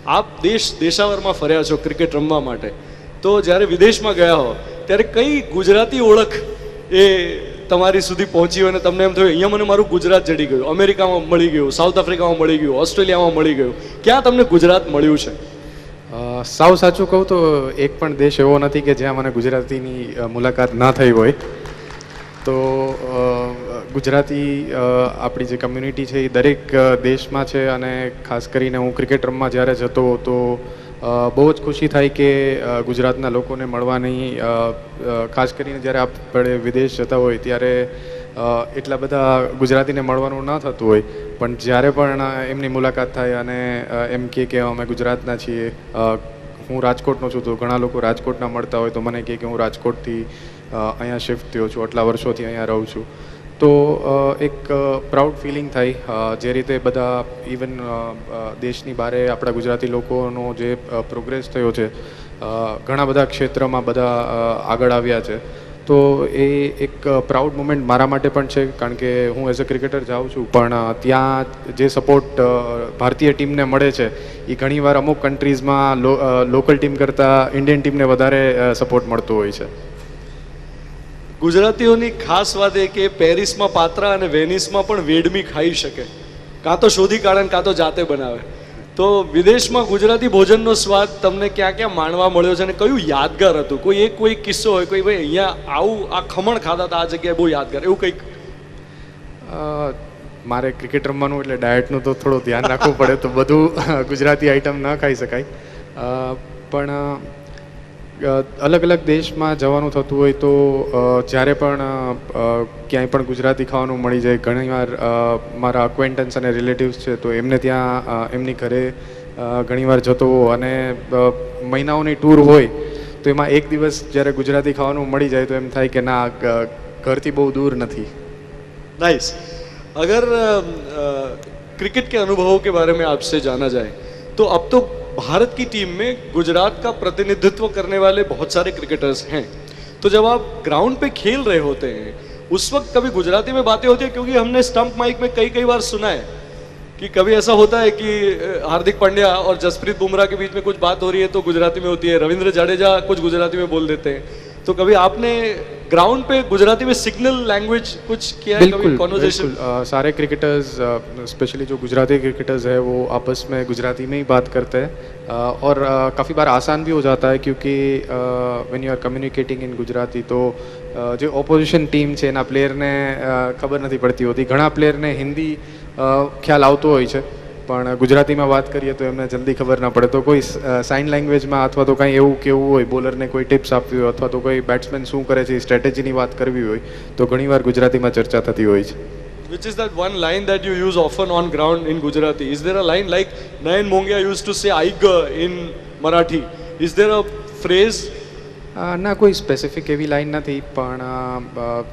આપ દેશાવરમાં ફર્યા છો ક્રિકેટ રમવા માટે, તો જ્યારે વિદેશમાં ગયા હો ત્યારે કઈ ગુજરાતી ઓળખ એ તમારી સુધી પહોંચી હોય અને તમને એમ થયું અહીંયા મને મારું ગુજરાત જડી ગયું, અમેરિકામાં મળી ગયું, સાઉથ આફ્રિકામાં મળી ગયું, ઓસ્ટ્રેલિયામાં મળી ગયું, ક્યાં તમને ગુજરાત મળ્યું છે? સાવ સાચું કહું તો એક પણ દેશ એવો નથી કે જ્યાં મને ગુજરાતીની મુલાકાત ના થઈ હોય. તો ગુજરાતી આપણી જે કમ્યુનિટી છે એ દરેક દેશમાં છે, અને ખાસ કરીને હું ક્રિકેટ રમવા જ્યારે જતો તો બહુ જ ખુશી થાય કે ગુજરાતના લોકોને મળવાની. ખાસ કરીને જ્યારે આપણે વિદેશ જતા હોય ત્યારે એટલા બધા ગુજરાતીને મળવાનું ન થતું હોય, પણ જ્યારે પણ એમની મુલાકાત થાય અને એમ કે અમે ગુજરાતના છીએ, હું રાજકોટનો છું તો ઘણા લોકો રાજકોટના મળતા હોય તો મને કહે કે હું રાજકોટથી અહીંયા શિફ્ટ થયો છું, આટલા વર્ષોથી અહીંયા રહું છું. તો એક પ્રાઉડ ફિલિંગ થાય. જે રીતે બધા ઇવન દેશની બહારે આપણા ગુજરાતી લોકોનો જે પ્રોગ્રેસ થયો છે, ઘણા બધા ક્ષેત્રમાં બધા આગળ આવ્યા છે, તો એ એક પ્રાઉડ મુમેન્ટ મારા માટે પણ છે. કારણ કે હું એઝ અ ક્રિકેટર જાઉં છું, પણ ત્યાં જે સપોર્ટ ભારતીય ટીમને મળે છે એ ઘણીવાર અમુક કન્ટ્રીઝમાં લોકલ ટીમ કરતાં ઇન્ડિયન ટીમને વધારે સપોર્ટ મળતો હોય છે. ગુજરાતીઓની ખાસ વાત એ કે પેરિસમાં પાત્રા અને વેનિસમાં પણ વેડમી ખાઈ શકે, કાં તો શોધી કાઢે કાં તો જાતે બનાવે. તો વિદેશમાં ગુજરાતી ભોજનનો સ્વાદ તમને ક્યાં ક્યાં માણવા મળ્યો છે અને કયું યાદગાર હતું? કોઈ કિસ્સો હોય, કોઈ ભાઈ અહીંયા આવું આ ખમણ ખાતા હતા આ જગ્યાએ બહુ યાદગાર, એવું કંઈક? મારે ક્રિકેટ રમવાનું એટલે ડાયટનું તો થોડું ધ્યાન રાખવું પડે, તો બધું ગુજરાતી આઈટમ ન ખાઈ શકાય. પણ અલગ અલગ દેશમાં જવાનું થતું હોય તો જ્યારે પણ ક્યાંય પણ ગુજરાતી ખાવાનું મળી જાય, ઘણીવાર મારા અક્વેન્ટન્સ અને રિલેટિવ્સ છે તો એમને ત્યાં એમની ઘરે ઘણીવાર જતો અને મહિનાઓની ટૂર હોય તો એમાં એક દિવસ જ્યારે ગુજરાતી ખાવાનું મળી જાય તો એમ થાય કે ના, ઘરથી બહુ દૂર નથી. नाइस. अगर क्रिकेट के अनुभवों के बारे में आपसे जाना जाए तो अब तो भारत की टीम में गुजरात का प्रतिनिधित्व करने वाले बहुत सारे क्रिकेटर्स हैं. तो जब आप ग्राउंड पे खेल रहे होते हैं उस वक्त कभी गुजराती में बातें होती है? क्योंकि हमने स्टंप माइक में कई बार सुना है कि कभी ऐसा होता है कि हार्दिक पांड्या और जसप्रीत बुमराह के बीच में कुछ बात हो रही है तो गुजराती में होती है, रविंद्र जडेजा कुछ गुजराती में बोल देते हैं. तो कभी आपने ग्राउंड पे गुजराती में सिग्नल लैंग्वेज कुछ किया है? कभी कॉन्वर्सेशन? सारे क्रिकेटर्स, स्पेशली जो गुजराती क्रिकेटर्स है वो आपस में गुजराती में ही बात करते हैं, और काफ़ी बार आसान भी हो जाता है क्योंकि व्हेन यू आर कम्युनिकेटिंग इन गुजराती तो जो ऑपोजिशन टीम છે એના પ્લેયરને ખબર નથી પડતી હોતી. ઘણા પ્લેયરને હિન્દી ખ્યાલ આવતો હોય છે, પણ ગુજરાતીમાં વાત કરીએ તો એમને જલ્દી ખબર ના પડે. તો કોઈ સાઇન લેંગ્વેજમાં અથવા તો કંઈ એવું કેવું હોય, બોલરને કોઈ ટિપ્સ આપવી હોય અથવા તો કોઈ બેટ્સમેન શું કરે છે સ્ટ્રેટેજીની વાત કરવી હોય તો ઘણીવાર ગુજરાતીમાં ચર્ચા થતી હોય છે. Which is that one line that you use often on ground in Gujarati? Is there a line like Nayan Mongia used to say "aiga" in Marathi? Is there a phrase? ના, કોઈ સ્પેસિફિક એવી લાઈન નથી, પણ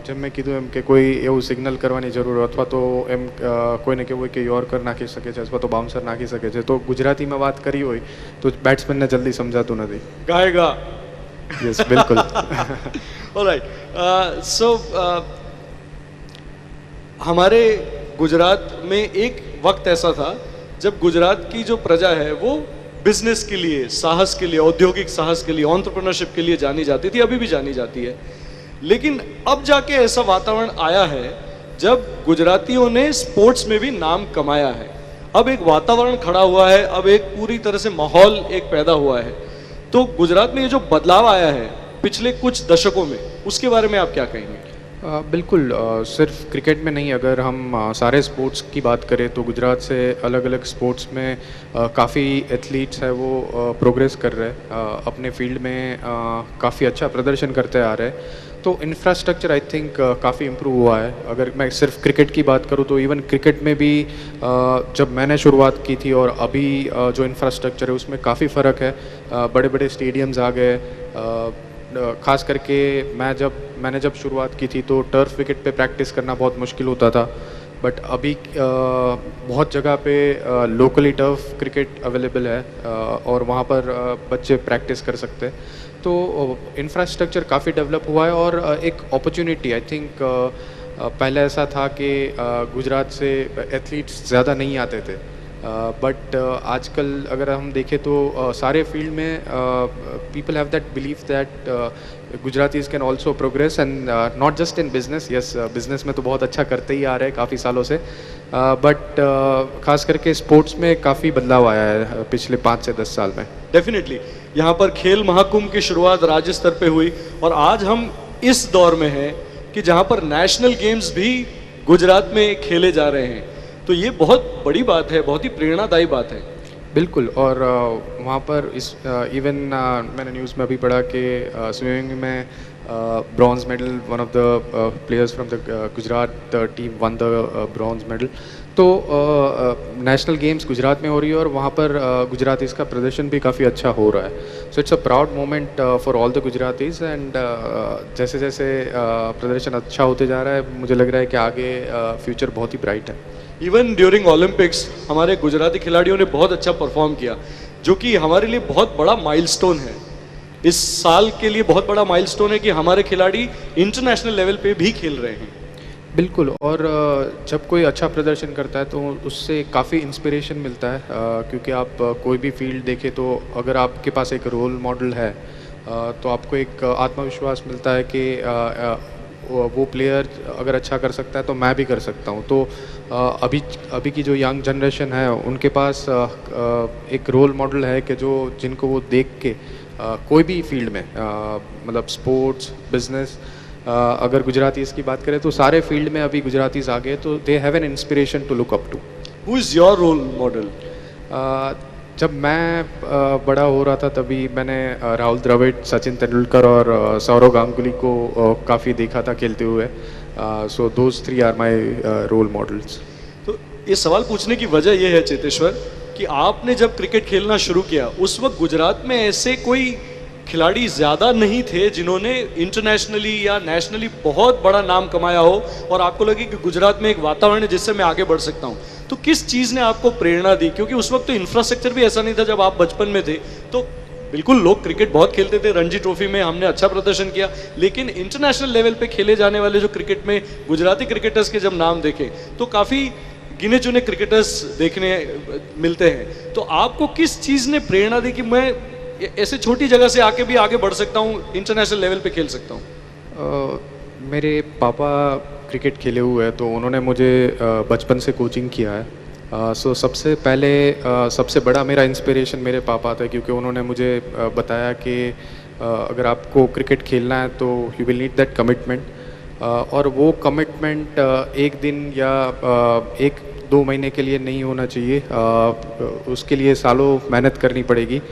જેમ મેં કીધું એમ કે કોઈ એવું સિગ્નલ કરવાની જરૂર અથવા તો એમ કોઈને કહેવું હોય કે યોર્કર નાખી શકે છે અથવા તો બાઉન્સર નાખી શકે છે તો ગુજરાતીમાં વાત કરી હોય તો બેટ્સમેનને જલ્દી સમજાતું નથી. ગાયગા. યસ, બિલકુલ. ऑलराइट. सो हमारे गुजरात में एक वक्त ऐसा था जब गुजरात की जो प्रजा है वो बिजनेस के लिए, साहस के लिए, औद्योगिक साहस के लिए, एंटरप्रेन्योरशिप के लिए जानी जाती थी, अभी भी जानी जाती है. लेकिन अब जाके ऐसा वातावरण आया है जब गुजरातियों ने स्पोर्ट्स में भी नाम कमाया है. अब एक वातावरण खड़ा हुआ है, अब एक पूरी तरह से माहौल एक पैदा हुआ है. तो गुजरात में ये जो बदलाव आया है पिछले कुछ दशकों में, उसके बारे में आप क्या कहेंगे? बिल्कुल, सिर्फ क्रिकेट में नहीं, अगर हम सारे स्पोर्ट्स की बात करें तो गुजरात से अलग अलग स्पोर्ट्स में काफ़ी एथलीट्स है वो प्रोग्रेस कर रहे हैं, अपने फील्ड में काफ़ी अच्छा प्रदर्शन करते आ रहे हैं. तो इंफ्रास्ट्रक्चर आई थिंक काफ़ी इम्प्रूव हुआ है. अगर मैं सिर्फ क्रिकेट की बात करूँ तो इवन क्रिकेट में भी जब मैंने शुरुआत की थी और अभी जो इंफ्रास्ट्रक्चर है उसमें काफ़ी फ़र्क है. बड़े बड़े स्टेडियम्स आ गए. ख़ास करके मैंने जब शुरुआत की थी तो टर्फ विकेट पे प्रैक्टिस करना बहुत मुश्किल होता था, बट अभी बहुत जगह पे लोकली टर्फ क्रिकेट अवेलेबल है और वहाँ पर बच्चे प्रैक्टिस कर सकते हैं. तो इंफ्रास्ट्रक्चर काफ़ी डेवलप हुआ है और एक अपॉर्चुनिटी आई थिंक पहले ऐसा था कि गुजरात से एथलीट्स ज़्यादा नहीं आते थे, बट आजकल अगर हम देखें तो सारे फील्ड में people have that believe that Gujaratis can also progress and not just in business. Yes, business में तो बहुत अच्छा करते ही आ रहे हैं काफ़ी सालों से, बट खास करके स्पोर्ट्स में काफ़ी बदलाव आया है पिछले 5 से 10 साल में. डेफिनेटली यहाँ पर खेल महाकुंभ की शुरुआत राज्य स्तर पे हुई और आज हम इस दौर में हैं कि जहाँ पर नेशनल गेम्स भी गुजरात में खेले जा रहे हैं. तो ये बहुत बड़ी बात है, बहुत ही प्रेरणादायी बात है. बिल्कुल. और वहाँ पर इस इवन मैंने न्यूज़ में अभी पढ़ा कि स्विमिंग में bronze medal, one of the players from the Gujarat team one the bronze medal. तो नेशनल गेम्स गुजरात में हो रही है और वहाँ पर गुजरातीज़ का प्रदर्शन भी काफ़ी अच्छा हो रहा है. So it's a proud moment for all the Gujaratis and जैसे जैसे प्रदर्शन अच्छा होते जा रहा है मुझे लग रहा है कि आगे फ्यूचर बहुत ही ब्राइट है. इवन ड्यूरिंग ओलंपिक्स हमारे गुजराती खिलाड़ियों ने बहुत अच्छा परफॉर्म किया, जो कि हमारे लिए बहुत बड़ा माइलस्टोन है. इस साल के लिए बहुत बड़ा माइलस्टोन है कि हमारे खिलाड़ी इंटरनेशनल लेवल पे भी खेल रहे हैं. बिल्कुल. और जब कोई अच्छा प्रदर्शन करता है तो उससे काफ़ी इंस्पिरेशन मिलता है, क्योंकि आप कोई भी फील्ड देखें तो अगर आपके पास एक रोल मॉडल है तो आपको एक आत्मविश्वास मिलता है कि वो प्लेयर अगर अच्छा कर सकता है तो मैं भी कर सकता हूँ. तो अभी की जो यंग जनरेशन है उनके पास एक रोल मॉडल है कि जिनको वो देख के कोई भी फील्ड में, मतलब स्पोर्ट्स, बिजनेस, अगर गुजरातीज़ की बात करें तो सारे फील्ड में अभी गुजरातीज़ आ गए, तो they have an inspiration to look up to. Who is your role model? जब मैं बड़ा हो रहा था तभी मैंने राहुल द्रविड़, सचिन तेंदुलकर और सौरव गांगुली को काफ़ी देखा था खेलते हुए. So those 3 are my role models. तो ये सवाल पूछने की वजह यह है चेतेश्वर कि आपने जब क्रिकेट खेलना शुरू किया उस वक्त गुजरात में ऐसे कोई खिलाड़ी ज़्यादा नहीं थे जिन्होंने इंटरनेशनली या नेशनली बहुत बड़ा नाम कमाया हो और आपको लगे कि गुजरात में एक वातावरण है जिससे मैं आगे बढ़ सकता हूँ. तो किस चीज़ ने आपको प्रेरणा दी? क्योंकि उस वक्त तो इंफ्रास्ट्रक्चर भी ऐसा नहीं था जब आप बचपन में थे. तो बिल्कुल लोग क्रिकेट बहुत खेलते थे, रणजी ट्रॉफी में हमने अच्छा प्रदर्शन किया, लेकिन इंटरनेशनल लेवल पे खेले जाने वाले जो क्रिकेट में गुजराती क्रिकेटर्स के जब नाम देखे तो काफ़ी गिने चुने क्रिकेटर्स देखने मिलते हैं. तो आपको किस चीज़ ने प्रेरणा दी कि मैं ऐसे छोटी जगह से आके भी आगे बढ़ सकता हूँ, इंटरनेशनल लेवल पे खेल सकता हूँ? मेरे पापा क्रिकेट खेले हुए हैं तो उन्होंने मुझे बचपन से कोचिंग किया है. सो सबसे पहले सबसे बड़ा मेरा इंस्पिरेशन मेरे पापा थे, क्योंकि उन्होंने मुझे बताया कि अगर आपको क्रिकेट खेलना है तो you will need that commitment. और वो कमिटमेंट एक दिन या 1-2 महीने के लिए नहीं होना चाहिए, उसके लिए सालों मेहनत करनी पड़ेगी.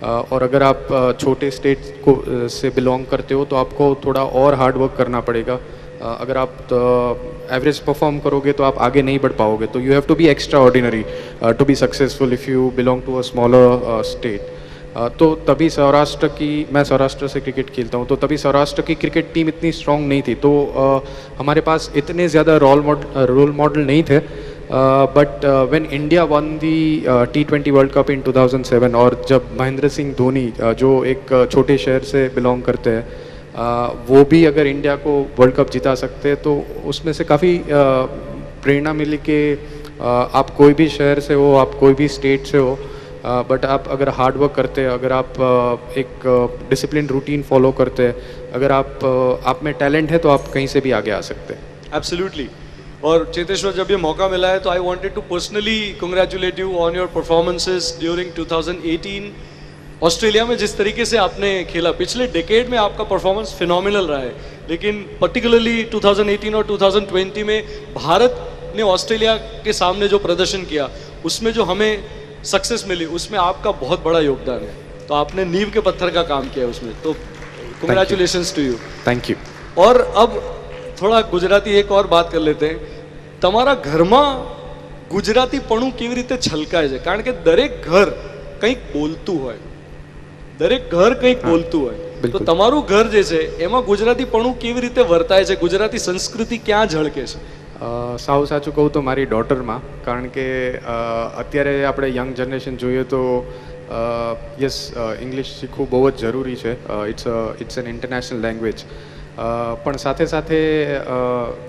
और अगर आप छोटे स्टेट से बिलोंग करते हो तो आपको थोड़ा और हार्ड वर्क करना पड़ेगा. अगर आप एवरेज परफॉर्म करोगे तो आप आगे नहीं बढ़ पाओगे. तो you have to be extraordinary to be successful if you belong to a smaller state. तो तभी मैं सौराष्ट्र से क्रिकेट खेलता हूँ, तो तभी सौराष्ट्र की क्रिकेट टीम इतनी स्ट्रॉन्ग नहीं थी, तो हमारे पास इतने ज़्यादा रोल मॉडल नहीं थे. But when India won the T20 world cup in 2007 और जब महेंद्र सिंह धोनी जो एक छोटे शहर से बिलोंग करते हैं, वो भी अगर इंडिया को वर्ल्ड कप जिता सकते हैं तो उसमें से काफ़ी प्रेरणा मिली कि आप कोई भी शहर से हो, आप कोई भी स्टेट से हो, बट आप अगर हार्ड वर्क करते हैं, अगर आप एक डिसिप्लिन रूटीन फॉलो करते हैं, अगर आप में टैलेंट है तो आप कहीं से भी आगे आ सकते हैं. एब्सोल्युटली. और चेतेश्वर, जब ये मौका मिला है तो I wanted to personally congratulate you on your performances during 2018. Australia में जिस तरीके से आपने खेला, पिछले डेकेड में आपका परफॉर्मेंस फिनोमिनल रहा है, लेकिन पर्टिकुलरली 2018 और 2020 में भारत ने ऑस्ट्रेलिया के सामने जो प्रदर्शन किया उसमें जो हमें सक्सेस मिली उसमें आपका बहुत बड़ा योगदान है. तो आपने नींव के पत्थर का काम किया उसमें, तो congratulations to you. Thank you. और अब થોડા ગુજરાતી એક और बात कर लेते हैं. તમારા ઘરમાં ગુજરાતીપણું કેવી રીતે છલકાય છે? કારણ કે દરેક ઘર કંઈક બોલતું હોય, દરેક ઘર કંઈક બોલતું હોય, તો તમારું ઘર જે છે એમાં ગુજરાતીપણું કેવી રીતે વર્તાય છે? ગુજરાતી સંસ્કૃતિ ક્યાં ઝળકે છે? સાવ સાચું કહું તો મારી ડોટરમાં, કારણ કે અત્યારે આપણે યંગ જનરેશન જોઈએ તો યસ, ઇંગ્લિશ શીખવું બહુ જ જરૂરી છે. It's an international language. પણ સાથે સાથે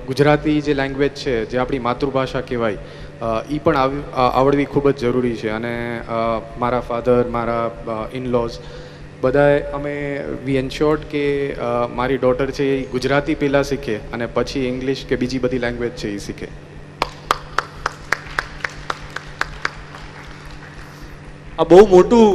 ગુજરાતી જે લેંગ્વેજ છે, જે આપણી માતૃભાષા કહેવાય, એ પણ આવડવી ખૂબ જ જરૂરી છે. અને મારા ફાધર, મારા ઇનલોઝ બધાએ અમે વી એન્શ્યોર્ડ કે મારી ડોટર છે એ ગુજરાતી પહેલાં શીખે અને પછી ઇંગ્લિશ કે બીજી બધી લેંગ્વેજ છે એ શીખે. આ બહુ મોટું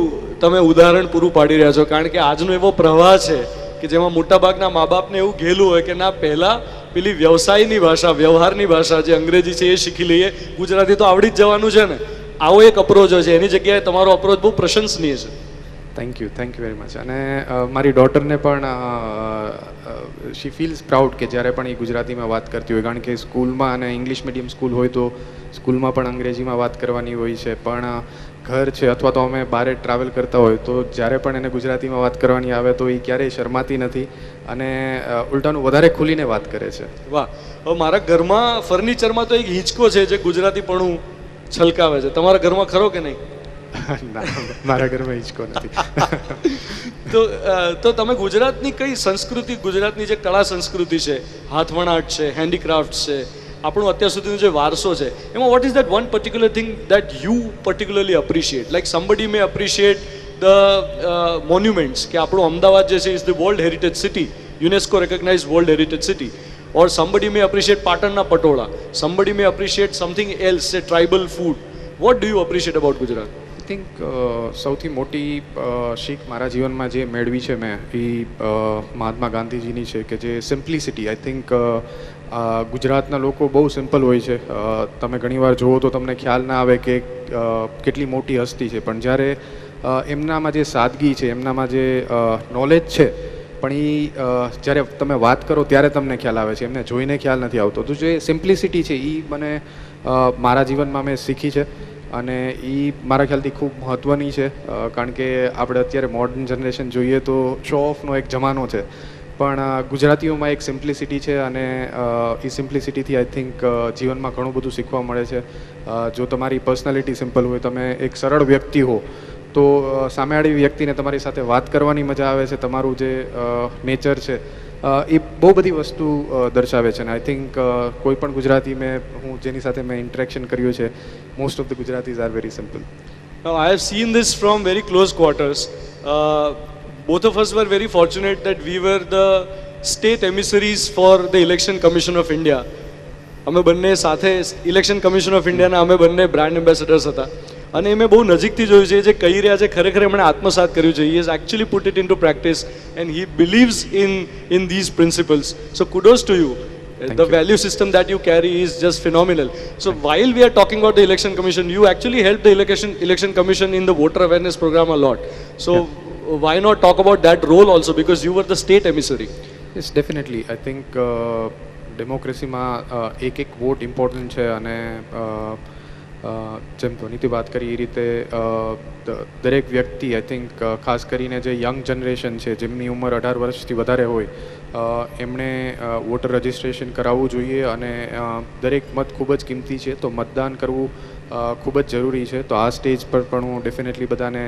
તમે ઉદાહરણ પૂરું પાડી રહ્યા છો, કારણ કે આજનો એવો પ્રવાહ છે કે જેમાં મોટાભાગના મા બાપને એવું ઘેલું હોય કે ના, પહેલાં પેલી વ્યવસાયની ભાષા, વ્યવહારની ભાષા જે અંગ્રેજી છે એ શીખી લઈએ, ગુજરાતી તો આવડી જ જવાનું છે ને. આવો એક અપ્રોચ હોય છે, એની જગ્યાએ તમારો અપ્રોચ બહુ પ્રશંસનીય છે. Thank you very much. અને મારી ડોટરને પણ શી ફીલ્સ પ્રાઉડ કે જ્યારે પણ એ ગુજરાતીમાં વાત કરતી હોય, કારણ કે સ્કૂલમાં અને ઇંગ્લિશ મીડિયમ સ્કૂલ હોય તો સ્કૂલમાં પણ અંગ્રેજીમાં વાત કરવાની હોય છે, પણ ઘર છે અથવા તો અમે બહાર ટ્રાવેલ કરતા હોય તો જ્યારે પણ એને ગુજરાતીમાં વાત કરવાની આવે તો એ ક્યારેય શરમાતી નથી અને ઉલટાનું વધારે ખુલીને વાત કરે છે. વાહ. હવે મારા ઘરમાં ફર્નિચરમાં તો એક હિંચકો છે જે ગુજરાતીપણું છલકાવે છે. તમારા ઘરમાં ખરો કે નહીં? મારા ઘરમાં હિંચકો નથી. તો તમે ગુજરાતની કઈ સંસ્કૃતિ, ગુજરાતની જે કળા સંસ્કૃતિ છે, હાથવણાટ છે, હેન્ડીક્રાફ્ટ છે, આપણું અત્યાર સુધીનો જે વારસો છે, એમાં what is that one particular thing that you particularly appreciate? Like somebody may appreciate the monuments, કે આપણું અમદાવાદ જે છે is the world heritage city, UNESCO recognise world heritage city. or somebody may appreciate Patanna Patola, somebody may appreciate something else, say tribal food. What do you appreciate about Gujarat? I think સૌથી મોટી શીખ મારા જીવનમાં જે મેળવી છે મેં એ મહાત્મા ગાંધીજીની છે, કે જે સિમ્પ્લિસિટી. આઈ થિંક ગુજરાતના લોકો બહુ સિમ્પલ હોય છે. તમે ઘણીવાર જુઓ તો તમને ખ્યાલ ના આવે કે કેટલી મોટી હસ્તી છે, પણ જ્યારે એમનામાં જે સાદગી છે, એમનામાં જે નોલેજ છે, પણ એ જ્યારે તમે વાત કરો ત્યારે તમને ખ્યાલ આવે છે, એમને જોઈને ખ્યાલ નથી આવતો. તો જે સિમ્પ્લિસિટી છે એ મને મારા જીવનમાં મેં શીખી છે અને એ મારા ખ્યાલથી ખૂબ મહત્ત્વની છે, કારણ કે આપણે અત્યારે મોડર્ન જનરેશન જોઈએ તો શો ઓફનો એક જમાનો છે, પણ ગુજરાતીઓમાં એક સિમ્પ્લિસિટી છે અને એ સિમ્પ્લિસિટીથી આઈ થિંક જીવનમાં ઘણું બધું શીખવા મળે છે. જો તમારી પર્સનાલિટી સિમ્પલ હોય, તમે એક સરળ વ્યક્તિ હો, તો સામેવાળી વ્યક્તિને તમારી સાથે વાત કરવાની મજા આવે છે. તમારું જે નેચર છે એ બહુ બધી વસ્તુ દર્શાવે છે. અને આઈ થિંક કોઈ પણ ગુજરાતી હું જેની સાથે મેં ઇન્ટરેક્શન કર્યું છે, most of the Gujaratis are very simple. I have seen this from very close quarters. Both of us were very fortunate that we were the state emissaries for the Election Commission of India. અમે બંને સાથે ઇલેક્શન કમિશન ઓફ ઇન્ડિયાના અમે બંને બ્રાન્ડ એમ્બેસેડર્સ હતા અને એ મેં બહુ નજીકથી જોયું છે. જે કહી રહ્યા છે ખરેખર એમણે આત્મસાત કર્યું છે. He has actually put it into practice and he believes in these principles. So kudos to you. The value system that you carry is just phenomenal. So while we are talking about the election commission, you actually helped the election commission in the voter awareness program a lot. So why not talk about that role also, because you were the state emissary? Yes, definitely. I think ડેમોક્રેસીમાં એક વોટ ઇમ્પોર્ટન્ટ છે અને જેમ ધોનીથી વાત કરી એ રીતે દરેક વ્યક્તિ, આઈ થિંક ખાસ કરીને જે યંગ જનરેશન છે, જેમની ઉંમર 18 વર્ષથી વધારે હોય, એમણે વોટર રજિસ્ટ્રેશન કરાવવું જોઈએ અને દરેક મત ખૂબ જ કિંમતી છે, તો મતદાન કરવું ખૂબ જ જરૂરી છે. તો આ સ્ટેજ પર પણ હું ડેફિનેટલી બધાને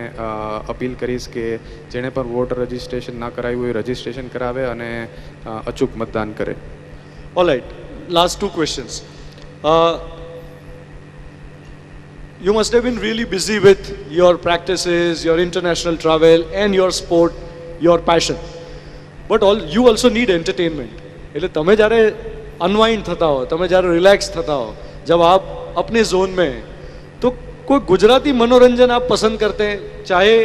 અપીલ કરીશ કે જેણે પણ વોટર રજિસ્ટ્રેશન ના કરાવ્યું હોય, રજિસ્ટ્રેશન કરાવે અને અચૂક મતદાન કરે. All right, last two questions. You must have been really busy with your practices, your international travel and your sport, your passion. But you also need entertainment. એટલે તમે જ્યારે અનવાઇન્ડ થતા હો, તમે જ્યારે રિલેક્સ થતા હો, जब आप अपने जोन में हैं, तो कोई गुजराती मनोरंजन आप पसंद करते हैं? चाहे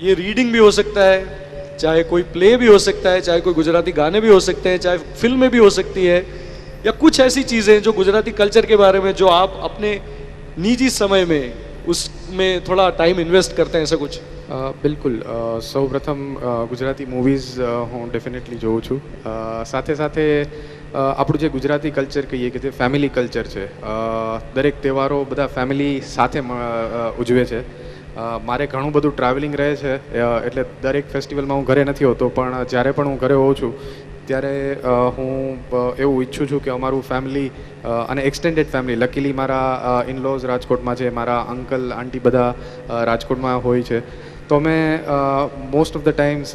ये रीडिंग भी हो सकता है, चाहे कोई प्ले भी हो सकता है, चाहे कोई गुजराती गाने भी हो सकते हैं, चाहे फिल्में भी हो सकती है, या कुछ ऐसी चीज़ें जो गुजराती कल्चर के बारे में जो आप अपने निजी समय में उसमें थोड़ा टाइम इन्वेस्ट करते हैं, ऐसा कुछ? બિલકુલ. સૌ પ્રથમ ગુજરાતી મૂવીઝ હું ડેફિનેટલી જોઉં છું. સાથે સાથે આપણું જે ગુજરાતી કલ્ચર કહીએ કે જે ફેમિલી કલ્ચર છે, દરેક તહેવારો બધા ફેમિલી સાથે ઉજવે છે. મારે ઘણું બધું ટ્રાવેલિંગ રહે છે, એટલે દરેક ફેસ્ટિવલમાં હું ઘરે નથી હોતો, પણ જ્યારે પણ હું ઘરે હોઉં છું ત્યારે હું એવું ઈચ્છું છું કે અમારું ફેમિલી અને એક્સટેન્ડેડ ફેમિલી, લકીલી મારા ઇનલોઝ રાજકોટમાં છે, મારા અંકલ આંટી બધા રાજકોટમાં હોય છે, તો અમે મોસ્ટ ઓફ ધ ટાઈમ્સ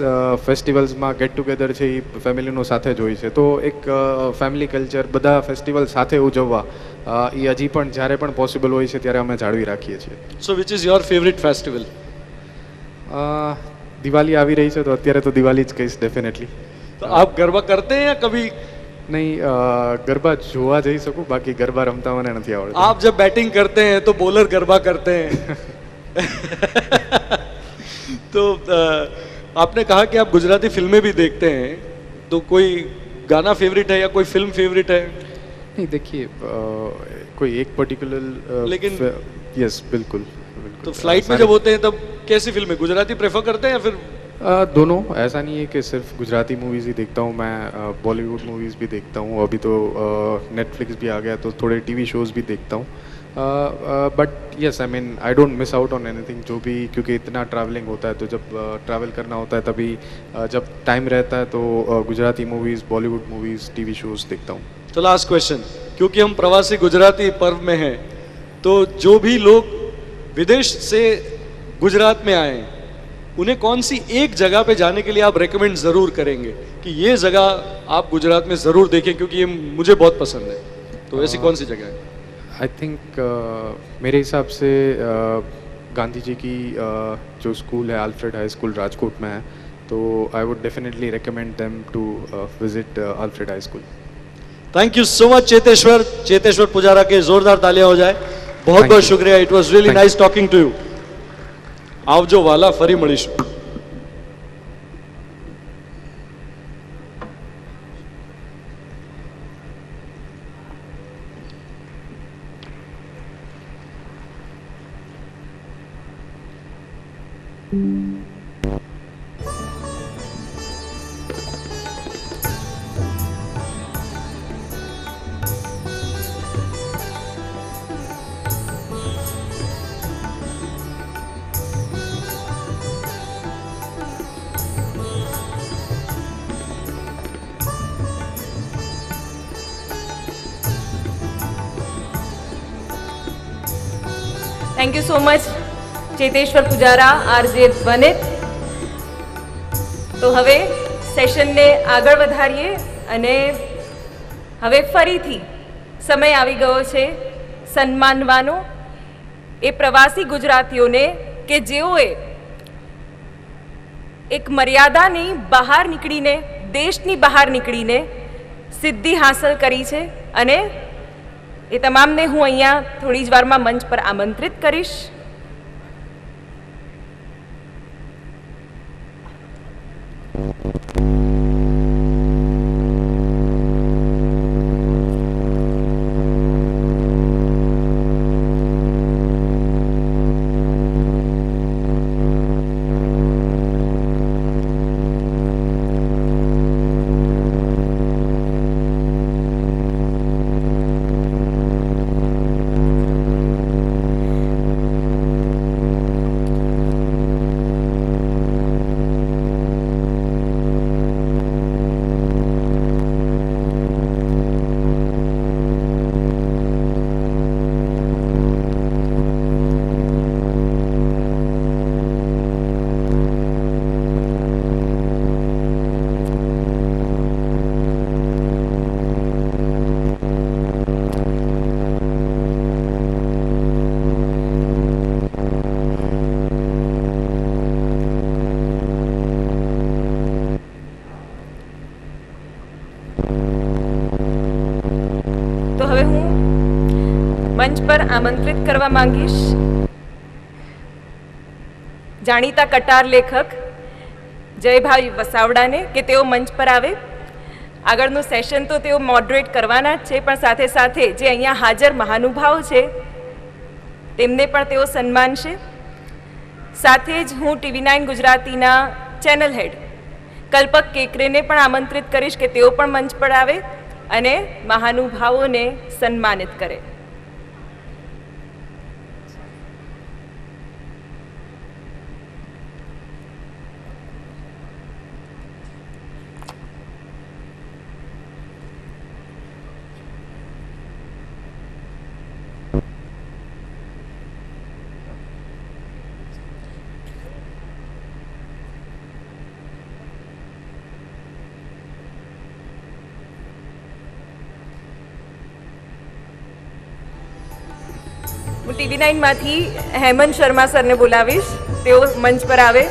ફેસ્ટિવલ્સમાં ગેટ ટુગેધર છે એ ફેમિલીનો સાથે જ હોય છે. તો એક ફેમિલી કલ્ચર, બધા ફેસ્ટિવલ સાથે ઉજવવા એ હજી પણ જ્યારે પણ પોસિબલ હોય છે ત્યારે અમે જાળવી રાખીએ છીએ. So which is your favourite festival? Diwali આવી રહી છે તો અત્યારે તો દિવાળી જ કહીશ ડેફિનેટલી. તો આપ ગરબા કરતે हैं या कभी? नहीं, गरबा જોવા જઈ सकूं, बाकी गरबा रमता મને નથી આવડતું. आप जब बैटिंग करते हैं तो बॉलर गरबा करते हैं. तो आपने कहा कि आप गुजराती फिल्में भी देखते हैं, तो कोई गाना फेवरेट है या कोई फिल्म फेवरेट है? नहीं, देखिए कोई एक पर्टिकुलर लेकिन यस बिल्कुल. तो फ्लाइट में जब होते हैं तब कैसी फिल्में गुजराती प्रेफर करते हैं या फिर? दोनों. ऐसा नहीं है कि सिर्फ गुजराती मूवीज़ ही देखता हूँ, मैं बॉलीवुड मूवीज़ भी देखता हूँ. अभी तो नेटफ्लिक्स भी आ गया तो थोड़े टीवी शोज़ भी देखता हूँ. But yes, I mean I don't miss out on anything, जो भी, क्योंकि इतना ट्रैवलिंग होता है तो जब ट्रैवल करना होता है तभी जब टाइम रहता है तो Gujarati movies, Bollywood movies, TV shows देखता हूँ. तो लास्ट क्वेश्चन, क्योंकि हम प्रवासी गुजराती पर्व में हैं, तो जो भी लोग विदेश से गुजरात में आए हैं उन्हें कौन सी एक जगह पे जाने के लिए आप रेकमेंड ज़रूर करेंगे कि ये जगह आप गुजरात में ज़रूर देखें क्योंकि ये मुझे बहुत पसंद है? तो ऐसी कौन सी जगह है? आई थिंक मेरे हिसाब से गांधी जी की जो स्कूल है अल्फ्रेड हाई स्कूल राजकोट में है, तो I would definitely recommend them to visit Alfred high school. Thank you so much Cheteshwar. Cheteshwar Pujara के जोरदार तालियां हो जाए. बहुत बहुत शुक्रिया. It was really nice talking to you. आवजो वाला, फरी મળીશું. Thank you so much Cheteshwar Pujara, RJ Dhvanit. તો હવે સેશનને આગળ વધારીએ અને હવે ફરીથી સમય આવી ગયો છે સન્માનવાનો એ પ્રવાસી ગુજરાતીઓને કે જેઓએ એક મર્યાદાની બહાર નીકળીને, દેશની બહાર નીકળીને સિદ્ધિ હાંસલ કરી છે. અને એ તમામને હું અહીંયા થોડી જ વારમાં મંચ પર આમંત્રિત કરીશ. મંચ પર આમંત્રિત કરવા માંગીશ જાણીતા કટાર લેખક જયભાઈ વસાવડાને કે તેઓ મંચ પર આવે. આગળનું સેશન તો તેઓ મોડરેટ કરવાના જ છે, પણ સાથે સાથે જે અહીંયા હાજર મહાનુભાવ છે તેમને પણ તેઓ સન્માનશે. સાથે જ હું TV9 ગુજરાતીના ચેનલ હેડ કલ્પક કેકરેને પણ આમંત્રિત કરીશ કે તેઓ પણ મંચ પર આવે અને મહાનુભાવોને સન્માનિત કરે. હું TV9માંથી હેમંત શર્મા સરને બોલાવીશ, તેઓ મંચ પર આવે.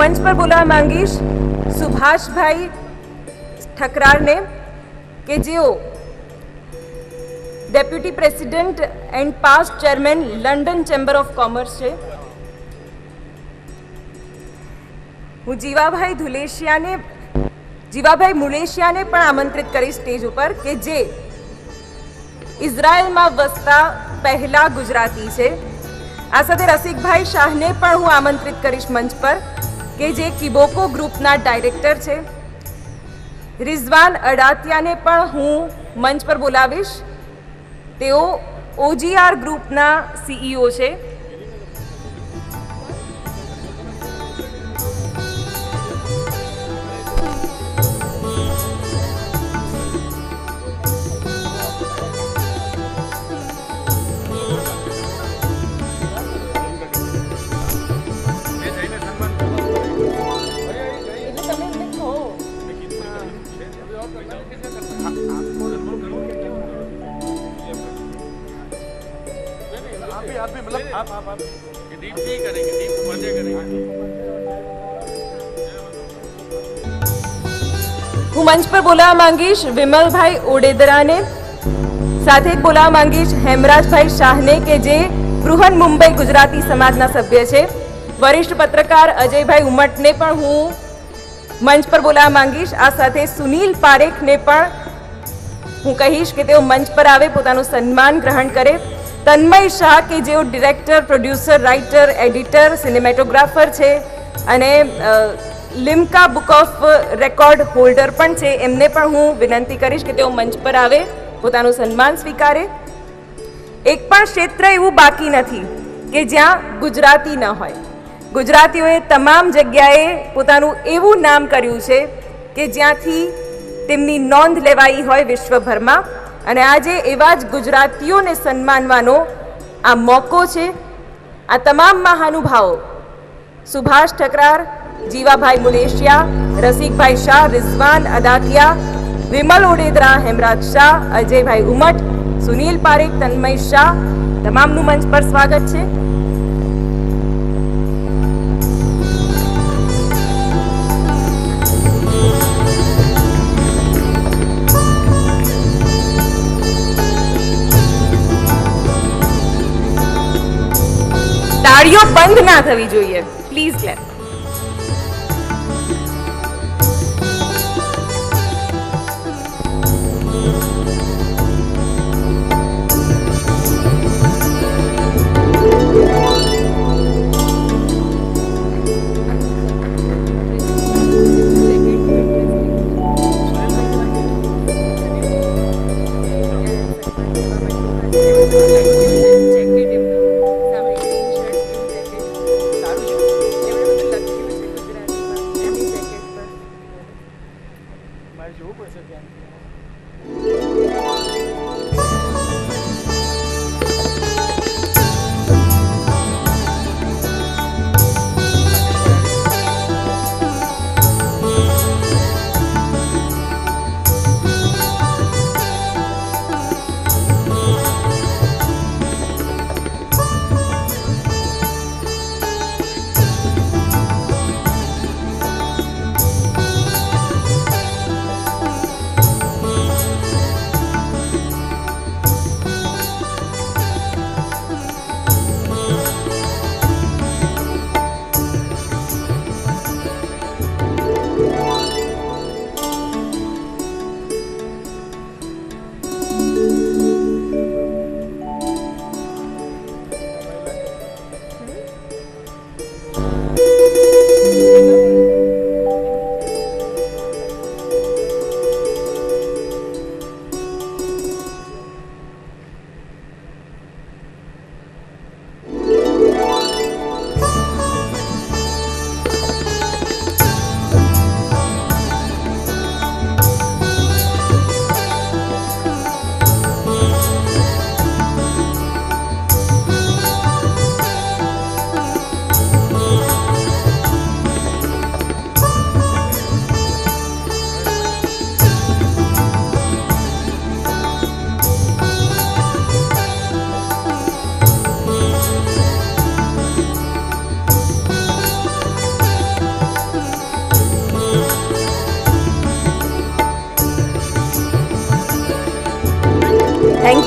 મંચ પર બોલાવવા માંગીશ સુભાષભાઈ ઠકરારને કે જેઓ deputy president and past chairman London chamber of commerce છે. હું જીવાભાઈ મુલેશિયાને પણ આમંત્રિત કરીશ સ્ટેજ ઉપર કે જે ઇઝરાયલમાં વસતા પહેલા ગુજરાતી છે. આ સાથે રસિકભાઈ શાહને પણ હું આમંત્રિત કરીશ મંચ પર કે જે કિબોકો ગ્રુપના ડાયરેક્ટર છે. રિઝવાન અડાતિયાને પણ હું મંચ પર બોલાવીશ, તેઓ OGR ગ્રુપના CEO છે. હું મંચ પર બોલાવવા માંગીશ વિમલભાઈ ઓડેદરાને, સાથે જ બોલાવવા માંગીશ હેમરાજભાઈ શાહને કે જે બૃહન મુંબઈ ગુજરાતી સમાજના સભ્ય છે. વરિષ્ઠ પત્રકાર અજયભાઈ ઉમટને પણ હું મંચ પર બોલાવવા માંગીશ. આ સાથે સુનિલ પારેખને પણ હું કહીશ કે તેઓ મંચ પર આવે, પોતાનું સન્માન ગ્રહણ કરે. તન્મય શાહ કે જેઓ director, producer, writer, editor, cinematographer છે અને Limca book of record holder પણ છે, એમને પણ હું વિનંતી કરીશ કે તેઓ મંચ પર આવે, પોતાનું સન્માન સ્વીકારે. એક પણ ક્ષેત્ર એવું બાકી નથી કે જ્યાં ગુજરાતી ન હોય. ગુજરાતીઓએ તમામ જગ્યાએ પોતાનું એવું નામ કર્યું છે કે જ્યાંથી તેમની નોંધ લેવાઈ હોય વિશ્વભરમાં. અને આજે એવા જ ગુજરાતીઓને સન્માનવાનો આ મોકો છે. આ તમામ મહાનુભાવો સુભાષ ઠકરાર, જીવાભાઈ મુલેશિયા, રસિકભાઈ શાહ, રિઝવાન અદાતિયા, વિમલ ઓડેદરા, હેમરાજ શાહ, અજયભાઈ ઉમટ, સુનિલ પારેખ, તન્મય શાહ, તમામનું મંચ પર સ્વાગત છે. તાળીઓ બંધ ના થવી જોઈએ, please clap.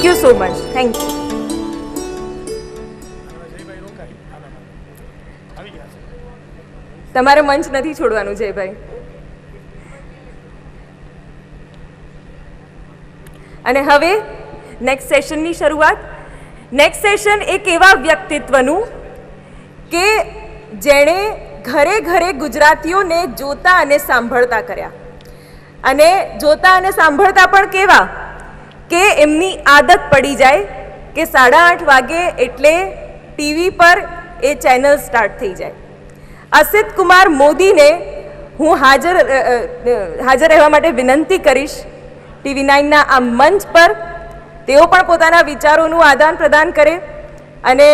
You so much. Thank you. તમારે મંચ નથી છોડવાનું જયભાઈ. અને હવે નેક્સ્ટ સેશનની શરૂઆત. નેક્સ્ટ સેશન એક એવા વ્યક્તિત્વનું કે જેણે ઘરે ઘરે ગુજરાતીઓને જોતા અને સાંભળતા કર્યા. અને જોતા અને સાંભળતા પણ કેવા કે એમની આદત પડી જાય કે 8:30 વાગે એટલે ટીવી પર એ ચેનલ સ્ટાર્ટ થઈ જાય. અસિત કુમાર મોદીને હું હાજર રહેવા માટે વિનંતી કરીશ TV9ના આ મંચ પર. તેઓ પણ પોતાના વિચારોનું આદાન પ્રદાન કરે અને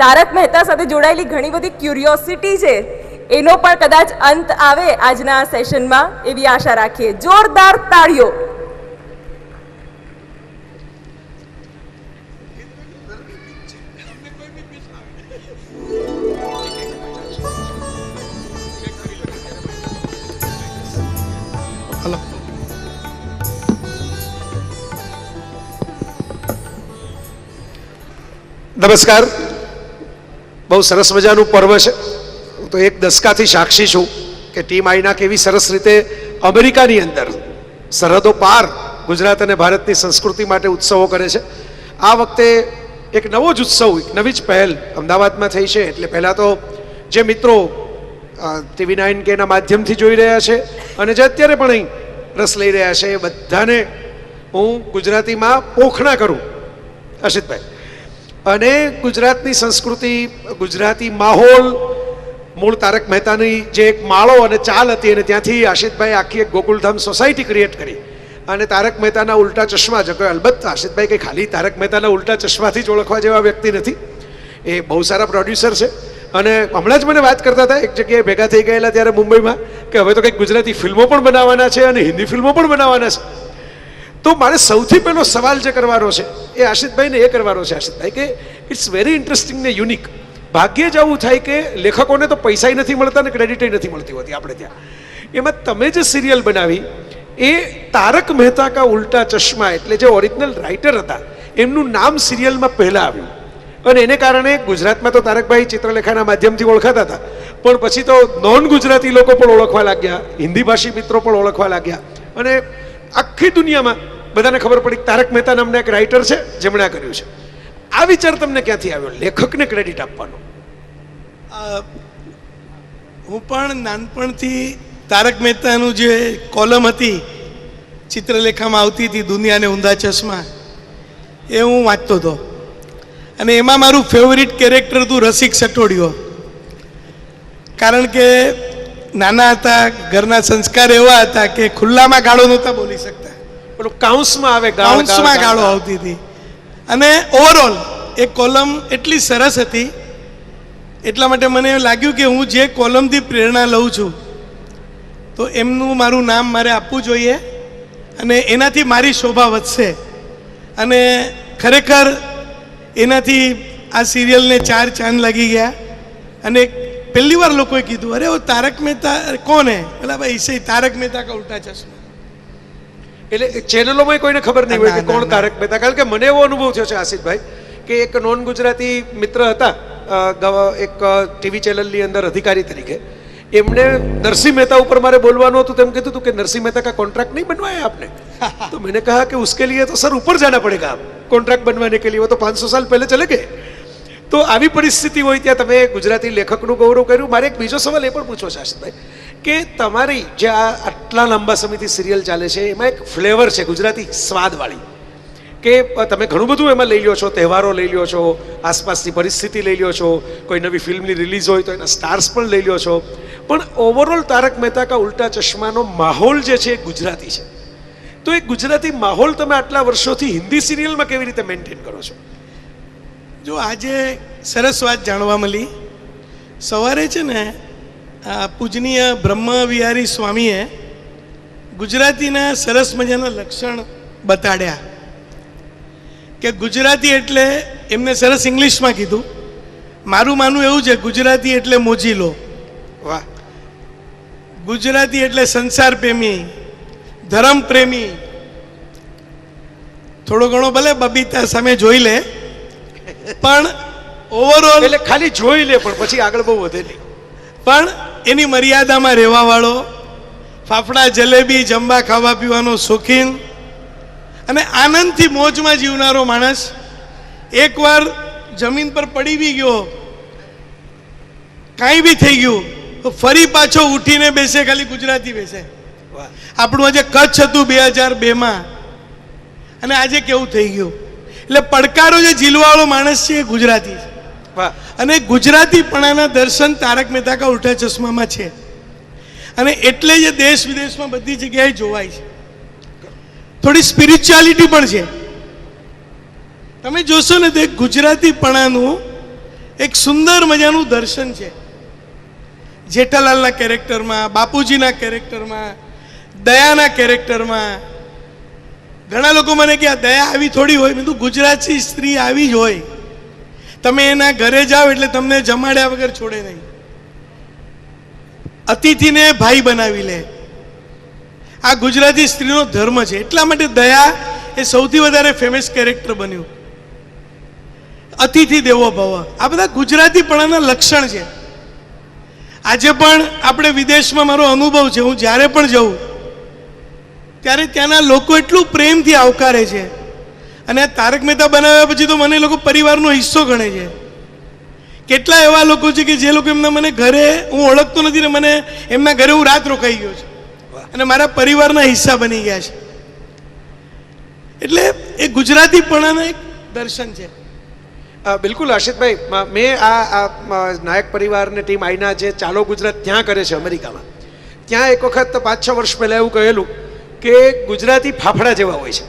તારક મહેતા સાથે જોડાયેલી ઘણી બધી ક્યુરિયોસિટી છે એનો પણ કદાચ અંત આવે આજના સેશનમાં એવી આશા રાખીએ. જોરદાર તાળીઓ. નમસ્કાર. બહુ સરસ મજાનું પર્વ છે. હું તો એક દશકાથી સાક્ષી છું કે ટીમ આઈના કેવી સરસ રીતે અમેરિકાની અંદર સરહદો પાર ગુજરાત અને ભારતની સંસ્કૃતિ માટે ઉત્સવો કરે છે. આ વખતે એક નવો જ ઉત્સવ, એક નવી જ પહેલ અમદાવાદમાં થઈ છે. એટલે પહેલાં તો જે મિત્રો TV9 કેના માધ્યમથી જોઈ રહ્યા છે અને જે અત્યારે પણ અહીં રસ લઈ રહ્યા છે એ બધાને હું ગુજરાતીમાં પોખણા કરું અશિતભાઈ. અને ગુજરાતની સંસ્કૃતિ, ગુજરાતી માહોલ, મૂળ તારક મહેતાની જે એક માળો અને ચાલ હતી અને ત્યાંથી આશિતભાઈ આખી એક ગોકુલધામ સોસાયટી ક્રિએટ કરી અને તારક મહેતાના ઉલ્ટા ચશ્મા જ. અલબત્ત આશિતભાઈ કંઈ ખાલી તારક મહેતાના ઉલ્ટા ચશ્માથી જ ઓળખવા જેવા વ્યક્તિ નથી. એ બહુ સારા પ્રોડ્યુસર છે. અને હમણાં જ મને વાત કરતા હતા એક જગ્યાએ ભેગા થઈ ગયેલા ત્યારે મુંબઈમાં કે હવે તો કંઈક ગુજરાતી ફિલ્મો પણ બનાવવાના છે અને હિન્દી ફિલ્મો પણ બનાવવાના છે. તો મારે સૌથી પહેલો સવાલ જે કરવાનો છે એ આશિતભાઈને એ કરવાનો છે આશિતભાઈ કે ઇટ્સ વેરી ઇન્ટરેસ્ટિંગ ને યુનિક. ભાગ્યે જ આવું થાય કે લેખકોને તો પૈસા નથી મળતા ને ક્રેડિટ નથી મળતી હોતી આપણે ત્યાં. એમાં તમે જે સિરિયલ બનાવી એ તારક મહેતા કા ઉલ્ટા ચશ્મા, એટલે જે ઓરિજિનલ રાઇટર હતા એમનું નામ સિરિયલમાં પહેલાં આવ્યું. અને એને કારણે ગુજરાતમાં તો તારકભાઈ ચિત્રલેખાના માધ્યમથી ઓળખાતા હતા, પણ પછી તો નોન ગુજરાતી લોકો પણ ઓળખવા લાગ્યા, હિન્દી ભાષી મિત્રો પણ ઓળખવા લાગ્યા અને આખી દુનિયામાં બધાને ખબર પડી તારક મહેતા નામના એક રાઇટર છે જેમણે આ કર્યું છે. આ વિચાર તમને ક્યાંથી આવ્યો લેખકને ક્રેડિટ આપવાનો? હું પણ નાનપણથી તારક મહેતાનું જે કોલમ હતી ચિત્રલેખામાં આવતી હતી દુનિયાને ઊંધા ચશ્મા, એ હું વાંચતો હતો. અને એમાં મારું ફેવરિટ કેરેક્ટર હતું રસિક સટોડિયો. કારણ કે નાના હતા, ઘરના સંસ્કાર એવા હતા કે ખુલ્લામાં ગાળો નહોતા બોલી શકતા, પેલું કાઉન્સમાં આવે, કાઉન્સમાં ગાળો આવતી હતી. અને ઓવરઓલ એ કોલમ એટલી સરસ હતી એટલા માટે મને લાગ્યું કે હું જે કોલમથી પ્રેરણા લઉં છું તો એમનું મારું નામ મારે આપવું જોઈએ અને એનાથી મારી શોભા વધશે. અને ખરેખર એનાથી આ સિરિયલને 4 ચાંદ લાગી ગયા. અને પહેલી વાર લોકોએ કીધું અરે ઓ તારક મહેતા કોણ હે? બોલા ભાઈ ઇસે તારક મહેતા કા ઉલ્ટા ચશ્મા. એટલે ચેનલોમાં કોઈને ખબર નહીં હોય કે કોણ તારક મહેતા. કારણ કે મને એવો અનુભવ થયો છે આશિષભાઈ કે એક નોન ગુજરાતી મિત્ર હતા એક ટીવી ચેનલની અંદર અધિકારી તરીકે, એમણે નરસિંહ મહેતા ઉપર મારે બોલવાનું હતું, તેમ કીધું હતું કે નરસિંહ મહેતા કા कॉन्ट्रैक्ट नहीं बनवाया आपने? तो मैंने कहा कि उसके लिए तो सर ऊपर जाना पड़ेगा, कॉन्ट्रैक्ट बनवाने के लिए वो तो 500 साल पहले चले गए. તો આવી પરિસ્થિતિ હોય ત્યાં તમે ગુજરાતી લેખકનું ગૌરવ કર્યું. મારે એક બીજો સવાલ એ પણ પૂછવો છે આશિષભાઈ કે તમારી જે આ આટલા લાંબા સમયથી સિરિયલ ચાલે છે એમાં એક ફ્લેવર છે ગુજરાતી સ્વાદવાળી કે તમે ઘણું બધું એમાં લઈ લ્યો છો, તહેવારો લઈ લ્યો છો, આસપાસની પરિસ્થિતિ લઈ લ્યો છો, કોઈ નવી ફિલ્મની રિલીઝ હોય તો એના સ્ટાર્સ પણ લઈ લ્યો છો, પણ ઓવરઓલ તારક મહેતા કા ઉલ્ટા ચશ્માનો માહોલ જે છે એ ગુજરાતી છે. તો એ ગુજરાતી માહોલ તમે આટલા વર્ષોથી હિન્દી સિરિયલમાં કેવી રીતે મેન્ટેન કરો છો? જો આજે સરસ વાત જાણવા મળી. સવારે છે ને પૂજનીય બ્રહ્મ વિહારી સ્વામીએ ગુજરાતીના સરસ મજાના લક્ષણ બતાડ્યા કે ગુજરાતી એટલે એમને સરસ ઇંગ્લિશમાં કીધું. મારું માનવું એવું છે ગુજરાતી એટલે મોજીલો. વાહ. ગુજરાતી એટલે સંસાર પ્રેમી, ધર્મ પ્રેમી, થોડો ઘણો ભલે બબીતા સામે જોઈ લે, પણ ઓવરઓલ એટલે ખાલી જોઈ લે પણ પછી આગળ બહુ વધે નહીં. પણ એની મર્યાદામાં રહેવા વાળો, ફાફડા જલેબી જમવા ખાવા પીવાનો શોખીન અને આનંદથી મોજમાં જીવનારો માણસ. એકવાર જમીન પર પડી બી ગયો, કાંઈ બી થઈ ગયું, તો ફરી પાછો ઉઠીને બેસે, ખાલી ગુજરાતી બેસે. આપણું આજે કચ્છ હતું 2002માં અને આજે કેવું થઈ ગયું. એટલે પડકારો જે ઝીલવાળો માણસ છે એ ગુજરાતી છે. અને ગુજરાતીપણાના દર્શન તારક મહેતા કા ઉલ્ટા ચશ્મામાં છે. અને એટલે જ દેશ વિદેશમાં બધી જગ્યાએ જોવાય છે. થોડી સ્પિરિચ્યુઆલિટી પણ છે. તમે જોશો ને તો એક ગુજરાતીપણાનું એક સુંદર મજાનું દર્શન છે. જેઠાલાલના કેરેક્ટરમાં, બાપુજીના કેરેક્ટરમાં, દયાના કેરેક્ટરમાં. ઘણા લોકો મને કે આ દયા આવી થોડી હોય. મેં તો ગુજરાતી સ્ત્રી આવી જ હોય. તમે એના ઘરે જાઓ એટલે તમને જમાડ્યા વગર છોડે નહીં. અતિથિને ભાઈ બનાવી લે. આ ગુજરાતી સ્ત્રીનો ધર્મ છે. એટલા માટે દયા એ સૌથી વધારે ફેમસ કેરેક્ટર બન્યું. અતિથિ દેવો ભવ, આ બધા ગુજરાતીપણાના લક્ષણ છે. આજે પણ આપણે વિદેશમાં, મારો અનુભવ છે, હું જ્યારે પણ જાઉં ત્યારે ત્યાંના લોકો એટલું પ્રેમથી આવકારે છે. અને તારક મહેતા બનાવ્યા પછી તો મને લોકો પરિવારનો હિસ્સો ગણે છે. કેટલા એવા લોકો છે કે જે લોકો એમના મને ઘરે, હું ઓળખતો નથી ને મને એમના ઘરે હું રાત રોકાઈ ગયો છું અને મારા પરિવારના હિસ્સા બની ગયા છે. એટલે એ ગુજરાતીપણાનું એક દર્શન છે. બિલકુલ આશિતભાઈ, મેં આ નાયક પરિવાર ને ટીમ આઈના જે ચાલો ગુજરાત ત્યાં કરે છે અમેરિકામાં, ત્યાં એક વખત 5-6 વર્ષ પહેલાં એવું કહેલું કે ગુજરાતી ફાફડા જેવા હોય છે.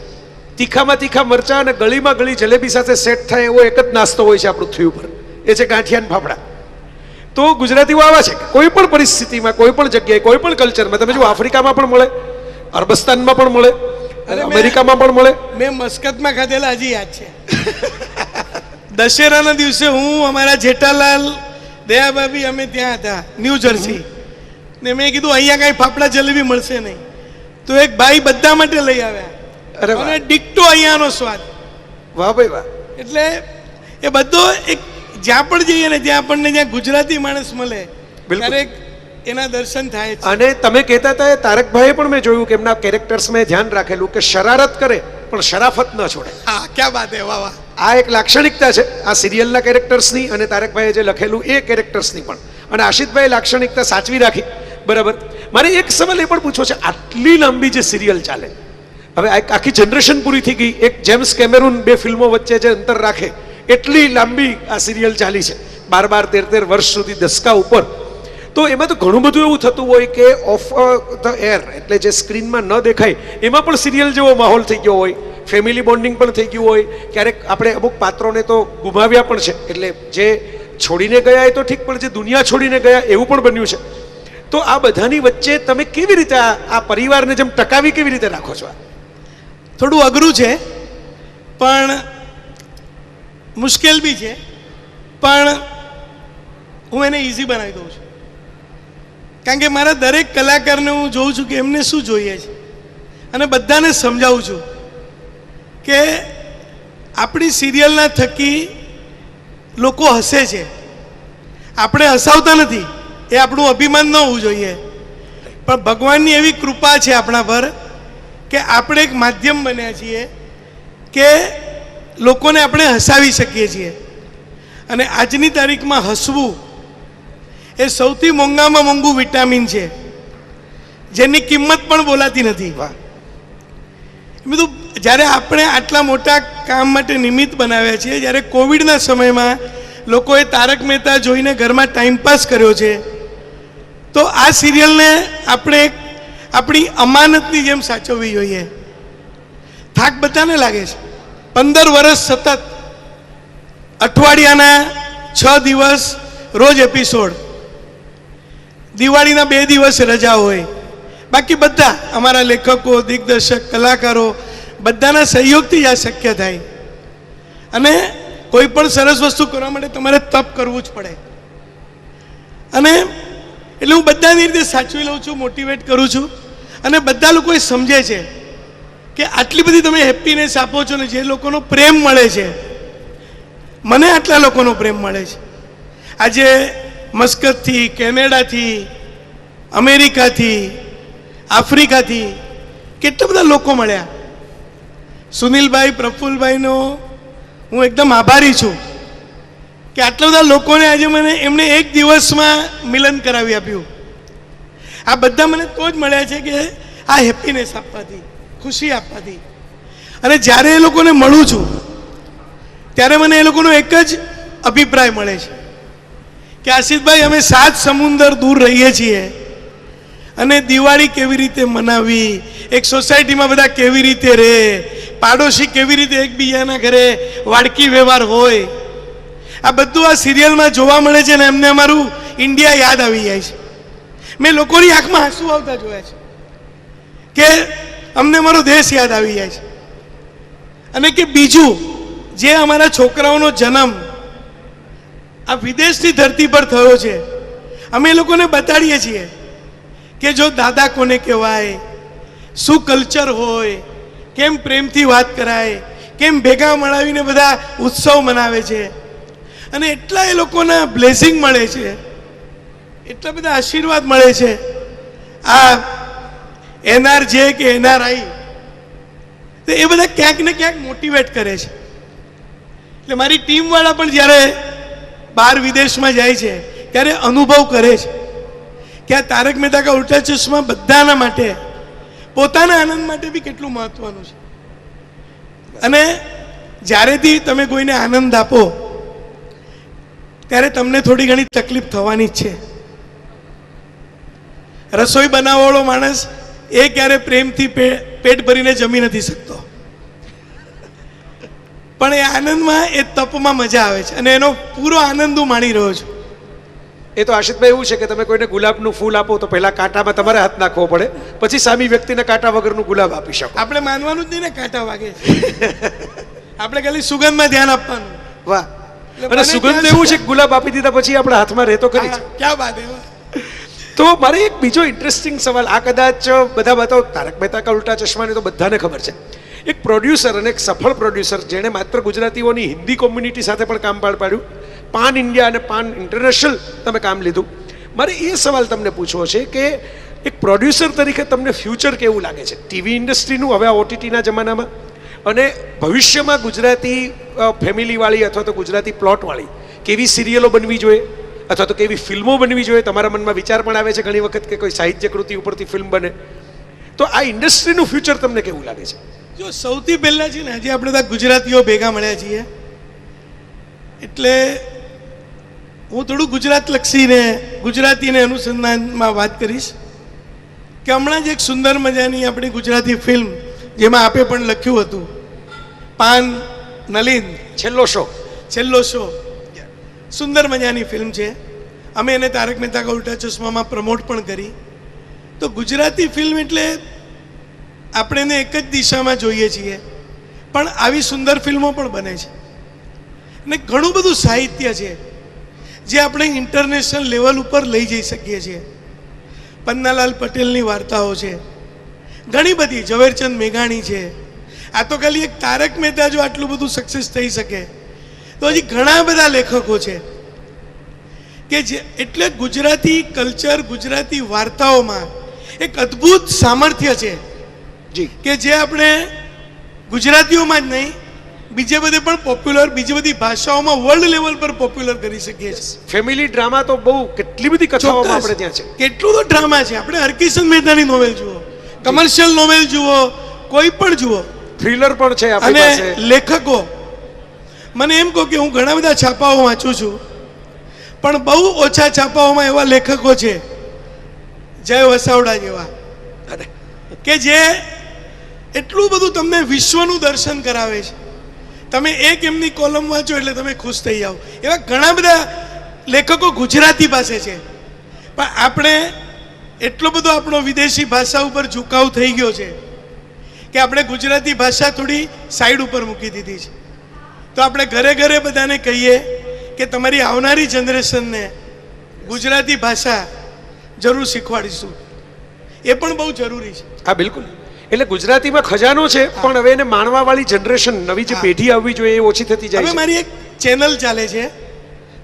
તીખામાં તીખા મરચાં અને ગળીમાં ગળી જલેબી સાથે સેટ થાય એવો એક જ નાસ્તો હોય છે આ પૃથ્વી ઉપર, એ છે ગાંઠિયા ફાફડા. તો ગુજરાતીઓ આવા છે કોઈ પણ પરિસ્થિતિમાં, કોઈ પણ જગ્યાએ, કોઈ પણ કલ્ચરમાં. તમે જો આફ્રિકામાં પણ મળે, અરબસ્તાનમાં પણ મળે, અમેરિકામાં પણ મળે. મેં મસ્કતમાં ખાધેલા હજી યાદ છે. દશેરાના દિવસે હું, અમારા જેઠાલાલ, દયાભાભી, અમે ત્યાં હતા ન્યૂ જર્સી, ને મેં કીધું અહીંયા કાંઈ ફાફડા જલેબી મળશે નહીં. તો એક ભાઈ બધા માટે લઈ આવ્યા અને ડિક્ટો અહીંયાનો સ્વાદ. વાહ ભાઈ વાહ. એટલે એ બધો એક, જ્યાં પણ જઈએ ને ત્યાં આપણને જ્યાં ગુજરાતી માણસ મળે ત્યારે એના દર્શન થાય છે. અને તમે કહેતા હતા તારકભાઈએ પણ મેં જોયું કે એમના કેરેક્ટર્સમાં ધ્યાન રાખેલું કે શરારત કરે પણ શરાફત ન છોડે. હા, ક્યાં વાત હે, વાહ વાહ. આ એક લાક્ષણિકતા છે આ સિરિયલના કેરેક્ટર્સની અને તારકભાઈએ જે લખેલું એ કેરેક્ટર્સની પણ. અને આશિતભાઈએ લાક્ષણિકતા સાચવી રાખી. બરાબર. મારે એક સવાલ એ પણ પૂછવો છે, આટલી લાંબી જે સિરિયલ ચાલે, હવે આખી જનરેશન પૂરી થઈ ગઈ, એક જેમ્સ કેમેરુન 2 ફિલ્મો વચ્ચે જે અંતર રાખે એટલી લાંબી આ સિરિયલ ચાલી છે, 12-13 વર્ષ સુધી, દસકા ઉપર. તો એમાં તો ઘણું બધું એવું થતું હોય કે ઓફ ધ એર, એટલે જે સ્ક્રીનમાં ન દેખાય એમાં પણ સિરિયલ જેવો માહોલ થઈ ગયો હોય, ફેમિલી બોન્ડિંગ પણ થઈ ગયું હોય. ક્યારેક આપણે અમુક પાત્રોને તો ગુમાવ્યા પણ છે, એટલે જે છોડીને ગયા એ તો ઠીક, પણ જે દુનિયા છોડીને ગયા એવું પણ બન્યું છે. તો આ બધાની વચ્ચે તમે કેવી રીતે આ પરિવારને જેમ ટકાવી કેવી રીતે રાખો છો? થોડું અઘરું છે, પણ મુશ્કેલ બી છે, પણ હું એને ઇઝી બનાવી દઉં છું. કારણ કે મારા દરેક કલાકારને હું જોઉં છું કે એમને શું જોઈએ છે અને બધાને સમજાવું છું કે આપણી સિરિયલના થકી લોકો હસે છે, આપણે હસાવતા નથી, એ આપણું અભિમાન ન હોવું જોઈએ. પણ ભગવાનની એવી કૃપા છે આપણા પર કે આપણે એક માધ્યમ બન્યા છીએ કે લોકોને આપણે હસાવી શકીએ છીએ. અને આજની તારીખમાં હસવું એ સૌથી મોંઘામાં મોંઘું વિટામિન છે, જેની કિંમત પણ બોલાતી નથી. બધું જ્યારે આપણે આટલા મોટા કામ માટે નિમિત્ત બનાવ્યા છીએ, જ્યારે કોવિડના સમયમાં લોકોએ તારક મહેતા જોઈને ઘરમાં ટાઈમપાસ કર્યો છે, તો આ સિરિયલને આપણે આપણી અમાનતની જેમ સાચવવી જોઈએ. થાક બધાને લાગે છે. 15 વર્ષ સતત અઠવાડિયાના 6 દિવસ રોજ એપિસોડ, દિવાળીના 2 દિવસ રજા હોય, બાકી બધા અમારા લેખકો, દિગ્દર્શક, કલાકારો બધાના સહયોગથી આ શક્ય થાય. અને કોઈ પણ સરસ વસ્તુ કરવા માટે તમારે તપ કરવું જ પડે. અને એટલે હું બધાની રીતે સાચવી લઉં છું, મોટિવેટ કરું છું, અને બધા લોકો એ સમજે છે કે આટલી બધી તમે હેપીનેસ આપો છો ને જે લોકોનો પ્રેમ મળે છે, મને આટલા લોકોનો પ્રેમ મળે છે. આજે મસ્કતથી, કેનેડાથી, અમેરિકાથી, આફ્રિકાથી કેટલા બધા લોકો મળ્યા. સુનિલભાઈ, પ્રફુલ્લભાઈનો હું એકદમ આભારી છું કે આટલા બધા લોકોને આજે મને એમણે એક દિવસમાં મિલન કરાવી આપ્યું. આ બધા મને તો જ મળ્યા છે કે આ હેપીનેસ આપવાથી, ખુશી આપવાથી. અને જ્યારે એ લોકોને મળું છું ત્યારે મને એ લોકોનો એક જ અભિપ્રાય મળે છે કે આશિષભાઈ, અમે 7 સમુંદર દૂર રહીએ છીએ અને દિવાળી કેવી રીતે મનાવી, એક સોસાયટીમાં બધા કેવી રીતે રહે, પાડોશી કેવી રીતે એકબીજાના ઘરે વાડકી વ્યવહાર હોય, આ બધું આ સિરિયલમાં જોવા મળે છે ને એમને અમારું ઇન્ડિયા યાદ આવી જાય છે. મેં લોકોની આંખમાં આંસુ આવતા જોયા છે કે અમને અમારો દેશ યાદ આવી જાય છે. અને કે બીજું, જે અમારા છોકરાઓનો જન્મ આ વિદેશની ધરતી પર થયો છે, અમે એ લોકોને બતાડીએ છીએ કે જો દાદા કોને કહેવાય, શું કલ્ચર હોય, કેમ પ્રેમથી વાત કરાય, કેમ ભેગા મળાવીને બધા ઉત્સવ મનાવે છે. અને એટલા એ લોકોના બ્લેસિંગ મળે છે, એટલા બધા આશીર્વાદ મળે છે. આ NRJ કે NRI તો એ બધા ક્યાંક ને ક્યાંક મોટિવેટ કરે છે. એટલે મારી ટીમવાળા પણ જ્યારે બહાર વિદેશમાં જાય છે ત્યારે અનુભવ કરે છે કે આ તારક મહેતા કા ઉલ્ટા ચશ્મા બધાના માટે, પોતાના આનંદ માટે બી કેટલું મહત્વનું છે. અને જ્યારેથી તમે કોઈને આનંદ આપો ત્યારે તમને થોડી ઘણી તકલીફ થવાની જ છે. રસોઈ બનાવવાવાળો માણસ એ ક્યારે પ્રેમથી પેટ ભરીને જમી નથી શકતો, પણ એ આનંદમાં, એ તપમાં મજા આવે છે અને એનો પૂરો આનંદ હું માણી રહ્યો છું. એ તો આશિષભાઈ એવું છે કે તમે કોઈને ગુલાબનું ફૂલ આપો તો પહેલા કાંટામાં તમારે હાથ નાખવો પડે, પછી સામી વ્યક્તિને કાંટા વગરનું ગુલાબ આપી શકો. આપણે માનવાનું જ નહીં ને કાંટા વાગે આપણે ખાલી સુગંધમાં ધ્યાન આપવાનું. વાહ. અને સુગંધ એવું છે કે ગુલાબ આપી દીધા પછી આપણા હાથમાં રહેતો ખરી છે. ક્યાં વાત છે. તો મારે એક બીજો ઇન્ટરેસ્ટિંગ સવાલ, આ કદાચ બધા બતાવો, તારક મહેતા કા ઉલ્ટા ચશ્માની તો બધાને ખબર છે. એક પ્રોડ્યુસર અને એક સફળ પ્રોડ્યુસર જેણે માત્ર ગુજરાતીઓની હિન્દી કોમ્યુનિટી સાથે પણ કામ પાર પાડ્યું, પાન ઇન્ડિયા અને પાન ઇન્ટરનેશનલ તમે કામ લીધું. મારે એ સવાલ તમને પૂછવો છે કે એક પ્રોડ્યુસર તરીકે તમને ફ્યુચર કેવું લાગે છે ટીવી ઇન્ડસ્ટ્રીનું હવે આ OTTના જમાનામાં, અને ભવિષ્યમાં ગુજરાતી ફેમિલીવાળી અથવા તો ગુજરાતી પ્લોટવાળી કેવી સિરિયલો બનવી જોઈએ અથવા તો કેવી ફિલ્મો બનવી જોઈએ? તમારા મનમાં વિચાર પણ આવે છે ઘણી વખત કે કોઈ સાહિત્ય કૃતિ ઉપરથી ફિલ્મ બને, તો આ ઇન્ડસ્ટ્રીનું ફ્યુચર તમને કેવું લાગે છે? જો સૌથી પહેલા છે ને, આજે આપણે બધા ગુજરાતીઓ ભેગા મળ્યા છીએ એટલે હું થોડું ગુજરાત લક્ષીને, ગુજરાતીને અનુસંધાનમાં વાત કરીશ કે હમણાં જ એક સુંદર મજાની આપણી ગુજરાતી ફિલ્મ, જેમાં આપે પણ લખ્યું હતું, પાન નલિન છેલ્લો શો, સુંદર મજાની ફિલ્મ છે. અમે એને તારક મહેતા કા ઉલ્ટા ચશ્મામાં પ્રમોટ પણ કરી. તો ગુજરાતી ફિલ્મ એટલે આપણે એને એક જ દિશામાં જોઈએ છીએ, પણ આવી સુંદર ફિલ્મો પણ બને છે અને ઘણું બધું સાહિત્ય છે જે આપણે ઇન્ટરનેશનલ લેવલ ઉપર લઈ જઈ શકીએ છીએ. પન્નાલાલ પટેલની વાર્તાઓ છે ઘણી બધી, ઝવેરચંદ મેઘાણી છે. આ તો ખાલી એક તારક મહેતા જો આટલું બધું સક્સેસ થઈ શકે તો હજી ઘણા બધા લેખકો છે કે જે, એટલે ગુજરાતી કલ્ચર, ગુજરાતી વાર્તાઓમાં એક અદ્ભુત સામર્થ્ય છે કે જે આપણે ગુજરાતીઓમાં જ નહીં, બીજે બધે પણ પોપ્યુલર, બીજી બધી ભાષાઓમાં વર્લ્ડ લેવલ પર પોપ્યુલર કરી શકીએ છીએ. ફેમિલી ડ્રામા તો બહુ કેટલી બધી કથાઓમાં આપણે ત્યાં છે. કેટલું તો ડ્રામા છે. આપણે હરકિશન મહેતાની નોવેલ જુઓ, કમર્શિયલ નોવેલ જુઓ, કોઈ પણ જુઓ, થ્રિલર પણ છે આપણી પાસે. અને લેખકો, મને એમ કહો કે હું ઘણા બધા છાપાઓ વાંચું છું, પણ બહુ ઓછા છાપાઓમાં એવા લેખકો છે, જય વસાવડા જેવા, કે જે એટલું બધું તમને વિશ્વનું દર્શન કરાવે છે. તમે એક એમની કોલમ વાંચો એટલે તમે ખુશ થઈ જાઓ. એવા ઘણા બધા લેખકો ગુજરાતી પાસે છે, પણ આપણે એટલો બધો આપણો વિદેશી ભાષા ઉપર ઝુકાવ થઈ ગયો છે કે આપણે ગુજરાતી ભાષા થોડી સાઈડ ઉપર મૂકી દીધી છે. તો આપણે ઘરે ઘરે બધાને કહીએ કે તમારી આવનારી જનરેશનને ગુજરાતી ભાષા જરૂર શીખવાડીશું. એ પણ બહુ જરૂરી છે. હા બિલકુલ. એટલે ગુજરાતીમાં ખજાનો છે, પણ હવે એને માણવા વાળી જનરેશન, નવી જે પેઢી આવવી જોઈએ એ ઓછી થતી જાય હવે છે. મારી એક ચેનલ ચાલે છે,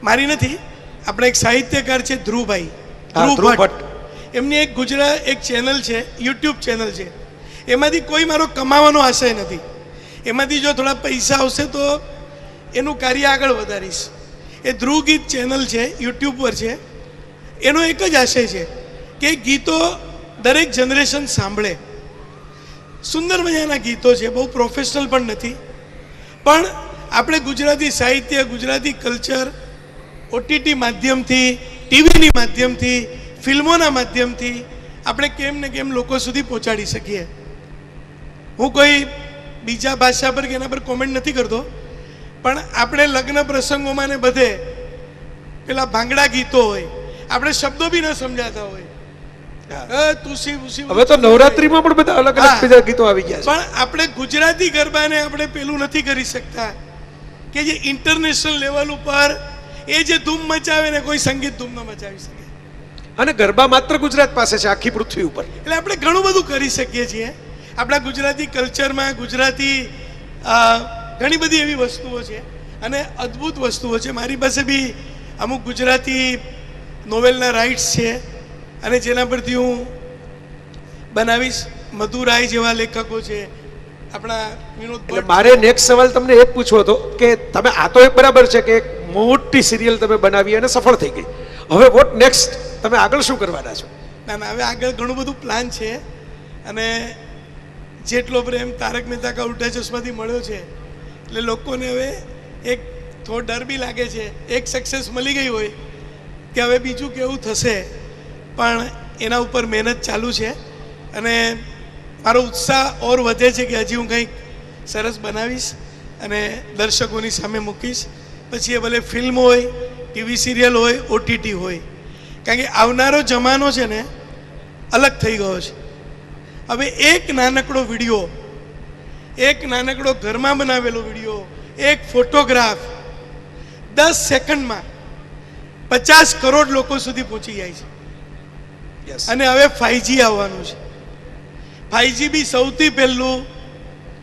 મારી નથી, આપણે એક સાહિત્યકાર છે ધ્રુવભાઈ, ધ્રુવ ભટ્ટ, એમની એક ચેનલ છે, યુટ્યુબ ચેનલ છે. એમાંથી કોઈ મારો કમાવાનો આશય નથી. એમાંથી જો થોડા પૈસા આવશે તો એનું કાર્ય આગળ વધારીશ. એ ધ્રુવ ગીત ચેનલ છે, યુટ્યુબ પર છે. એનો એક જ આશય છે કે ગીતો દરેક જનરેશન સાંભળે. સુંદર મજાના ગીતો છે, બહુ પ્રોફેશનલ પણ નથી, પણ આપણે ગુજરાતી સાહિત્ય, ગુજરાતી કલ્ચર ઓટીટી માધ્યમથી, ટીવીની માધ્યમથી, ફિલ્મોના માધ્યમથી આપણે કેમ ને કેમ લોકો સુધી પહોંચાડી શકીએ. હું કોઈ બીજા ભાષા પર કે એના પર કોમેન્ટ નથી કરતો, પણ આપણે લગ્ન પ્રસંગોમાં ને બધે પેલા ભાંગડા ગીતો હોય, આપણે શબ્દો બી ન સમજાતા હોય, હવે તો નવરાત્રીમાં પણ બધા અલગ અલગ બીજા ગીતો આવી ગયા છે. પણ આપણે ગુજરાતી ગરબાને આપણે પેલું નથી કરી શકતા કે જે ઇન્ટરનેશનલ લેવલ ઉપર એ જે ધૂમ મચાવે ને કોઈ સંગીત ધૂમ ન મચાવી શકે. અને ગરબા માત્ર ગુજરાત પાસે છે આખી પૃથ્વી ઉપર. એટલે આપણે ઘણું બધું કરી શકીએ છીએ આપણા ગુજરાતી કલ્ચરમાં. ગુજરાતી ઘણી બધી એવી વસ્તુઓ છે અને અદ્ભુત વસ્તુઓ છે. મારી પાસે બી અમુક ગુજરાતી નોવેલના રાઇટ્સ છે અને જેના પરથી હું બનાવીશ. મધુરાય જેવા લેખકો છે આપણા વિનોદ ભટ્ટ. મારે નેક્સ્ટ સવાલ તમને એ જ પૂછવો હતો કે તમે આ તો એક બરાબર છે કે એક મોટી સિરિયલ તમે બનાવી અને સફળ થઈ ગઈ, હવે વોટ નેક્સ્ટ? તમે આગળ શું કરવાના છો? ના, હવે આગળ ઘણું બધું પ્લાન છે અને જેટલો પ્રેમ તારક મહેતા કા ઉલ્ટા ચશ્માથી મળ્યો છે એટલે લોકોને હવે એક થોડો ડર બી લાગે છે. એક સક્સેસ મળી ગઈ હોય કે હવે બીજું કેવું થશે, પણ એના ઉપર મહેનત ચાલુ છે અને મારો ઉત્સાહ ઓર વધે છે કે હજી હું કંઈક સરસ બનાવીશ અને દર્શકોની સામે મૂકીશ. પછી એ ભલે ફિલ્મ હોય, ટીવી સિરિયલ હોય, ઓટીટી હોય, કારણ કે આવનારો જમાનો છે ને અલગ થઈ ગયો છે. હવે એક નાનકડો વિડીયો, એક નાનકડો ઘરમાં બનાવેલો વિડીયો, એક ફોટોગ્રાફ 10 સેકન્ડમાં 50 કરોડ લોકો સુધી પહોંચી જાય છે. અને હવે 5G આવવાનું છે. 5G બી સૌથી પહેલું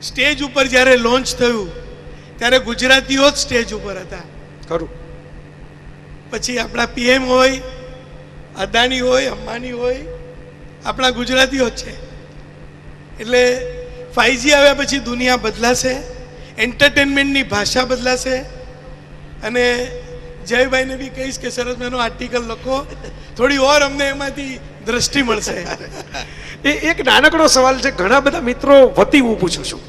સ્ટેજ ઉપર જ્યારે લોન્ચ થયું ત્યારે ગુજરાતીઓ જ સ્ટેજ ઉપર હતા. ખરું. પછી આપણા પીએમ હોય, અદાણી હોય, અંબાણી હોય, આપણા ગુજરાતીઓ જ છે. એટલે 5G આવ્યા પછી દુનિયા બદલાશે, એન્ટરટેનમેન્ટની ભાષા બદલાશે. અને જયભાઈને બી કહીશ કે સરસ મેનો આર્ટિકલ લખો, થોડી ઓર અમને એમાંથી દ્રષ્ટિ મળશે. એ એક નાનકડો સવાલ છે, ઘણા બધા મિત્રો વતી હું પૂછું છું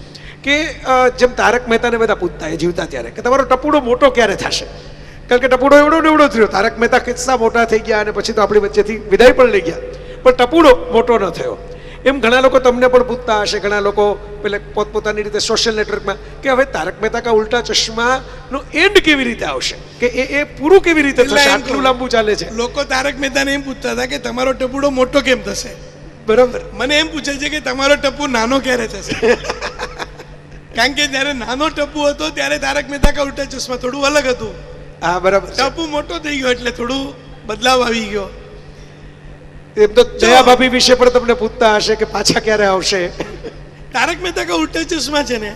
કે જેમ તારક મહેતાને બધા પૂછતા એ જીવતા ત્યારે કે તમારો ટપુડો મોટો ક્યારે થશે? કારણ કે ટપુડો એવડો ને એવડો થયો, તારક મહેતા કેટલા મોટા થઈ ગયા અને પછી તો આપણી વચ્ચેથી વિદાય પણ લઈ ગયા, પણ ટપુડો મોટો ન થયો. એમ ઘણા લોકો તમને પણ પૂછતા હશે, ઘણા લોકો પેલે પોતપોતાની રીતે સોશિયલ નેટવર્કમાં કે હવે તારક મહેતા કા ઉલ્ટા ચશ્માનો એન્ડ કેવી રીતે આવશે, કે એ પૂરું કેવી રીતે થશે, આટલું લાંબુ ચાલે છે. લોકો તારક મહેતાને એમ પૂછતા હતા કે તમારો ટપુડો મોટો કેમ થશે? બરાબર. મને એમ પૂછે છે કે તમારો ટપુ નાનો ક્યારે થશે? કારણ કે જ્યારે નાનો ટપુ હતો ત્યારે તારક મહેતા કા ઉલ્ટા ચશ્મા થોડું અલગ હતું. હા, બરાબર. ટપુ મોટો થઈ ગયો એટલે થોડું બદલાવ આવી ગયો. એમ તો દયા ભાભી વિશે પણ તમને પૂછતા હશે કે પાછા ક્યારે આવશે. તારક મહેતા કા ઉલ્ટા ચશ્મા છે ને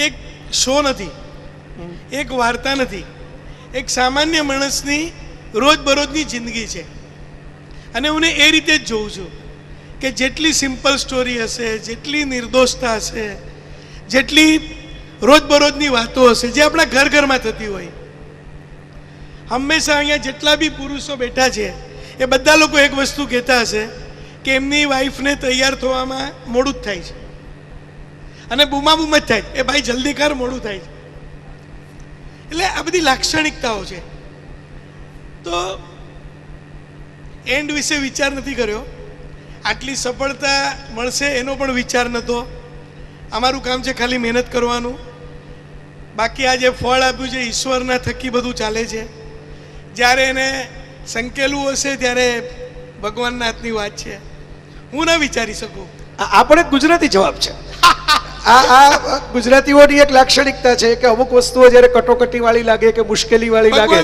એક શો નથી, એક વાર્તા નથી, એક સામાન્ય માણસની રોજબરોજની જિંદગી છે. અને હું એ રીતે જ જોઉં છું કે જેટલી સિમ્પલ સ્ટોરી હશે, જેટલી નિર્દોષતા હશે, જેટલી રોજબરોજની વાતો હશે જે આપણા ઘર ઘરમાં થતી હોય. હંમેશા અહીંયા જેટલા બી પુરુષો બેઠા છે એ બધા લોકો એક વસ્તુ કહેતા હશે કે એમની વાઈફને તૈયાર થવામાં મોડું જ થાય છે અને બૂમાબૂમ જ થાય છે, એ ભાઈ જલ્દી કર, મોડું થાય છે. એટલે આ બધી લાક્ષણિકતાઓ છે. તો એન્ડ વિશે વિચાર નથી કર્યો, આટલી સફળતા મળશે એનો પણ વિચાર નહોતો. અમારું કામ છે ખાલી મહેનત કરવાનું. બાકી આ જે ફળ આપ્યું છે ઈશ્વરના થકી બધું ચાલે છે. જ્યારે એને સંકેલું હશે ત્યારે ભગવાનના હાથની વાત છે, હું ના વિચારી શકું. આ પણ એક ગુજરાતી જવાબ છે. આ ગુજરાતીઓની એક લાક્ષણિકતા છે કે અમુક વસ્તુઓ જ્યારે કટોકટી વાળી લાગે કે મુશ્કેલી વાળી લાગે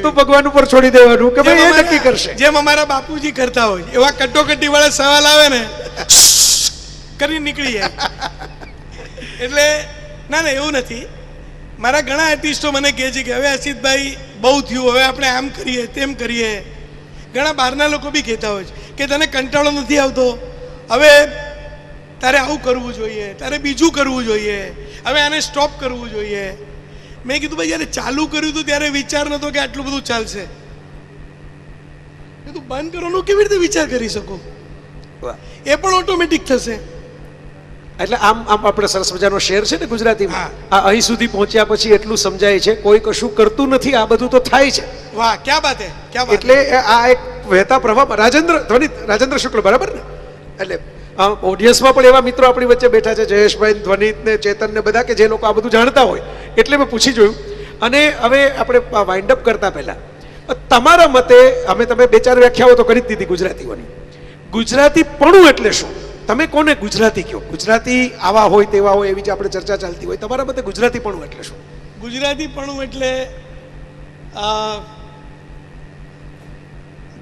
તો ભગવાન ઉપર છોડી દેવાનું કે ભાઈ એ નક્કી કરશે. જેમ અમારા બાપુજી કરતા હોય એવા કટોકટી વાળા સવાલ આવે ને કરી નીકળી જાય. એટલે ના ના એવું નથી. મારા ઘણા આર્ટિસ્ટો મને કહે છે કે હવે અસિતભાઈ બહુ થયું, હવે આપણે આમ કરીએ તેમ કરીએ. ઘણા બહારના લોકો બી કહેતા હોય છે કે તને કંટાળો નથી આવતો, હવે તારે આવું કરવું જોઈએ, તારે બીજું કરવું જોઈએ, હવે આને સ્ટોપ કરવું જોઈએ. મેં કીધું ભાઈ જ્યારે ચાલુ કર્યું હતું ત્યારે વિચાર નહોતો કે આટલું બધું ચાલશે. કીધું બંધ કરવાનો કેવી રીતે વિચાર કરી શકો, એ પણ ઓટોમેટિક થશે. એટલે આમ આપણે સરસ મજાનો શેર છે ને ગુજરાતીમાં, આ અહીં સુધી પહોંચ્યા પછી એટલું સમજાય છે કોઈ કશું કરતું નથી, આ બધું તો થાય છે. વાહ, ક્યા બાત હે, ક્યા બાત. એટલે આ એક વહેતા પ્રવાહ. રાજેન્દ્ર શુક્લ બરાબર ને? એટલે ઓડિયન્સમાં પણ એવા મિત્રો આપણી વચ્ચે બેઠા છે, જયેશભાઈ, ધ્વનિત ને ચેતન ને બધા, કે જે લોકો આ બધું જાણતા હોય, એટલે મેં પૂછી જોયું. અને હવે આપણે વાઇન્ડ અપ કરતા પહેલા તમારા મતે, તમે 2-4 વ્યાખ્યાઓ તો કરી જ દીધી ગુજરાતીઓની, ગુજરાતીપણું એટલે શું? તમે કોને ગુજરાતી કહો? ગુજરાતી આવા હોય તેવા હોય એવી જે આપણે ચર્ચા ચાલતી હોય, તમારા મતે ગુજરાતીપણું એટલે શું? ગુજરાતીપણું એટલે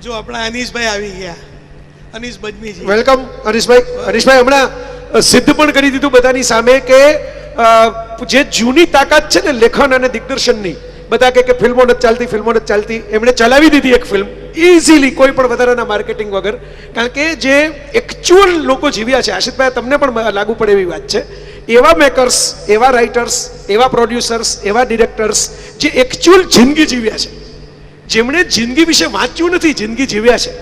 જો આપણા અનીશભાઈ આવી ગયા, અનીશ બજમીજી, વેલકમ અનીશભાઈ. અનીશભાઈ હમણાં સિદ્ધ પણ કરી દીધું બધાની સામે કે જે જૂની તાકાત છે ને લેખન અને દિગ્દર્શનની, બધા કે ફિલ્મો નથી ચાલતી, ફિલ્મો નથી ચાલતી, એમણે ચલાવી દીધી એક ફિલ્મ ઇઝીલી, કોઈ પણ વધારાના માર્કેટિંગ વગર. કારણ કે જે એકચ્યુઅલ લોકો જીવ્યા છે, આશિતભાઈ તમને પણ લાગુ પડે એવી વાત છે, એવા મેકર્સ, એવા રાઇટર્સ, એવા પ્રોડ્યુસર્સ, એવા ડિરેક્ટર્સ જે એકચ્યુઅલ જિંદગી જીવ્યા છે, જેમણે જિંદગી વિશે વાંચ્યું નથી, જિંદગી જીવ્યા છે,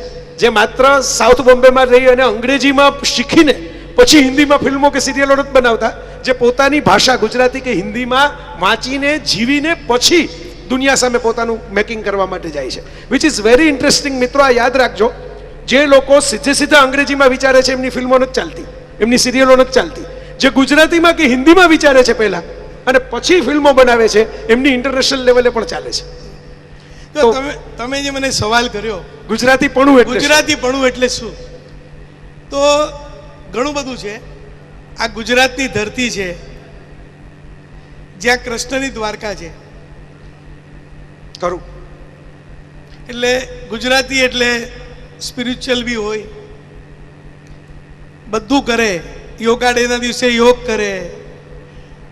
જે માત્ર સાઉથ બોમ્બેમાં રહી અને અંગ્રેજીમાં શીખીને પછી હિન્દીમાં ફિલ્મો કે સિરિયલો નથી બનાવતા, જે પોતાની ભાષા ગુજરાતી કે હિન્દીમાં વાંચીને જીવીને પછી દુનિયા સામે પોતાનું મેકિંગ કરવા માટે જાય છે, વિચ ઇઝ વેરી ઇન્ટરેસ્ટિંગ. મિત્રો આ યાદ રાખજો, જે લોકો સીધે અંગ્રેજીમાં વિચારે છે એમની ફિલ્મો નથી ચાલતી, એમની સિરિયલો નથી ચાલતી. જે ગુજરાતીમાં કે હિન્દીમાં વિચારે છે પહેલા અને પછી ફિલ્મો બનાવે છે, એમની ઇન્ટરનેશનલ લેવલે પણ ચાલે છે. તો તમે જે મને સવાલ કર્યો ગુજરાતીપણું એટલે શું, તો ઘણું બધું છે. આ ગુજરાતની ધરતી છે જ્યાં કૃષ્ણની દ્વારકા છે. ખરું. એટલે ગુજરાતી એટલે સ્પિરિચ્યુઅલ બી હોય, બધું કરે. યોગા ડેના દિવસે યોગ કરે,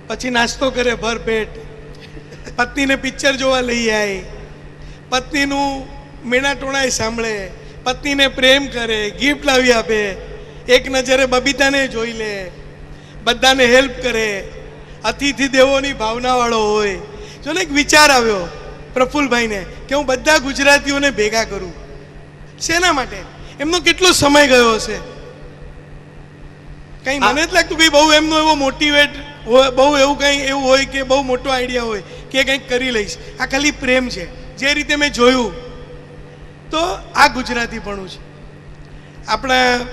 પછી નાસ્તો કરે ભરપેટ, પત્નીને પિક્ચર જોવા લઈ જાય, પત્નીનું મેણા ટોણાય સાંભળે, પત્નીને પ્રેમ કરે, ગિફ્ટ લાવી આપે, એક નજરે બબીતાને જોઈ લે, બધાને હેલ્પ કરે, અતિથિ દેવોની ભાવનાવાળો હોય. જો ને એક વિચાર આવ્યો પ્રફુલભાઈને કે હું બધા ગુજરાતીઓને ભેગા કરું. શેના માટે? એમનો કેટલો સમય ગયો હશે. કંઈ મને જ લાગતું કે બહુ એમનો એવો મોટિવેટ હોય, બહુ એવું કંઈ એવું હોય કે બહુ મોટો આઈડિયા હોય કે કંઈક કરી લઈશ. આ ખાલી પ્રેમ છે. જે રીતે મેં જોયું તો આ ગુજરાતીપણું છે. આપણા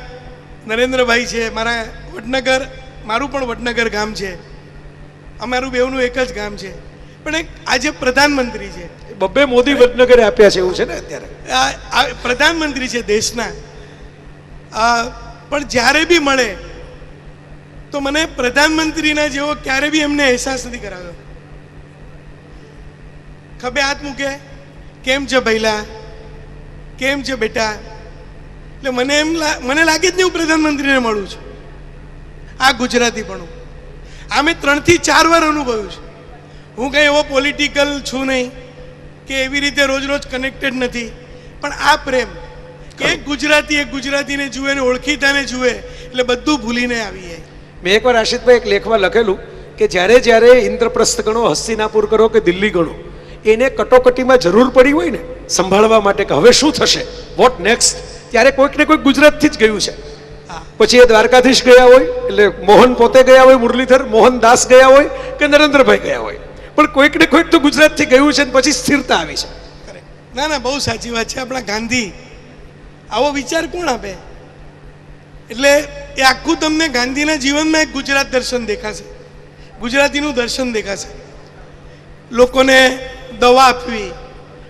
નરેન્દ્રભાઈ છે, મારા વડનગર, મારું પણ વડનગર ગામ છે, અમારું બેવનું એક જ ગામ છે, પણ એક આજે પ્રધાનમંત્રી છે, બબ્બે મોદી વડનગરે આપ્યા છે એવું છે ને અત્યારે. પ્રધાનમંત્રી છે દેશના, પણ જ્યારે બી મળે તો મને પ્રધાનમંત્રીના જેવો ક્યારે બી એમને અહેસાસ નથી કરાવ્યો. ખભે હાથ મૂકે, કેમ છે ભૈલા, કેમ છે બેટા, એટલે મને લાગે જ નહીં હું પ્રધાનમંત્રીને મળું છું. આ ગુજરાતીપણું આ મેં 3 થી 4 વાર અનુભવ્યું છે. હું કંઈ એવો પોલિટિકલ છું નહીં કે એવી રીતે રોજ કનેક્ટેડ નથી, પણ આ પ્રેમ એક ગુજરાતીને જુએ ને ઓળખીતાને જુએ એટલે બધું ભૂલીને આવી જાય. મેં એકવાર આશિતભાઈ એક લેખમાં લખેલું કે જ્યારે ઇન્દ્રપ્રસ્થ ગણો, હસ્તિનાપુર કરો કે દિલ્હી ગણો, એને કટોકટીમાં જરૂર પડી હોય ને સંભાળવા માટે કે હવે શું થશે, વોટ નેક્સ્ટ, ત્યારે કોઈક ને કોઈક ગુજરાતથી જ ગયું છે. પછી એ દ્વારકાધીશ ગયા હોય, એટલે મોહન પોતે ગયા હોય, મુરલીધર મોહનદાસ ગયા હોય કે નરેન્દ્રભાઈ ગયા હોય, પણ કોઈક ને કોઈક તો ગુજરાતથી ગયું છે, પછી સ્થિરતા આવી છે. ના ના, બહુ સાચી વાત છે. આપણા ગાંધી આવો વિચાર કોણ આપે? એટલે એ આખું તમને ગાંધીના જીવનમાં એક ગુજરાત દર્શન દેખાશે, ગુજરાતીનું દર્શન દેખાશે. લોકોને દવા આપવી,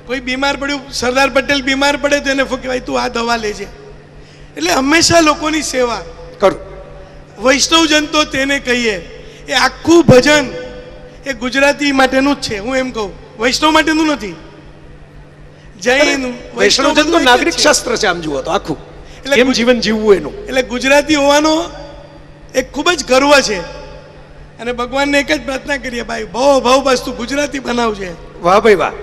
કોઈ બીમાર પડ્યું, સરદાર પટેલ બીમાર પડે તો એને કહેવાય તું આ દવા લેજે. એટલે હંમેશા લોકોની સેવા કરું. વૈષ્ણવજન તો તેને કહીએ, એ આખું ભજન એ ગુજરાતી માટેનું જ છે. હું એમ કહું, વૈષ્ણવ માટેનું નથી. જૈન વૈષ્ણવજન તો નાગરિક શાસ્ત્ર છે આમ જુઓ તો આખું, એટલે કેમ જીવન જીવવું એનું. એટલે ગુજરાતી હોવાનો એક ખૂબ જ ગર્વ છે. અને ભગવાનને એક જ પ્રાર્થના કરીએ, ભાઈ બહુ બસ તું ગુજરાતી બનાવજે. વાહ ભાઈ વાહ,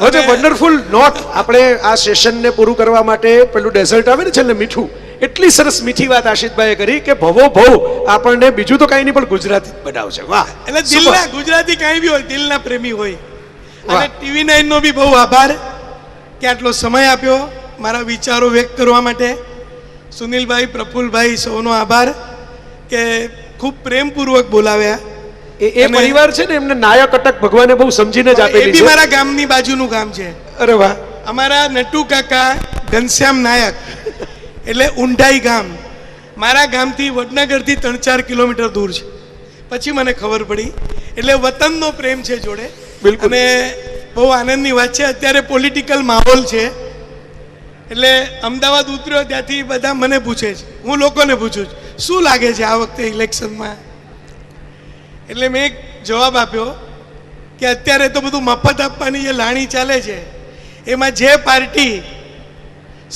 વોટ અ વન્ડરફુલ નોટ. આપણે આ સેશનને પૂરું કરવા માટે પેલું ડેઝર્ટ આવે ને છેલ્લે મીઠું, એટલી સરસ મીઠી વાત આશિતભાઈએ કરી કે ભવો ભવ આપણને બીજું તો કાંઈ નહીં પણ ગુજરાતી જ બનાવશે. વાહ, એટલે દિલના ગુજરાતી કાંઈ બી હોય, દિલના પ્રેમી હોય. અને TV9 નો બી બહુ આભાર કે આટલો સમય આપ્યો મારા વિચારો વ્યક્ત કરવા માટે. સુનિલભાઈ, પ્રફુલભાઈ, સૌનો આભાર કે ખૂબ પ્રેમપૂર્વક બોલાવ્યા. એ પરિવાર છે ને, એમને નાયક અટક ભગવાને બહુ સમજીને જ આપેલી છે. એ બી મારા ગામની બાજુનું ગામ છે. અરે વાહ. અમારા નટુ કાકા ઘનશ્યામ નાયક એટલે ઊંઢાઈ ગામ મારા ગામથી વડનગરથી 3-4 કિલોમીટર દૂર છે. પછી મને ખબર પડી. એટલે વતનનો પ્રેમ છે જોડે. અને બહુ આનંદની વાત છે. અત્યારે પોલિટિકલ માહોલ છે એટલે અમદાવાદ ઉતર્યો ત્યાંથી બધા મને પૂછે છે, હું લોકોને પૂછું છું શું લાગે છે આ વખતે ઇલેક્શનમાં. એટલે મેં એક જવાબ આપ્યો કે અત્યારે તો બધું મફત આપવાની જે લાણી ચાલે છે એમાં જે પાર્ટી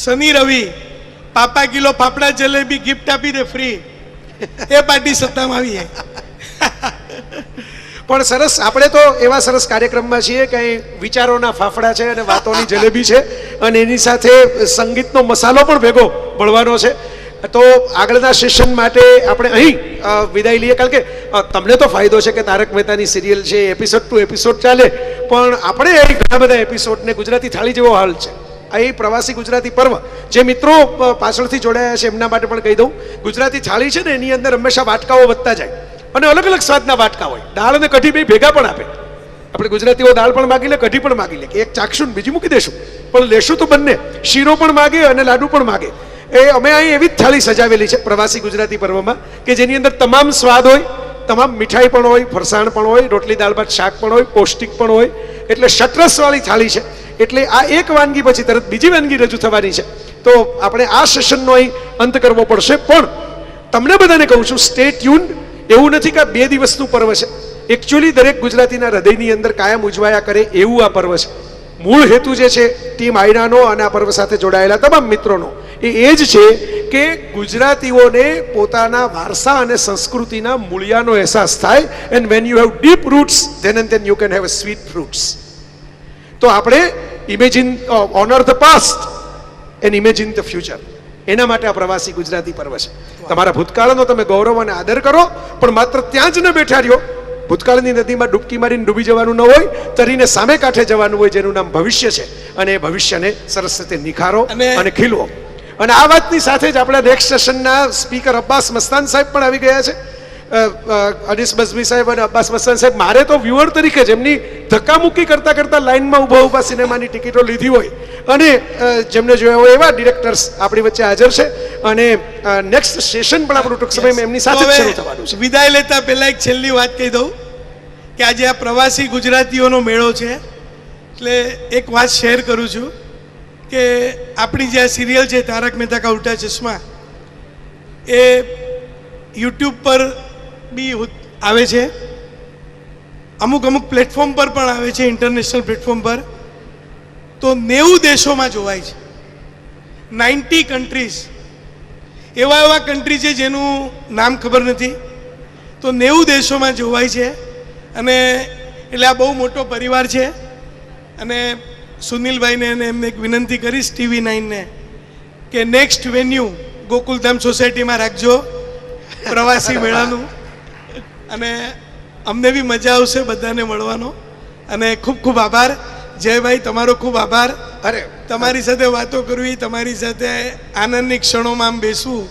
શનિ રવિ પાપા કિલો ફાફડા જલેબી ગિફ્ટ આપી દે ફ્રી, એ પાર્ટી સત્તામાં આવી જાય. પણ સરસ, આપણે તો એવા સરસ કાર્યક્રમમાં છીએ કે વિચારોના ફાફડા છે અને વાતોની જલેબી છે અને એની સાથે સંગીતનો મસાલો પણ ભેગો ભળવાનો છે. તો આગળના સેશન માટે આપણે અહીં વિદાય લઈએ, કારણ કે તમને તો ફાયદો છે કે તારક મહેતાની સિરિયલ છે, એપિસોડ ટુ એપિસોડ ચાલે, પણ આપણે અહીં ઘણા બધા એપિસોડને ગુજરાતી થાળી જેવો હાલ છે. અહીં પ્રવાસી ગુજરાતી પર્વ, જે મિત્રો પાછળથી જોડાયા છે એમના માટે પણ કહી દઉં, ગુજરાતી થાળી છે ને એની અંદર હંમેશા વાટકાઓ વધતા જાય અને અલગ અલગ સ્વાદના વાટકા હોય. દાળ અને કઢી બે ભેગા પણ આપે. આપણે ગુજરાતીઓ દાળ પણ માગી લે, કઢી પણ માગી લે, કે એક ચાખશું બીજી મૂકી દેશું, પણ લેશું તો બંને. શીરો પણ માગે અને લાડુ પણ માગે. એ અમે અહીં એવી જ થાળી સજાવેલી છે પ્રવાસી ગુજરાતી પર્વમાં કે જેની અંદર તમામ સ્વાદ હોય, તમામ મીઠાઈ પણ હોય, ફરસાણ પણ હોય, રોટલી દાળ ભાત શાક પણ હોય, પૌષ્ટિક પણ હોય. એટલે શટરસવાળી થાળી છે. એટલે આ એક વાનગી પછી તરત બીજી વાનગી રજૂ થવાની છે. તો આપણે આ સેશનનો અહીં અંત કરવો પડશે. પણ તમને બધાને કહું છું, સ્ટે ટ્યુન. એવું નથી કે આ 2 દિવસનું પર્વ છે. એકચ્યુઅલી દરેક ગુજરાતીના હૃદયની અંદર કાયમ ઉજવાયા કરે એવું આ પર્વ છે. મૂળ હેતુ જે છે ટીમ આયનાનો અને આ પર્વ સાથે જોડાયેલા તમામ મિત્રોનો એ જ છે કે ગુજરાતીઓને પોતાના વારસા અને સંસ્કૃતિના મૂળિયાનો અહેસાસ થાય. And when you have deep roots then and then you can have sweet fruits. તો આપણે imagine honour the past and imagine the future. એના માટે આ પ્રવાસી ગુજરાતી પર્વ છે. તમારા ભૂતકાળનો તમે ગૌરવ અને આદર કરો, પણ માત્ર ત્યાં જ ન બેઠા રહ્યો. ભૂતકાળની નદીમાં ડૂબકી મારીને ડૂબી જવાનું ન હોય, તરીને સામે કાંઠે જવાનું હોય, જેનું નામ ભવિષ્ય છે. અને એ ભવિષ્યને સરસ રીતે નિખારો અને ખીલવો. અને આ વાતની સાથે જ આપણા નેક્સ્ટ સેશનના સ્પીકર અબ્બાસ મસ્તાન સાહેબ પણ આવી ગયા છે. અનીસ બઝમી સાહેબ અને અબ્બાસ મસ્તાન સાહેબ, મારે તો વ્યુઅર તરીકે જ એમની ધક્કામુક્કી કરતા કરતા લાઇનમાં ઊભા સિનેમાની ટિકિટો લીધી હોય અને જેમને જોયા હોય એવા ડિરેક્ટર્સ આપણી વચ્ચે હાજર છે. અને નેક્સ્ટ સેશન પણ આપણું ટૂંક સમયમાં એમની સાથે જ શરૂ થવાનું છે. વિદાય લેતા પહેલા એક છેલ્લી વાત કહી દઉં કે આજે આ પ્રવાસી ગુજરાતીઓનો મેળો છે, એટલે એક વાત શેર કરું છું કે આપણી જે આ સિરિયલ છે તારક મહેતા કા ઉલ્ટા ચશ્મા, એ યુટ્યુબ પર બી આવે છે, અમુક પ્લેટફોર્મ પર પણ આવે છે, ઇન્ટરનેશનલ પ્લેટફોર્મ પર. તો 90 દેશોમાં જોવાય છે. 90 કન્ટ્રીઝ. એવા કન્ટ્રી છે જેનું નામ ખબર નથી. તો 90 દેશોમાં જોવાય છે. અને એટલે આ બહુ મોટો પરિવાર છે. અને સુનિલભાઈને અને એમને એક વિનંતી કરીશ TV9ને કે નેક્સ્ટ વેન્યુ ગોકુલધામ સોસાયટીમાં રાખજો પ્રવાસી મેળાનું. અને અમને બી મજા આવશે બધાને મળવાનો. અને ખૂબ ખૂબ આભાર જયભાઈ, તમારો ખૂબ આભાર. અરે તમારી સાથે વાતો કરવી, તમારી સાથે આનંદની ક્ષણોમાં આમ બેસવું,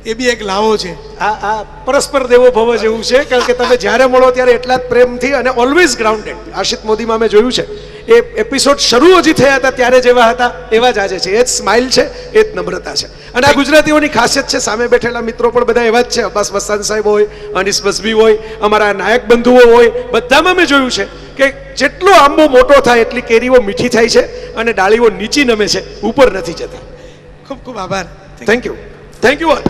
એ બી એક લાવો છે. આ પરસ્પર દેવો ભવ જેવું છે, કારણ કે તમે જ્યારે મળો ત્યારે એટલા જ પ્રેમથી અને ઓલવેઝ ગ્રાઉન્ડેડ. આશિત મોદીમાં મેં જોયું છે, એ એપિસોડ શરૂ હજી થયા હતા ત્યારે જેવા હતા એવા જ આજે છે. એ જ સ્માઇલ છે, એ જ નમ્રતા છે. અને આ ગુજરાતીઓની ખાસિયત છે. સામે બેઠેલા મિત્રો પણ બધા એવા જ છે. અબ્બાસ મસ્તાન સાહેબ હોય, અનીસ બઝમી હોય, અમારા નાયક બંધુઓ હોય, બધામાં મેં જોયું છે કે જેટલો આંબો મોટો થાય એટલી કેરીઓ મીઠી થાય છે અને ડાળીઓ નીચી નમે છે, ઉપર નથી જતી. ખૂબ ખૂબ આભાર. Thank you. Thank you all.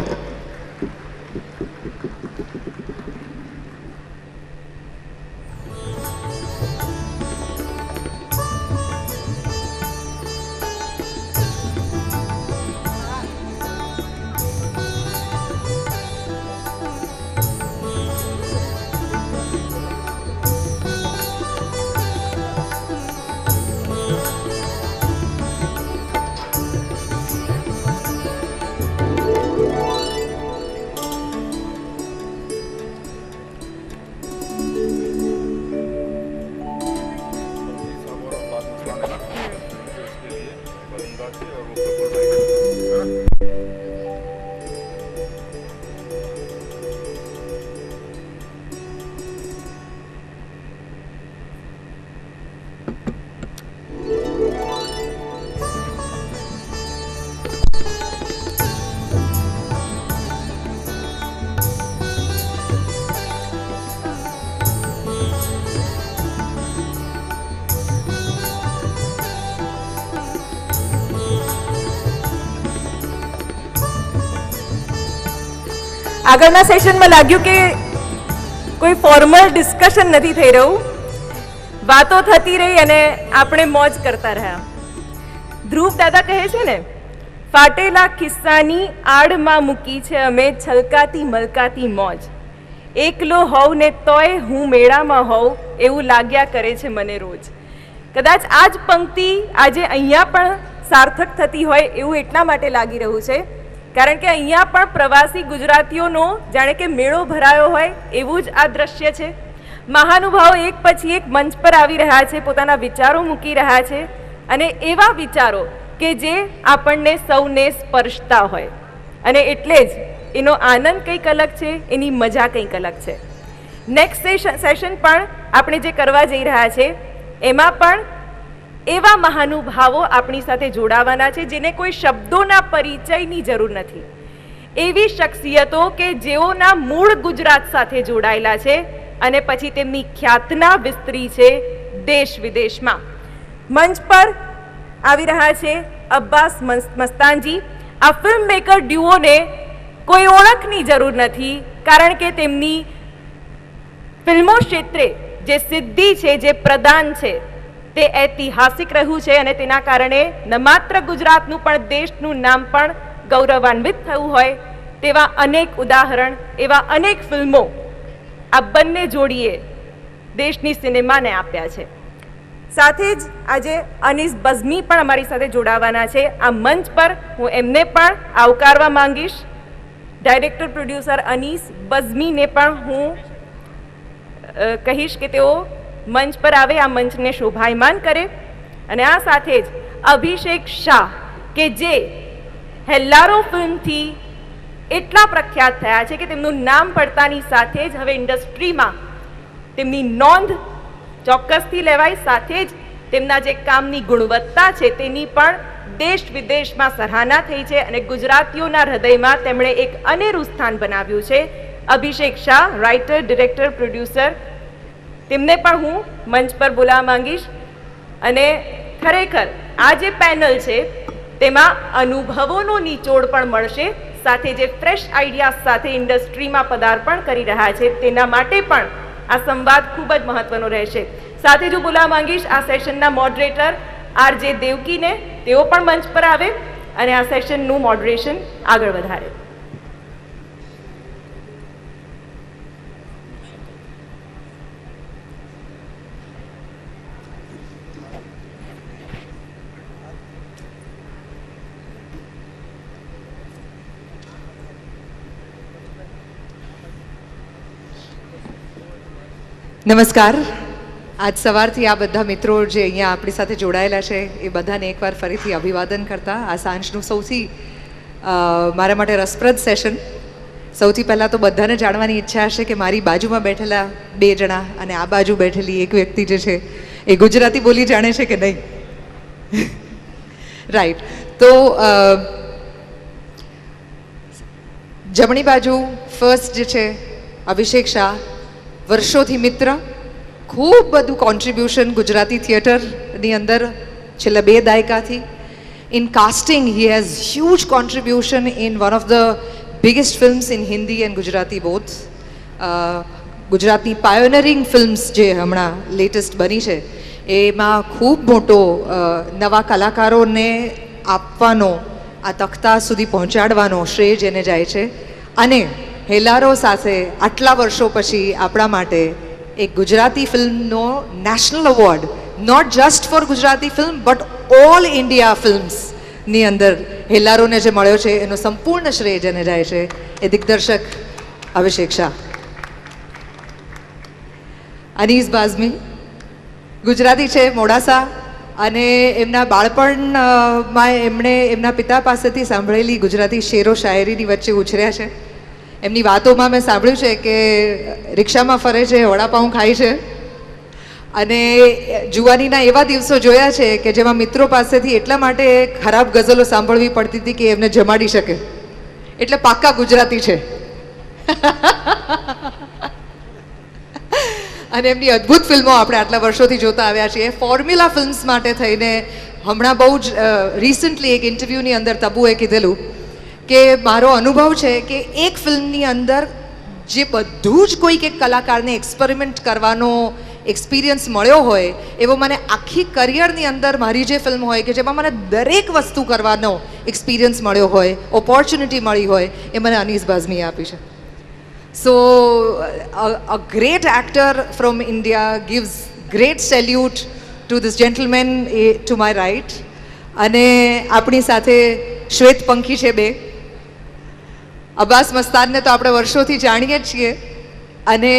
આગળના સેશનમાં લાગ્યું કે કોઈ ફોર્મલ ડિસ્કશન નથી થઈ રહ્યું, વાતો થતી રહી અને આપણે મોજ કરતા રહ્યા. ધ્રુવ દાદા કહે છે ને, ફાટેલા કિસ્સાની આડમાં મૂકી છે અમે છલકાતી મલકાતી મોજ. એકલો હોઉં ને તોય હું મેળામાં હોઉં એવું લાગ્યા કરે છે મને રોજ. કદાચ આ જ પંક્તિ આજે અહીંયા પણ સાર્થક થતી હોય એવું એટલા માટે લાગી રહ્યું છે કારણ કે અહીંયા પણ પ્રવાસી ગુજરાતીઓનો જાણે કે મેળો ભરાયો હોય એવું જ આ દ્રશ્ય છે. મહાનુભાવો એક પછી એક મંચ પર આવી રહ્યા છે, પોતાના વિચારો મૂકી રહ્યા છે અને એવા વિચારો કે જે આપણને સૌને સ્પર્શતા હોય અને એટલે જ એનો આનંદ કંઈક અલગ છે, એની મજા કંઈક અલગ છે. નેક્સ્ટ સેશન પણ આપણે જે કરવા જઈ રહ્યા છે એમાં પણ એવા મહાનુભાવો આપણી સાથે જોડાવાના છે જેને કોઈ શબ્દોના પરિચયની જરૂર નથી. એવી શખ્સિયતો કે જેઓના મૂળ ગુજરાત સાથે જોડાયેલા છે અને પછી તેમની ખ્યાતના વિસ્તરી છે દેશ વિદેશમાં. મંચ પર આવી રહ્યા છે અબ્બાસ મસ્તાનજી. આ ફિલ્મ મેકર ડ્યુઓને કોઈ ઓળખની જરૂર નથી કારણ કે તેમની ફિલ્મો ક્ષેત્રે જે સિદ્ધિ છે, જે પ્રદાન છે તે ઐતિહાસિક રહ્યું છે અને તેના કારણે ન માત્ર ગુજરાતનું પણ દેશનું નામ પણ ગૌરવાન્વિત થયું હોય તેવા અનેક ઉદાહરણ, એવા અનેક ફિલ્મો આ બંને જોડીએ દેશની સિનેમાને આપ્યા છે. સાથે જ આજે અનીસ બઝમી પણ અમારી સાથે જોડાવાના છે. આ મંચ પર હું એમને પણ આવકારવા માંગીશ. ડાયરેક્ટર પ્રોડ્યુસર અનીસ બઝમીને પણ હું કહીશ કે તેઓ મંચ પર આવે, આ મંચને શોભાયમાન કરે. અને આ સાથે જ અભિષેક શાહ કે જે હેલ્લારો ફિલ્મથી એટલા પ્રખ્યાત થયા છે કે તેમનું નામ પડતાની સાથે જ હવે ઇન્ડસ્ટ્રીમાં તેમની નોંધ ચોક્કસથી લેવાય. સાથે જ તેમના જે કામની ગુણવત્તા છે તેની પણ દેશ વિદેશમાં સરાહના થઈ છે અને ગુજરાતીઓના હૃદયમાં તેમણે એક અનેરું સ્થાન બનાવ્યું છે. Abhishek Shah, writer, director, producer, તેમને પણ હું મંચ પર બોલાવવા માંગીશ. અને ખરેખર આ જે પેનલ છે તેમાં અનુભવોનો નિચોડ પણ મળશે, સાથે જે ફ્રેશ આઈડિયાઝ સાથે ઇન્ડસ્ટ્રીમાં પદાર્પણ કરી રહ્યા છે તેના માટે પણ આ સંવાદ ખૂબ જ મહત્વનો રહેશે. સાથે જ હું બોલાવવા માંગીશ આ સેશનના મોડરેટર આરજે દેવકીને, તેઓ પણ મંચ પર આવે અને આ સેશનનું મોડરેશન આગળ વધારે. નમસ્કાર. આજ સવારથી આ બધા મિત્રો જે અહીંયા આપણી સાથે જોડાયેલા છે એ બધાને એકવાર ફરીથી અભિવાદન કરતા આ સાંજનું સૌથી મારા માટે રસપ્રદ સેશન. સૌથી પહેલાં તો બધાને જાણવાની ઈચ્છા હશે કે મારી બાજુમાં બેઠેલા બે જણા અને આ બાજુ બેઠેલી એક વ્યક્તિ જે છે એ ગુજરાતી બોલી જાણે છે કે નહીં? રાઈટ. તો જમણી બાજુ ફર્સ્ટ જે છે અભિષેક શાહ, વર્ષોથી મિત્ર, ખૂબ બધું કોન્ટ્રીબ્યુશન ગુજરાતી થિયેટરની અંદર છેલ્લા 2 દાયકાથી. In casting he has huge contribution in one of the biggest films in Hindi and Gujarati both. ગુજરાતની પાયોનરિંગ ફિલ્મ્સ જે હમણાં લેટેસ્ટ બની છે એમાં ખૂબ મોટો નવા કલાકારોને આપવાનો, આ તખ્તા સુધી પહોંચાડવાનો શ્રેય જેને જાય છે. અને હેલારો સાથે આટલા વર્ષો પછી આપણા માટે એક ગુજરાતી ફિલ્મનો national award, not just for Gujarati film but all India ફિલ્મ્સની અંદર હેલારોને જે મળ્યો છે એનો સંપૂર્ણ શ્રેય જેને જાય છે એ દિગ્દર્શક અભિષેક શાહ. અનીસ બાઝમી ગુજરાતી છે, મોડાસા, અને એમના બાળપણમાં એમણે એમના પિતા પાસેથી સાંભળેલી ગુજરાતી શેરો શાયરીની વચ્ચે ઉછર્યા છે. એમની વાતોમાં મેં સાંભળ્યું છે કે રિક્ષામાં ફરે છે, વડાપાઉં ખાય છે, અને જુવાનીના એવા દિવસો જોયા છે કે જેમાં મિત્રો પાસેથી એટલા માટે ખરાબ ગઝલો સાંભળવી પડતી હતી કે એમને જમાડી શકે. એટલે પાક્કા ગુજરાતી છે. અને એમની અદ્ભુત ફિલ્મો આપણે આટલા વર્ષોથી જોતા આવ્યા છીએ. ફોર્મ્યુલા ફિલ્મ્સ માટે થઈને હમણાં બહુ જ રિસન્ટલી એક ઇન્ટરવ્યૂની અંદર તબુએ કીધેલું કે મારો અનુભવ છે કે એક ફિલ્મની અંદર જે બધું જ કોઈક એક કલાકારને એક્સપેરિમેન્ટ કરવાનો એક્સપિરિયન્સ મળ્યો હોય એવો મને આખી કરિયરની અંદર મારી જે ફિલ્મ હોય કે જેમાં મને દરેક વસ્તુ કરવાનો એક્સપિરિયન્સ મળ્યો હોય, ઓપોર્ચ્યુનિટી મળી હોય, એ મને અનીસ બાઝમીએ આપી છે. So a great actor from India gives great salute to this gentleman to my right. અને આપણી સાથે શ્વેત પંખી છે બે. અબ્બાસ મસ્તાનને તો આપણે વર્ષોથી જાણીએ જ છીએ, અને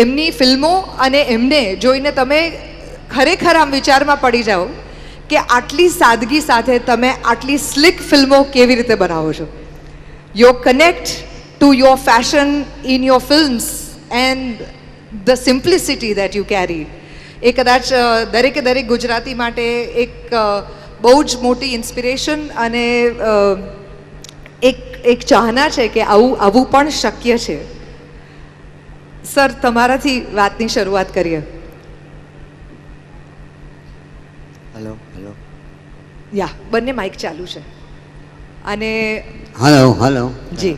એમની ફિલ્મો અને એમને જોઈને તમે ખરેખર આમ વિચારમાં પડી જાઓ કે આટલી સાદગી સાથે તમે આટલી સ્લિક ફિલ્મો કેવી રીતે બનાવો છો. Your connect to your fashion in your films and the simplicity that you carry. એ કદાચ દરેકે દરેક ગુજરાતી માટે એક બહુ જ મોટી ઇન્સ્પિરેશન અને એક ચાહના છે કે આવું પણ શક્ય છે. સર, તમારાથી વાતની શરૂઆત કરીએ. હેલો હેલો યા, બંને માઇક ચાલુ છે. અને હેલો હેલો જી,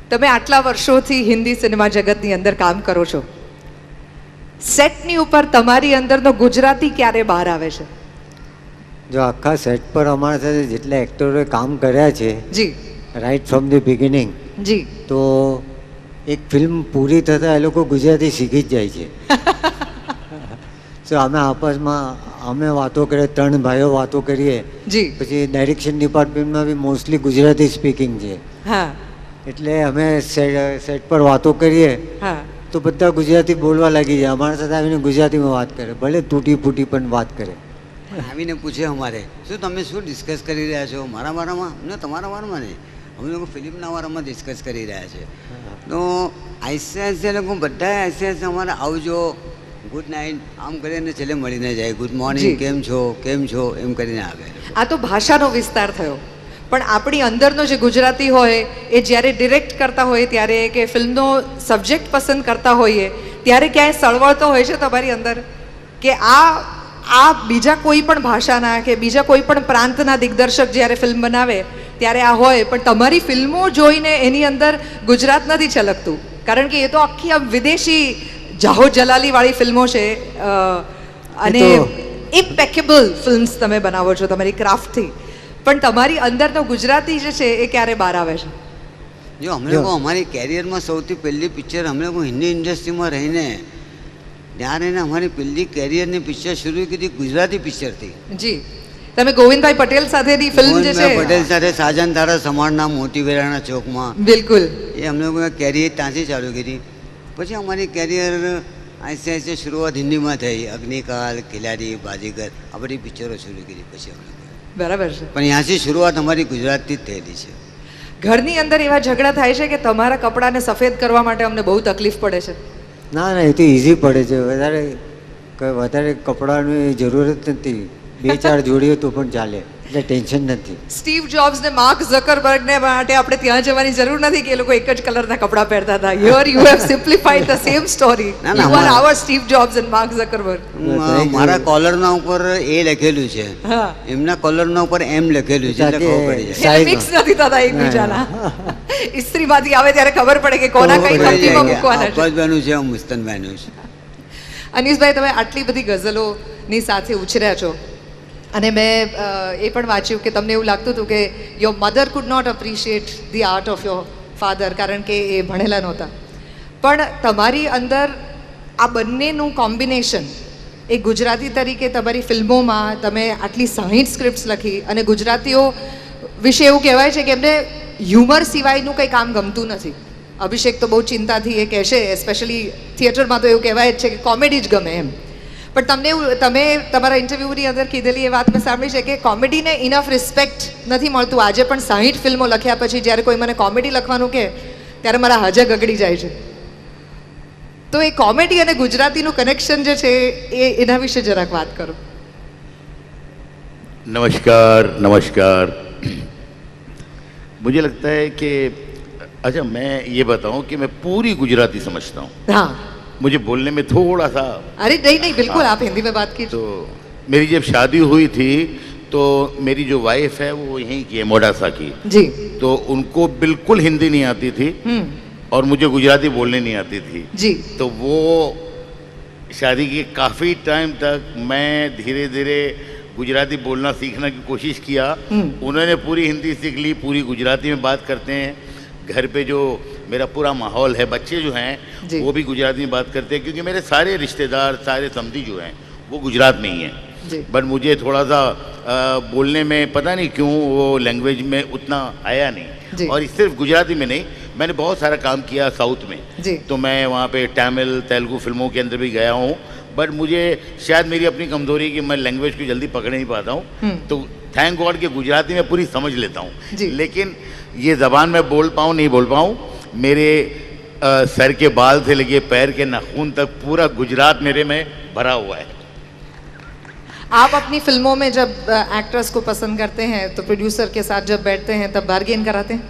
તમે આટલા વર્ષોથી હિન્દી સિનેમા જગતની અંદર કામ કરો છો. સેટની ઉપર તમારી અંદરનો ગુજરાતી ક્યારે બહાર આવે છે? જો આખા સેટ પર અમારા સાથે જેટલા એક્ટરોએ કામ કર્યા છે, જી, રાઈટ ફ્રોમ ધી બિગિનિંગ, જી, તો એક ફિલ્મ પૂરી થતાં એ લોકો ગુજરાતી શીખી જ જાય છે. સો અમે આપસમાં અમે વાતો કરીએ, ત્રણ ભાઈઓ વાતો કરીએ, જી, પછી ડાયરેક્શન ડિપાર્ટમેન્ટમાં બી મોસ્ટલી ગુજરાતી સ્પીકિંગ છે. હા, એટલે અમે સેટ પર વાતો કરીએ તો બધા ગુજરાતી બોલવા લાગી જાય. અમારા સાથે આવીને ગુજરાતીમાં વાત કરે, ભલે તૂટી ફૂટી પણ વાત કરે. આવીને પૂછે અમારે શું તમે શું ડિસ્કસ કરી રહ્યા છો, મારા વારામાં ને તમારા વારામાં નહીં, અમે લોકો ફિલ્મના વારામાં ડિસ્કસ કરી રહ્યા છે. તો આઈસીઆઈસી લોકો બધા આઈસીઆઈસી અમારે આવજો, ગુડ નાઇટ આમ કરીને છેલ્લે મળીને જાય, ગુડ મોર્નિંગ, કેમ છો એમ કરીને આવે. આ તો ભાષાનો વિસ્તાર થયો, પણ આપણી અંદરનો જે ગુજરાતી હોય એ જ્યારે ડિરેક્ટ કરતા હોય ત્યારે કે ફિલ્મનો સબ્જેક્ટ પસંદ કરતા હોઈએ ત્યારે ક્યાંય સળવળતો હોય છે તમારી અંદર કે આ બીજા કોઈ પણ ભાષાના કે બીજા કોઈ પણ પ્રાંતના દિગ્દર્શક જ્યારે ફિલ્મ બનાવે ત્યારે આ હોય, પણ તમારી ફિલ્મો જોઈને એની અંદર ગુજરાત નથી છલકતું, કારણ કે એ તો આખી આમ વિદેશી જાહો જલાલીવાળી ફિલ્મો છે. અને ઇમ્પેકેબલ ફિલ્મ્સ તમે બનાવો છો તમારી ક્રાફ્ટથી, પણ તમારી અંદરનો ગુજરાતી જે છે એ ક્યારે બહાર આવે છે? જો અમે લોકો અમારી કેરિયરમાં સૌથી પહેલી પિક્ચર અમે લોકો હિન્દી ઇન્ડસ્ટ્રીમાં રહીને ત્યારે અમારી પહેલી કેરિયરની પિક્ચર શરૂ કરી ગુજરાતી પિક્ચરથી. જી, તમે ગોવિંદભાઈ પટેલ સાથેની ફિલ્મ જે છે, પટેલ સાથે સાજન તારા સમાણના મોટી વેરાણા ચોકમાં, બિલકુલ એ અમે લોકો કેરિયર ત્યાંથી ચાલુ કરી. પછી અમારી કેરિયર આઈસીઆઈસી શરૂઆત હિન્દીમાં થઈ, અગ્નિકાલ, ખિલાડી, બાજીગર આ બધી પિક્ચરો શરૂ કરી. પછી અમે બરાબર છે, પણ ત્યાંથી શરૂઆત અમારી ગુજરાતથી જ થયેલી છે. ઘરની અંદર એવા ઝઘડા થાય છે કે તમારા કપડાને સફેદ કરવા માટે અમને બહુ તકલીફ પડે છે? ના ના, એ તો ઇઝી પડે છે. વધારે કપડાની જરૂરત નથી, 2-4 જોડીએ તો પણ ચાલે, એટલે ટેન્શન નથી. સ્ટીવ જોબ્સ ને માર્ક ઝકરબર્ગને માટે આપણે ત્યાં જવાની જરૂર નથી કે એ લોકો એક જ કલરના કપડાં પહેરતા હતા. Here you have simplified the same story. You are our Steve Jobs and Mark Zuckerberg. મારા કોલરના ઉપર એ લખેલું છે, એમના કોલરના ઉપર એમ લખેલું છે, એટલે ખબર પડી જાય. મિક્સ નથી થતા એકબીજાના. ઇસ્ત્રીમાંથી આવે ત્યારે ખબર પડે કે કોના કઈ કંપનીમાં મૂકવાના છે. અબ્બાસભાઈનું છે, મુસ્તનભાઈનું છે. અનીસભાઈ, તમે આટલી બધી ગઝલોની સાથે ઉછર્યા છો, અને મેં એ પણ વાંચ્યું કે તમને એવું લાગતું હતું કે your mother could not appreciate the art of your father, કારણ કે એ ભણેલા નહોતા. પણ તમારી અંદર આ બંનેનું કોમ્બિનેશન, એ ગુજરાતી તરીકે તમારી ફિલ્મોમાં તમે આટલી 60 સ્ક્રિપ્ટ્સ લખી, અને ગુજરાતીઓ વિશે એવું કહેવાય છે કે એમને હ્યુમર સિવાયનું કંઈ કામ ગમતું નથી. અભિષેક તો બહુ ચિંતાથી એ કહેશે, એસ્પેશિયલી થિયેટરમાં તો એવું કહેવાય જ છે કે કોમેડી જ ગમે એમ. પણ તમે તમારા ઇન્ટરવ્યૂની અંદર કીધેલી એ વાત મેં સાંભળી છે કે કોમેડીને ઇનફ રિસ્પેક્ટ નથી મળતું. આજે પણ 60 ફિલ્મો લખ્યા પછી જ્યારે કોઈ મને કોમેડી લખવાનું કહે ત્યારે મારા હાજા ગગડી જાય છે. તો એ કોમેડી અને ગુજરાતીનું કનેક્શન જે છે એના વિશે જરાક વાત કરો. नमस्कार नमस्कार. मुझे लगता है कि अच्छा मैं ये बताऊं कि मैं पूरी गुजराती समझता हूँ. हाँ, मुझे बोलने में थोड़ा सा. अरे नहीं नहीं बिल्कुल आप हिंदी में बात कीजिए. तो मेरी जब शादी हुई थी तो मेरी जो वाइफ है वो यहीं की है, मोडासा की जी. तो उनको बिल्कुल हिंदी नहीं आती थी और मुझे गुजराती बोलने नहीं आती थी जी. तो वो शादी के काफ़ी टाइम तक मैं धीरे धीरे गुजराती बोलना सीखने की कोशिश किया. उन्होंने पूरी हिंदी सीख ली, पूरी गुजराती में बात करते हैं. घर पे जो मेरा पूरा माहौल है, बच्चे जो हैं वो भी गुजराती में बात करते हैं क्योंकि मेरे सारे रिश्तेदार, सारे समधी जो हैं वो गुजरात में ही हैं. बट मुझे थोड़ा सा बोलने में पता नहीं क्यों वो लैंग्वेज में उतना आया नहीं. और सिर्फ गुजराती में नहीं, मैंने बहुत सारा काम किया साउथ में. तो मैं वहाँ पे तमिल तेलुगु फिल्मों के अंदर भी गया हूँ. बट मुझे शायद मेरी अपनी कमज़ोरी कि मैं लैंग्वेज को जल्दी पकड़ नहीं पाता हूँ. तो थैंक गॉड कि गुजराती में पूरी समझ लेता हूँ. लेकिन ये ज़बान में बोल पाऊँ नहीं बोल पाऊँ, मेरे सर के बाल से लेके पैर के नाखून तक पूरा गुजरात मेरे में भरा हुआ है. आप अपनी फिल्मों में जब एक्टर्स को पसंद करते हैं तो प्रोड्यूसर के साथ जब बैठते हैं तब बार्गेन कराते हैं?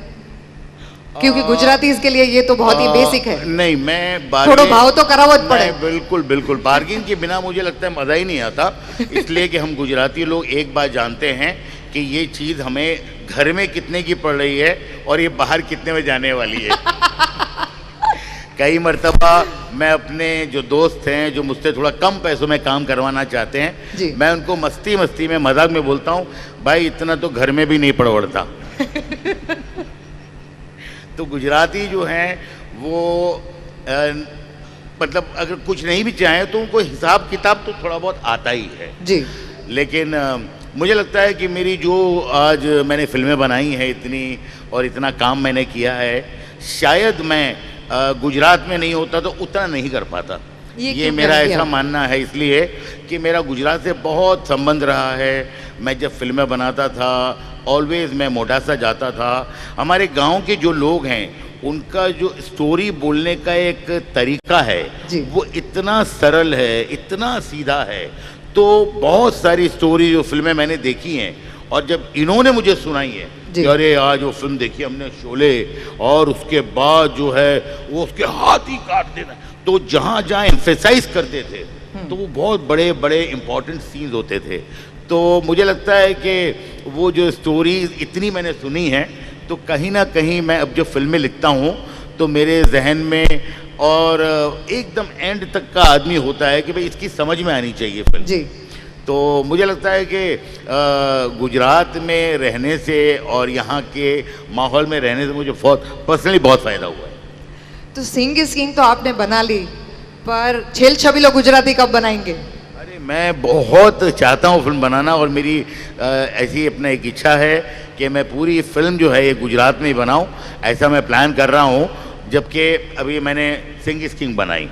क्योंकि गुजराती के लिए ये तो बहुत ही बेसिक है. नहीं, मैं थोड़ा भाव तो करावो पड़े. बिल्कुल बिल्कुल. बार्गेन के बिना मुझे लगता है मज़ा ही नहीं आता. इसलिए कि हम गुजराती लोग एक बात जानते हैं कि ये चीज़ हमें घर में कितने की पड़ रही है और ये बाहर कितने में जाने वाली है. कई मरतबा मैं अपने जो दोस्त हैं जो मुझसे थोड़ा कम पैसों में काम करवाना चाहते हैं, मैं उनको मस्ती मस्ती में मजाक में बोलता हूँ, भाई इतना तो घर में भी नहीं पड़वड़ता. तो गुजराती जो हैं वो मतलब अगर कुछ नहीं भी चाहें तो उनको हिसाब किताब तो थोड़ा बहुत आता ही है जी. लेकिन मुझे लगता है कि मेरी जो आज मैंने फिल्में बनाई हैं इतनी और इतना काम मैंने किया है, शायद मैं गुजरात में नहीं होता तो उतना नहीं कर पाता. ये मेरा ऐसा मानना है, इसलिए कि मेरा गुजरात से बहुत संबंध रहा है. मैं जब फिल्में बनाता था ऑलवेज मैं मोडासा जाता था. हमारे गांव के जो लोग हैं उनका जो स्टोरी बोलने का एक तरीका है वो इतना सरल है, इतना सीधा है. तो बहुत सारी स्टोरी जो फिल्में मैंने देखी हैं और जब इन्होंने मुझे सुनाई है कि अरे आज वो फिल्म देखी हमने शोले और उसके बाद जो है वो उसके हाथ ही काट देना, तो जहाँ जहाँ एम्फेसाइज करते थे तो वो बहुत बड़े बड़े इम्पोर्टेंट सीन्स होते थे. तो मुझे लगता है कि वो जो स्टोरीज इतनी मैंने सुनी हैं तो कहीं ना कहीं मैं अब जो फिल्में लिखता हूँ तो मेरे जहन में और एकदम एंड तक का आदमी होता है कि भाई इसकी समझ में आनी चाहिए फिल्म जी. तो मुझे लगता है कि गुजरात में रहने से और यहाँ के माहौल में रहने से मुझे पर्सनली बहुत फ़ायदा हुआ है. तो सिंग इज किंग तो आपने बना ली, पर छेल छबीलो गुजराती कब बनाएंगे? अरे मैं बहुत चाहता हूँ फिल्म बनाना और मेरी ऐसी अपना एक इच्छा है कि मैं पूरी फिल्म जो है ये गुजरात में ही बनाऊँ. ऐसा मैं प्लान कर रहा हूँ. जबकि अभी मैंने सिंग इज किंग बनाई